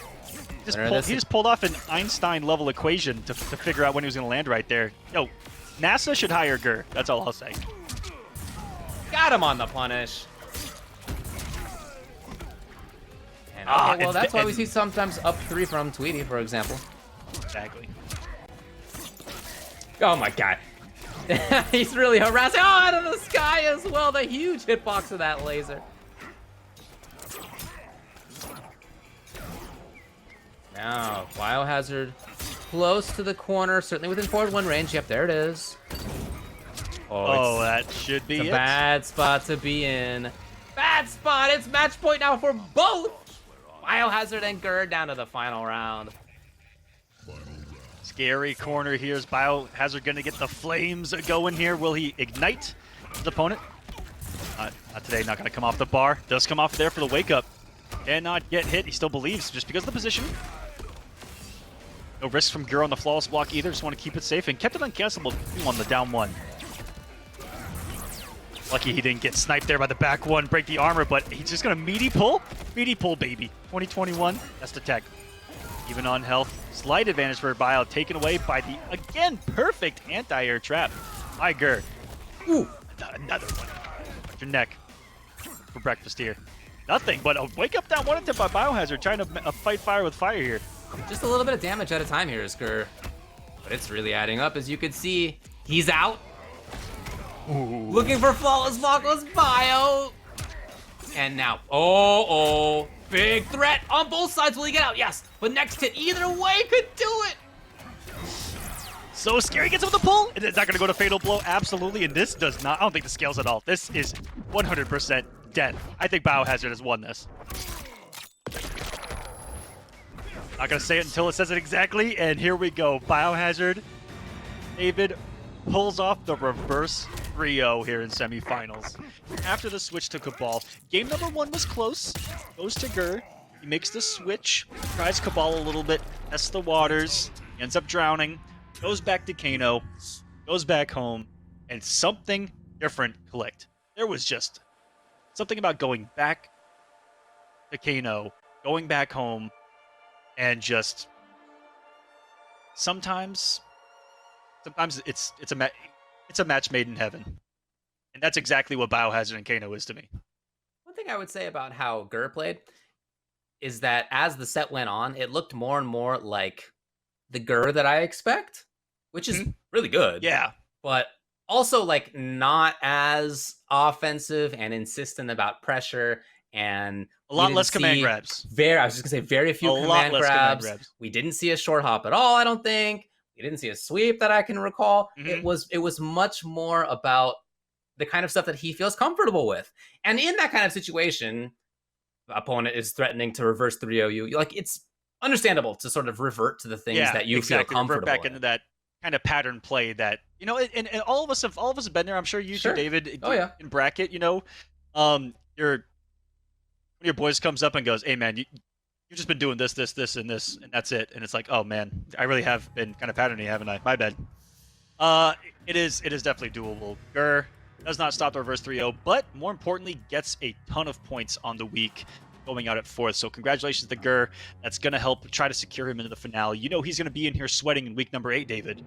He just pulled off an Einstein-level equation to figure out when he was going to land right there. Yo, NASA should hire Grr. That's all I'll say. Got him on the punish. And, okay, well, that's why we see sometimes up 3 from Tweedy, for example. Exactly. Oh my god. He's really harassing. Oh, out of the sky as well. The huge hitbox of that laser. Now, BioHazard close to the corner, certainly within forward 1 range. Yep, there it is. Oh, that should be it's it. A bad spot to be in. Bad spot. It's match point now for both BioHazard and Grr down to the final round. Scary corner here. Is BioHazard going to get the flames going here? Will he ignite his opponent? Not today, not going to come off the bar. Does come off there for the wake up. Cannot get hit. He still believes just because of the position. No risk from Grr on the flawless block either. Just want to keep it safe and kept it uncancelable on the down one. Lucky he didn't get sniped there by the back one, break the armor, but he's just going to meaty pull. Meaty pull, baby. 2021, that's the tech. Even on health. Slight advantage for Bio, taken away by the, again, perfect anti-air trap by Grr. Ooh, another one. Watch your neck for breakfast here. Nothing, but a wake up down one attempt by BioHazard, trying to fight fire with fire here. Just a little bit of damage at a time here is Grr. But it's really adding up, as you can see. He's out. Ooh. Looking for flawless block was Bio. And now, big threat on both sides. Will he get out? Yes, but next hit either way could do it. So scary, gets him with the pull. It's not going to go to fatal blow, absolutely. And this does not, I don't think this scales at all. This is 100% dead. I think BioHazard has won this. Not going to say it until it says it exactly. And here we go. BioHazard, David pulls off the reverse 3-0 here in semifinals. After the switch to Cabal, game number 1 was close. Goes to Grr. He makes the switch, tries Cabal a little bit, tests the waters, ends up drowning, goes back to Kano, goes back home, and something different clicked. There was just something about going back to Kano, going back home, and just sometimes it's a match made in heaven. And that's exactly what BioHazard and Kano is to me. One thing I would say about how Grr played is that as the set went on, it looked more and more like the Grr that I expect, which is really good. Yeah. But also like not as offensive and insistent about pressure, and a lot less command grabs. I was just gonna say very few command grabs. We didn't see a short hop at all, I don't think. We didn't see a sweep that I can recall. It was much more about the kind of stuff that he feels comfortable with. And in that kind of situation, the opponent is threatening to reverse 3-0 you. Like, it's understandable to sort of revert to the things that you feel comfortable revert back with. into that kind of pattern play that, you know, and all of us have been there. I'm sure you too, David. In bracket, you know, one of your boys comes up and goes, "Hey man, you've just been doing this, and this, and that's it." And it's like, oh man, I really have been kind of patterning, haven't I? My bad. It is definitely doable. Grr does not stop the reverse 3-0, but more importantly, gets a ton of points on the week, going out at 4th. So congratulations to Grr. That's going to help try to secure him into the finale. You know he's going to be in here sweating in week number 8, David.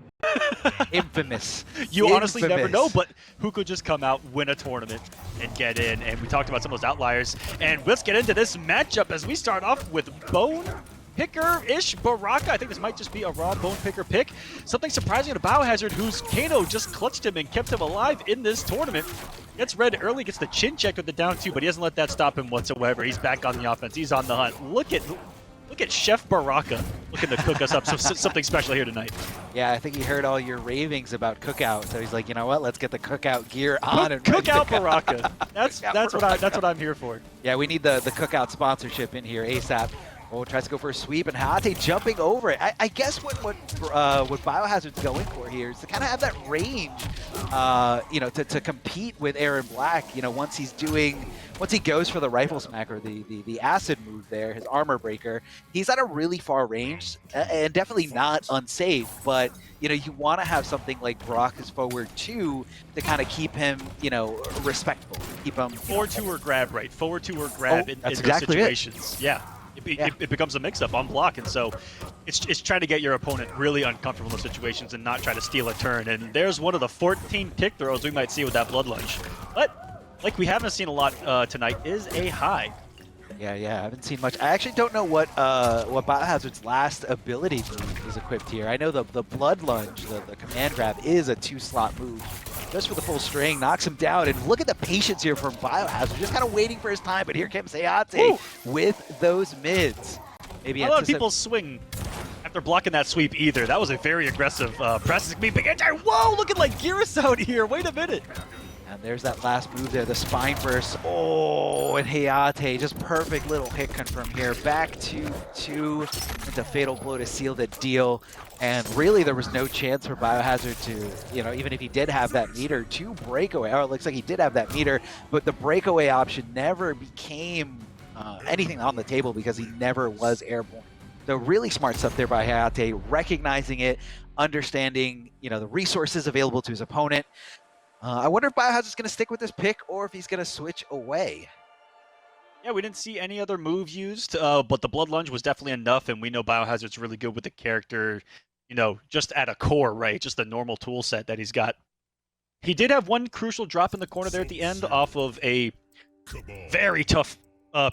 Infamous. You honestly never know, but who could just come out, win a tournament, and get in? And we talked about some of those outliers. And let's get into this matchup as we start off with Bone Picker-ish Baraka. I think this might just be a raw Bone Picker pick. Something surprising to BioHazard, whose Kano just clutched him and kept him alive in this tournament. Gets red early, gets the chin check with the down 2, but he doesn't let that stop him whatsoever. He's back on the offense. He's on the hunt. Look at Chef Baraka looking to cook us up something special here tonight. Yeah, I think he heard all your ravings about Cookout, so he's like, you know what? Let's get the Cookout gear on and Cookout Baraka. That's what I'm here for. Yeah, we need the Cookout sponsorship in here ASAP. Oh, tries to go for a sweep, and Hayatei jumping over it. I guess what BioHazard's going for here is to kind of have that range, you know, to compete with Aaron Black. You know, once he goes for the rifle smacker, the acid move there, his armor breaker, he's at a really far range and definitely not unsafe. But you know, you want to have something like Baraka's forward 2 to kind of keep him, you know, respectful, keep him forward 2 or grab, right? Forward 2 or grab in those situations. Yeah. It becomes a mix-up on block, and so it's trying to get your opponent really uncomfortable in those situations and not try to steal a turn. And there's one of the 14 pick throws we might see with that blood lunge. But like we haven't seen a lot tonight is a high. Yeah, I haven't seen much. I actually don't know what BioHazard's last ability move is equipped here. I know the blood lunge, the command grab, is a 2-slot move. Goes for the full string, knocks him down, and look at the patience here from BioHazard, just kind of waiting for his time. But here comes Hayatei with those mids. Maybe a lot of people swing after blocking that sweep either. That was a very aggressive press. Big anti. Whoa, looking like Gearus out here. Wait a minute. And there's that last move there, the spine burst. Oh, and Hayatei, just perfect little hit confirm here. Back to 2 into fatal blow to seal the deal. And really, there was no chance for BioHazard to, even if he did have that meter, to breakaway. Oh, it looks like he did have that meter, but the breakaway option never became anything on the table because he never was airborne. So really smart stuff there by Hayatei, recognizing it, understanding, the resources available to his opponent. I wonder if BioHazard's going to stick with this pick or if he's going to switch away. Yeah, we didn't see any other move used, but the Blood Lunge was definitely enough, and we know BioHazard's really good with the character, just at a core, right? Just the normal tool set that he's got. He did have one crucial drop in the corner there at the end off of a very tough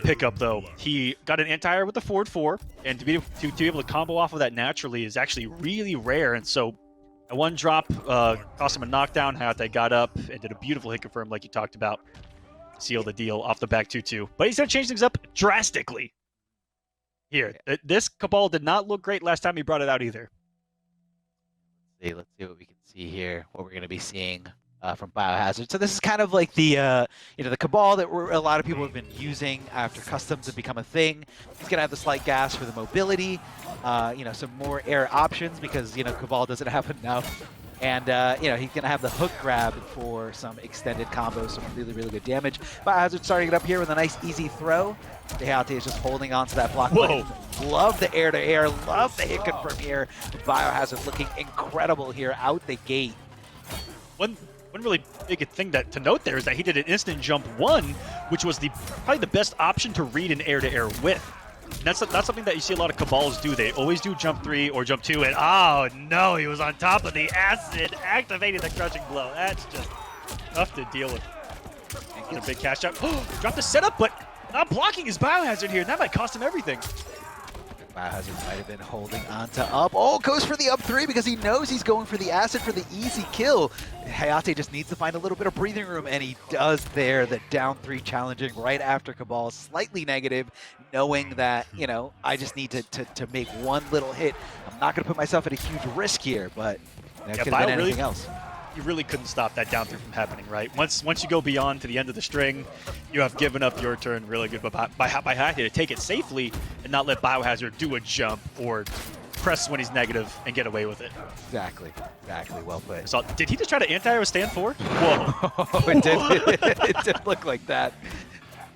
pickup, though. He got an anti-air with the forward 4, and to be able to combo off of that naturally is actually really rare, and so a one drop cost him a knockdown. Hayatei got up and did a beautiful hit confirm like you talked about. Seal the deal off the back 2-2. But he's going to change things up drastically here. This Cabal did not look great last time he brought it out either. Let's see what we can see here, what we're going to be seeing from BioHazard. So this is kind of like the the Cabal that a lot of people have been using after customs have become a thing. He's going to have the slight gas for the mobility, some more air options because Cabal doesn't have enough, and he's going to have the hook grab for some extended combos, some really good damage. BioHazard starting it up here with a nice easy throw. Hayatei is just holding on to that block. Whoa! Love the air-to-air, love the hit confirm here. BioHazard looking incredible here out the gate. One really big thing to note there is that he did an instant jump 1, which was probably the best option to read an air-to-air with. And that's something that you see a lot of Cabals do. They always do jump 3 or jump 2, and oh no, he was on top of the acid, activating the crushing blow. That's just tough to deal with. And a big cash out. Dropped the setup, but not blocking his BioHazard here. That might cost him everything. BioHazard might have been holding on to up. Oh, goes for the up 3 because he knows he's going for the acid for the easy kill. Hayatei just needs to find a little bit of breathing room, and he does there. The down 3 challenging right after Cabal, slightly negative, knowing that, I just need to make one little hit. I'm not going to put myself at a huge risk here, but it could have been anything else. You really couldn't stop that down 3 from happening, right? Once you go beyond to the end of the string, you have given up your turn really good by Hayatei to take it safely and not let BioHazard do a jump or press when he's negative and get away with it. Exactly, well put. So, did he just try to anti-air with stand 4? Whoa. it did look like that.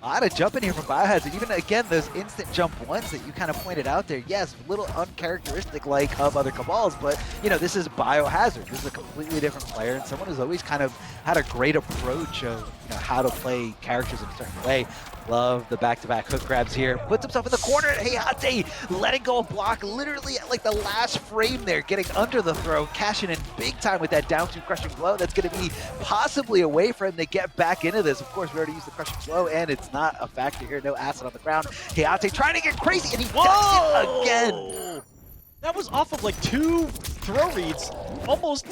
A lot of jumping here from BioHazard. Even again, those instant jump 1s that you kind of pointed out there. Yes, a little uncharacteristic like of other Cabals, but this is BioHazard. This is a completely different player, and someone who's always kind of had a great approach of how to play characters in a certain way. Love the back-to-back hook grabs here. Puts himself in the corner. Hayatei letting go of block literally at like the last frame there, getting under the throw, cashing in big time with that down 2 crushing blow. That's going to be possibly a way for him to get back into this. Of course, we already used the crushing blow, and it's not a factor here. No acid on the ground. Hayatei trying to get crazy, and he does it again. That was off of like 2 throw reads almost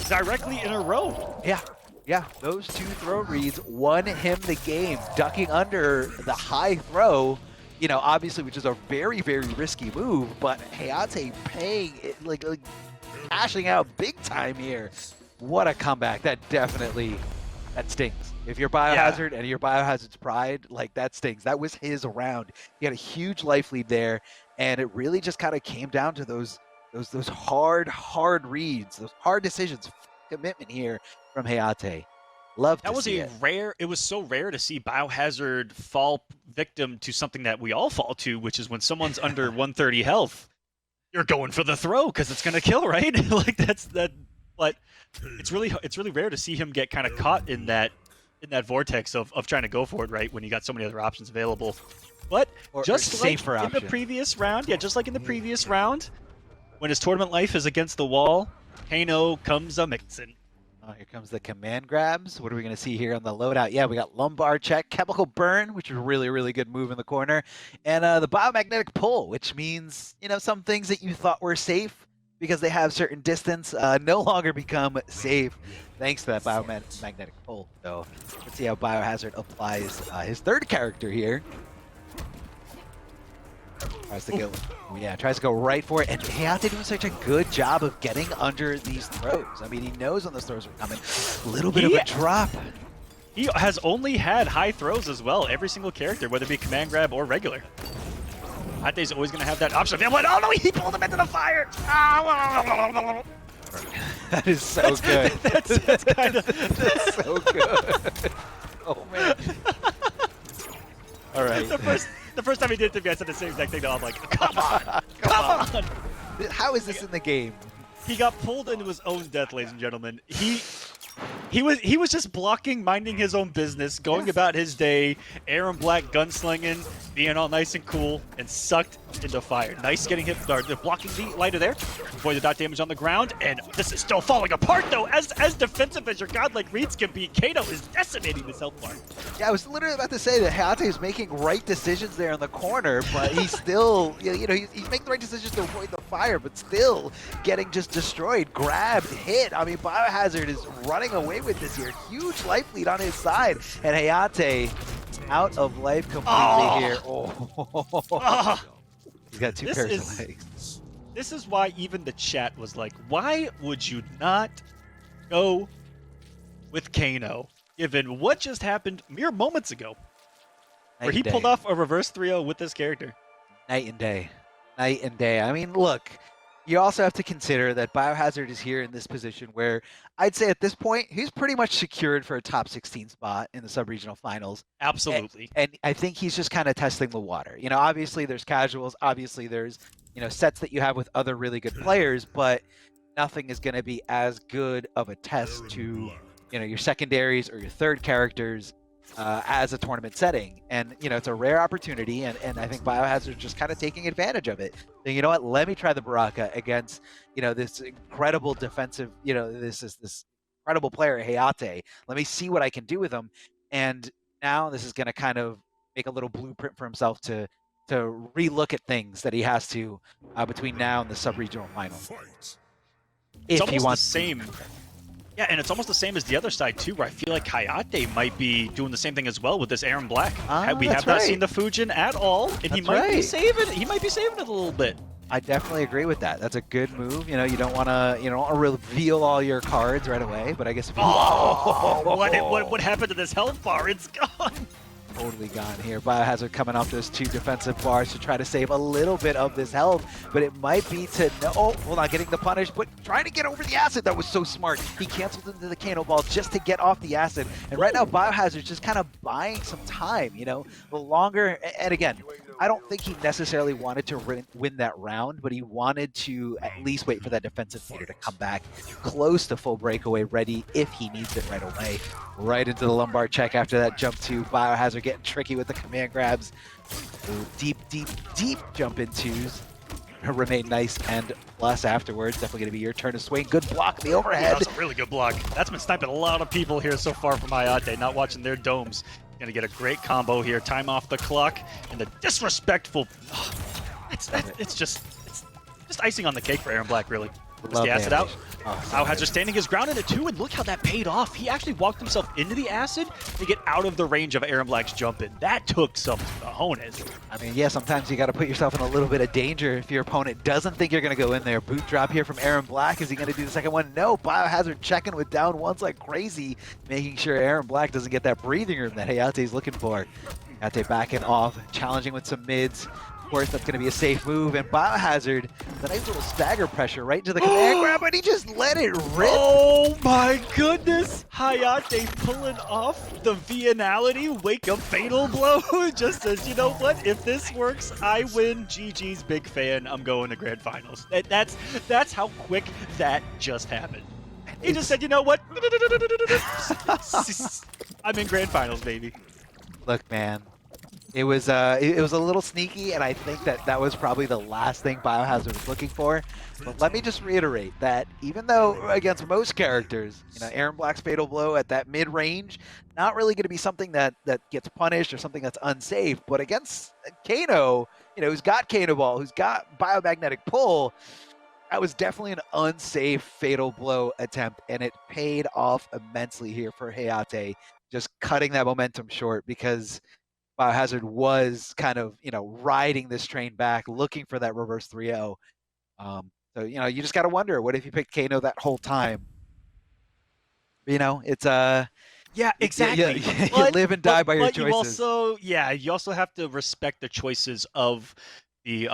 directly in a row. Yeah, those 2 throw reads won him the game, ducking under the high throw, obviously, which is a very risky move, but Hayatei paying it, like cashing out big time here. What a comeback. That stings. If you're BioHazard and you're BioHazard's pride, that stings. That was his round. He had a huge life lead there, and it really just kind of came down to those hard reads, those hard decisions. Commitment here from Hayatei. That was it was so rare to see BioHazard fall victim to something that we all fall to, which is when someone's under 130 health, you're going for the throw because it's gonna kill, right? But it's really rare to see him get kind of caught in that vortex of trying to go for it, right? When you got so many other options available. But just like in the previous round, when his tournament life is against the wall, Kano comes a mixin'. Oh, here comes the command grabs. What are we going to see here on the loadout? Yeah, we got lumbar check, chemical burn, which is a really good move in the corner, and the biomagnetic pull, which means, some things that you thought were safe because they have certain distance no longer become safe thanks to that biomagnetic pull. So let's see how BioHazard applies his 3rd character here. Tries to go right for it, and Hayatei doing such a good job of getting under these throws. I mean, he knows when those throws are coming. A little bit of a drop. He has only had high throws as well, every single character, whether it be command grab or regular. Hayatei's always going to have that option. Oh no, he pulled him into the fire! That is so good. That's kind of... That's so good. Oh, man. All right. The first time he did it to me, I said the same exact thing, though. I'm like, come on! Come on! How is this in the game? He got pulled into his own death, ladies and gentlemen. He was just blocking, minding his own business, going about his day, Aaron Black gunslinging, being all nice and cool, and sucked into fire. Nice getting hit, blocking the lighter there. Avoid the dot damage on the ground, and this is still falling apart though. As defensive as your godlike reads can be, Kato is decimating this health bar. Yeah, I was literally about to say that Hayatei is making right decisions there in the corner, but he's still, you know, he's making the right decisions to avoid the fire, but still getting just destroyed, grabbed, hit. I mean, BioHazard is running away with this here. Huge life lead on his side, and Hayatei out of life completely here. Oh. He's got two pairs of legs. This is why even the chat was like, why would you not go with Kano, given what just happened mere moments ago, where he pulled off a reverse 3-0 with this character? Night and day. Night and day. I mean, look, you also have to consider that BioHazard is here in this position where I'd say at this point, he's pretty much secured for a top 16 spot in the sub-regional finals. Absolutely. And I think he's just kind of testing the water. You know, obviously there's casuals, obviously there's, you know, sets that you have with other really good players, but nothing is going to be as good of a test to, you know, your secondaries or your third characters as a tournament setting. And, you know, it's a rare opportunity, and I think BioHazard's just kind of taking advantage of it. So, you know what, let me try the Baraka against, you know, this incredible defensive, you know, this incredible player, Hayatei. Let me see what I can do with him. And now this is going to kind of make a little blueprint for himself to relook at things that he has to between now and the sub-regional final. It's almost the same. Yeah, and it's almost the same as the other side too, where I feel like Hayatei might be doing the same thing as well with this Aaron Black. We have not seen the Fujin at all, and he might be saving it. He might be saving it a little bit. I definitely agree with that. That's a good move. You know, you don't want to reveal all your cards right away, but I guess if you what happened to this health bar? It's gone. Totally gone here. BioHazard coming off those two defensive bars to try to save a little bit of this health, but it might be to not getting the punish, but trying to get over the acid. That was so smart. He canceled into the Kano ball just to get off the acid. And right now, BioHazard's just kind of buying some time, you know, the longer, and again, I don't think he necessarily wanted to win that round, but he wanted to at least wait for that defensive meter to come back close to full breakaway ready if he needs it right away. Right into the lumbar check after that jump to BioHazard getting tricky with the command grabs. Ooh, deep jump in twos. Remain nice and plus afterwards. Definitely going to be your turn to swing. Good block in the overhead. That was a really good block. That's been sniping a lot of people here so far from Hayatei, not watching their domes. Going to get a great combo here. Time off the clock. And the disrespectful... it's just icing on the cake for Aaron Black, really. Puts the acid out. BioHazard standing his ground in it too, and look how that paid off. He actually walked himself into the acid to get out of the range of Aaron Black's jump in. That took some cojones. I mean, yeah, sometimes you got to put yourself in a little bit of danger if your opponent doesn't think you're going to go in there. Boot drop here from Aaron Black. Is he going to do the second one? No. BioHazard checking with down ones like crazy, making sure Aaron Black doesn't get that breathing room that Hayatei's looking for. Hayatei backing off, challenging with some mids. Of course, that's going to be a safe move, and BioHazard, the nice little stagger pressure right into the command grab, and he just let it rip. Oh my goodness! Hayatei pulling off the Vianality wake up fatal blow. Just says, you know what? If this works, I win. GG's big fan. I'm going to grand finals. That's how quick that just happened. He just said, you know what? I'm in grand finals, baby. Look, man. It was a little sneaky, and I think that was probably the last thing BioHazard was looking for. But let me just reiterate that even though against most characters, you know, Aaron Black's fatal blow at that mid-range, not really going to be something that gets punished or something that's unsafe. But against Kano, you know, who's got Kano ball, who's got biomagnetic pull, that was definitely an unsafe fatal blow attempt, and it paid off immensely here for Hayatei, just cutting that momentum short because BioHazard was kind of, you know, riding this train back, looking for that reverse 3-0. So, you know, you just got to wonder, what if you picked Kano that whole time? You know, it's Yeah, exactly. You live and die by your but choices. you also have to respect the choices of the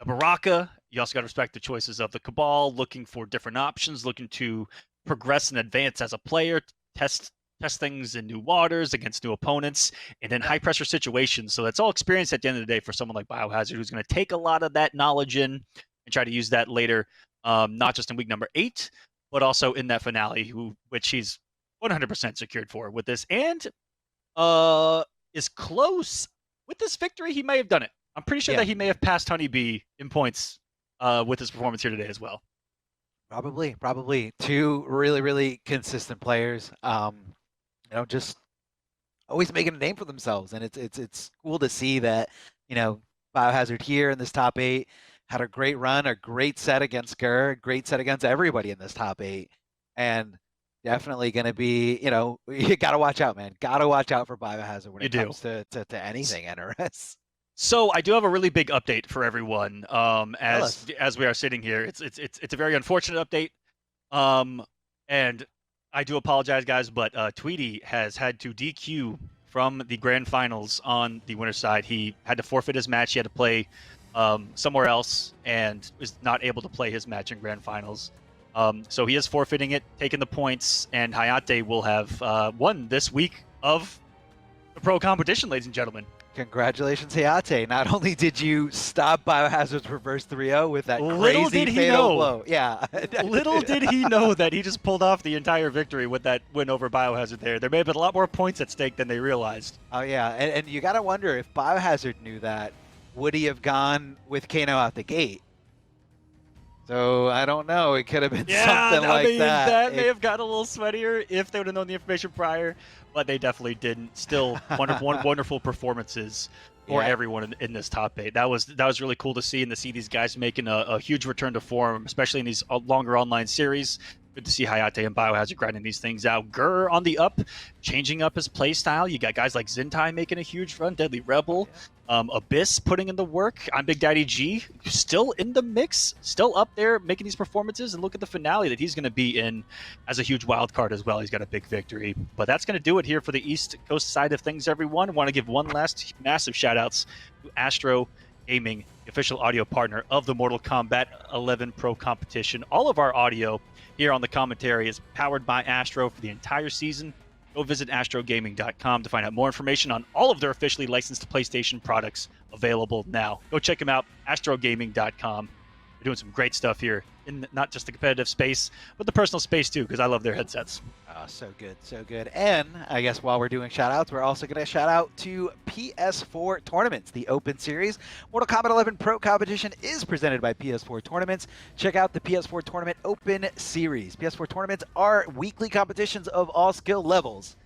Baraka. You also got to respect the choices of the Cabal, looking for different options, looking to progress and advance as a player, test things in new waters against new opponents, and in high pressure situations. So that's all experience at the end of the day for someone like BioHazard, who's going to take a lot of that knowledge in and try to use that later, not just in week number 8, but also in that finale, which he's 100% secured for with this, and is close with this victory. He may have done it. I'm pretty sure that he may have passed Honeybee in points with his performance here today as well. Probably two really consistent players. Just always making a name for themselves, and it's cool to see that BioHazard here in this top 8 had a great run, a great set against Grr, great set against everybody in this top 8, and definitely going to be, you got to watch out, man. Got to watch out for BioHazard when it comes to anything NRS. So I do have a really big update for everyone. As we are sitting here, it's a very unfortunate update. And I do apologize, guys, but Tweedy has had to DQ from the grand finals on the winner's side. He had to forfeit his match. He had to play somewhere else and was not able to play his match in grand finals. So he is forfeiting it, taking the points, and Hayatei will have won this week of the pro competition, ladies and gentlemen. Congratulations, Hayatei. Not only did you stop BioHazard's reverse 3-0 with that crazy fatal blow. Yeah. Little did he know that he just pulled off the entire victory with that win over BioHazard there. There may have been a lot more points at stake than they realized. Oh, yeah. And you got to wonder, if BioHazard knew that, would he have gone with Kano out the gate? So I don't know. It could have been something like that. That may have gotten a little sweatier if they would have known the information prior, but they definitely didn't. Still, wonderful performances for everyone in this top 8. That was really cool to see, and to see these guys making a huge return to form, especially in these longer online series. Good to see Hayatei and BioHazard grinding these things out. Grr on the up, changing up his play style. You got guys like Zintai making a huge run, Deadly Rebel, Abyss putting in the work. imBigDaddyG still in the mix, still up there making these performances. And look at the finale that he's going to be in as a huge wild card as well. He's got a big victory. But that's going to do it here for the East Coast side of things, everyone. I want to give one last massive shout outs to Astro Gaming, the official audio partner of the Mortal Kombat 11 Pro Competition. All of our audio here on the commentary is powered by Astro for the entire season. Go visit astrogaming.com to find out more information on all of their officially licensed PlayStation products available now. Go check them out, astrogaming.com. They're doing some great stuff here in not just the competitive space, but the personal space too, because I love their headsets. Oh, so good. And I guess while we're doing shout-outs, we're also going to shout out to PS4 Tournaments, the Open Series. Mortal Kombat 11 Pro Competition is presented by PS4 Tournaments. Check out the PS4 Tournament Open Series. PS4 Tournaments are weekly competitions of all skill levels.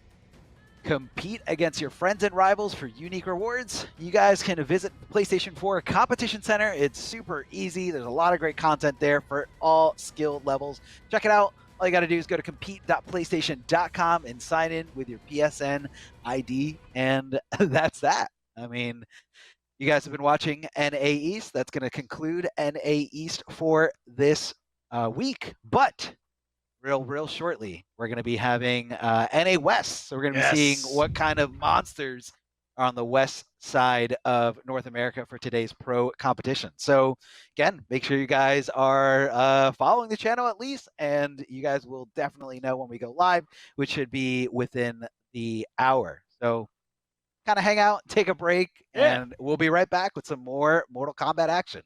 Compete against your friends and rivals for unique rewards. You guys can visit the PlayStation 4 Competition Center. It's super easy. There's a lot of great content there for all skill levels. Check it out. All you got to do is go to compete.playstation.com and sign in with your PSN ID, and that's that. I mean, you guys have been watching NA East. That's going to conclude NA East for this week, but real shortly, we're going to be having NA West. So we're going to be seeing what kind of monsters are on the west side of North America for today's pro competition. So again, make sure you guys are following the channel at least, and you guys will definitely know when we go live, which should be within the hour. So kind of hang out, take a break, and we'll be right back with some more Mortal Kombat action.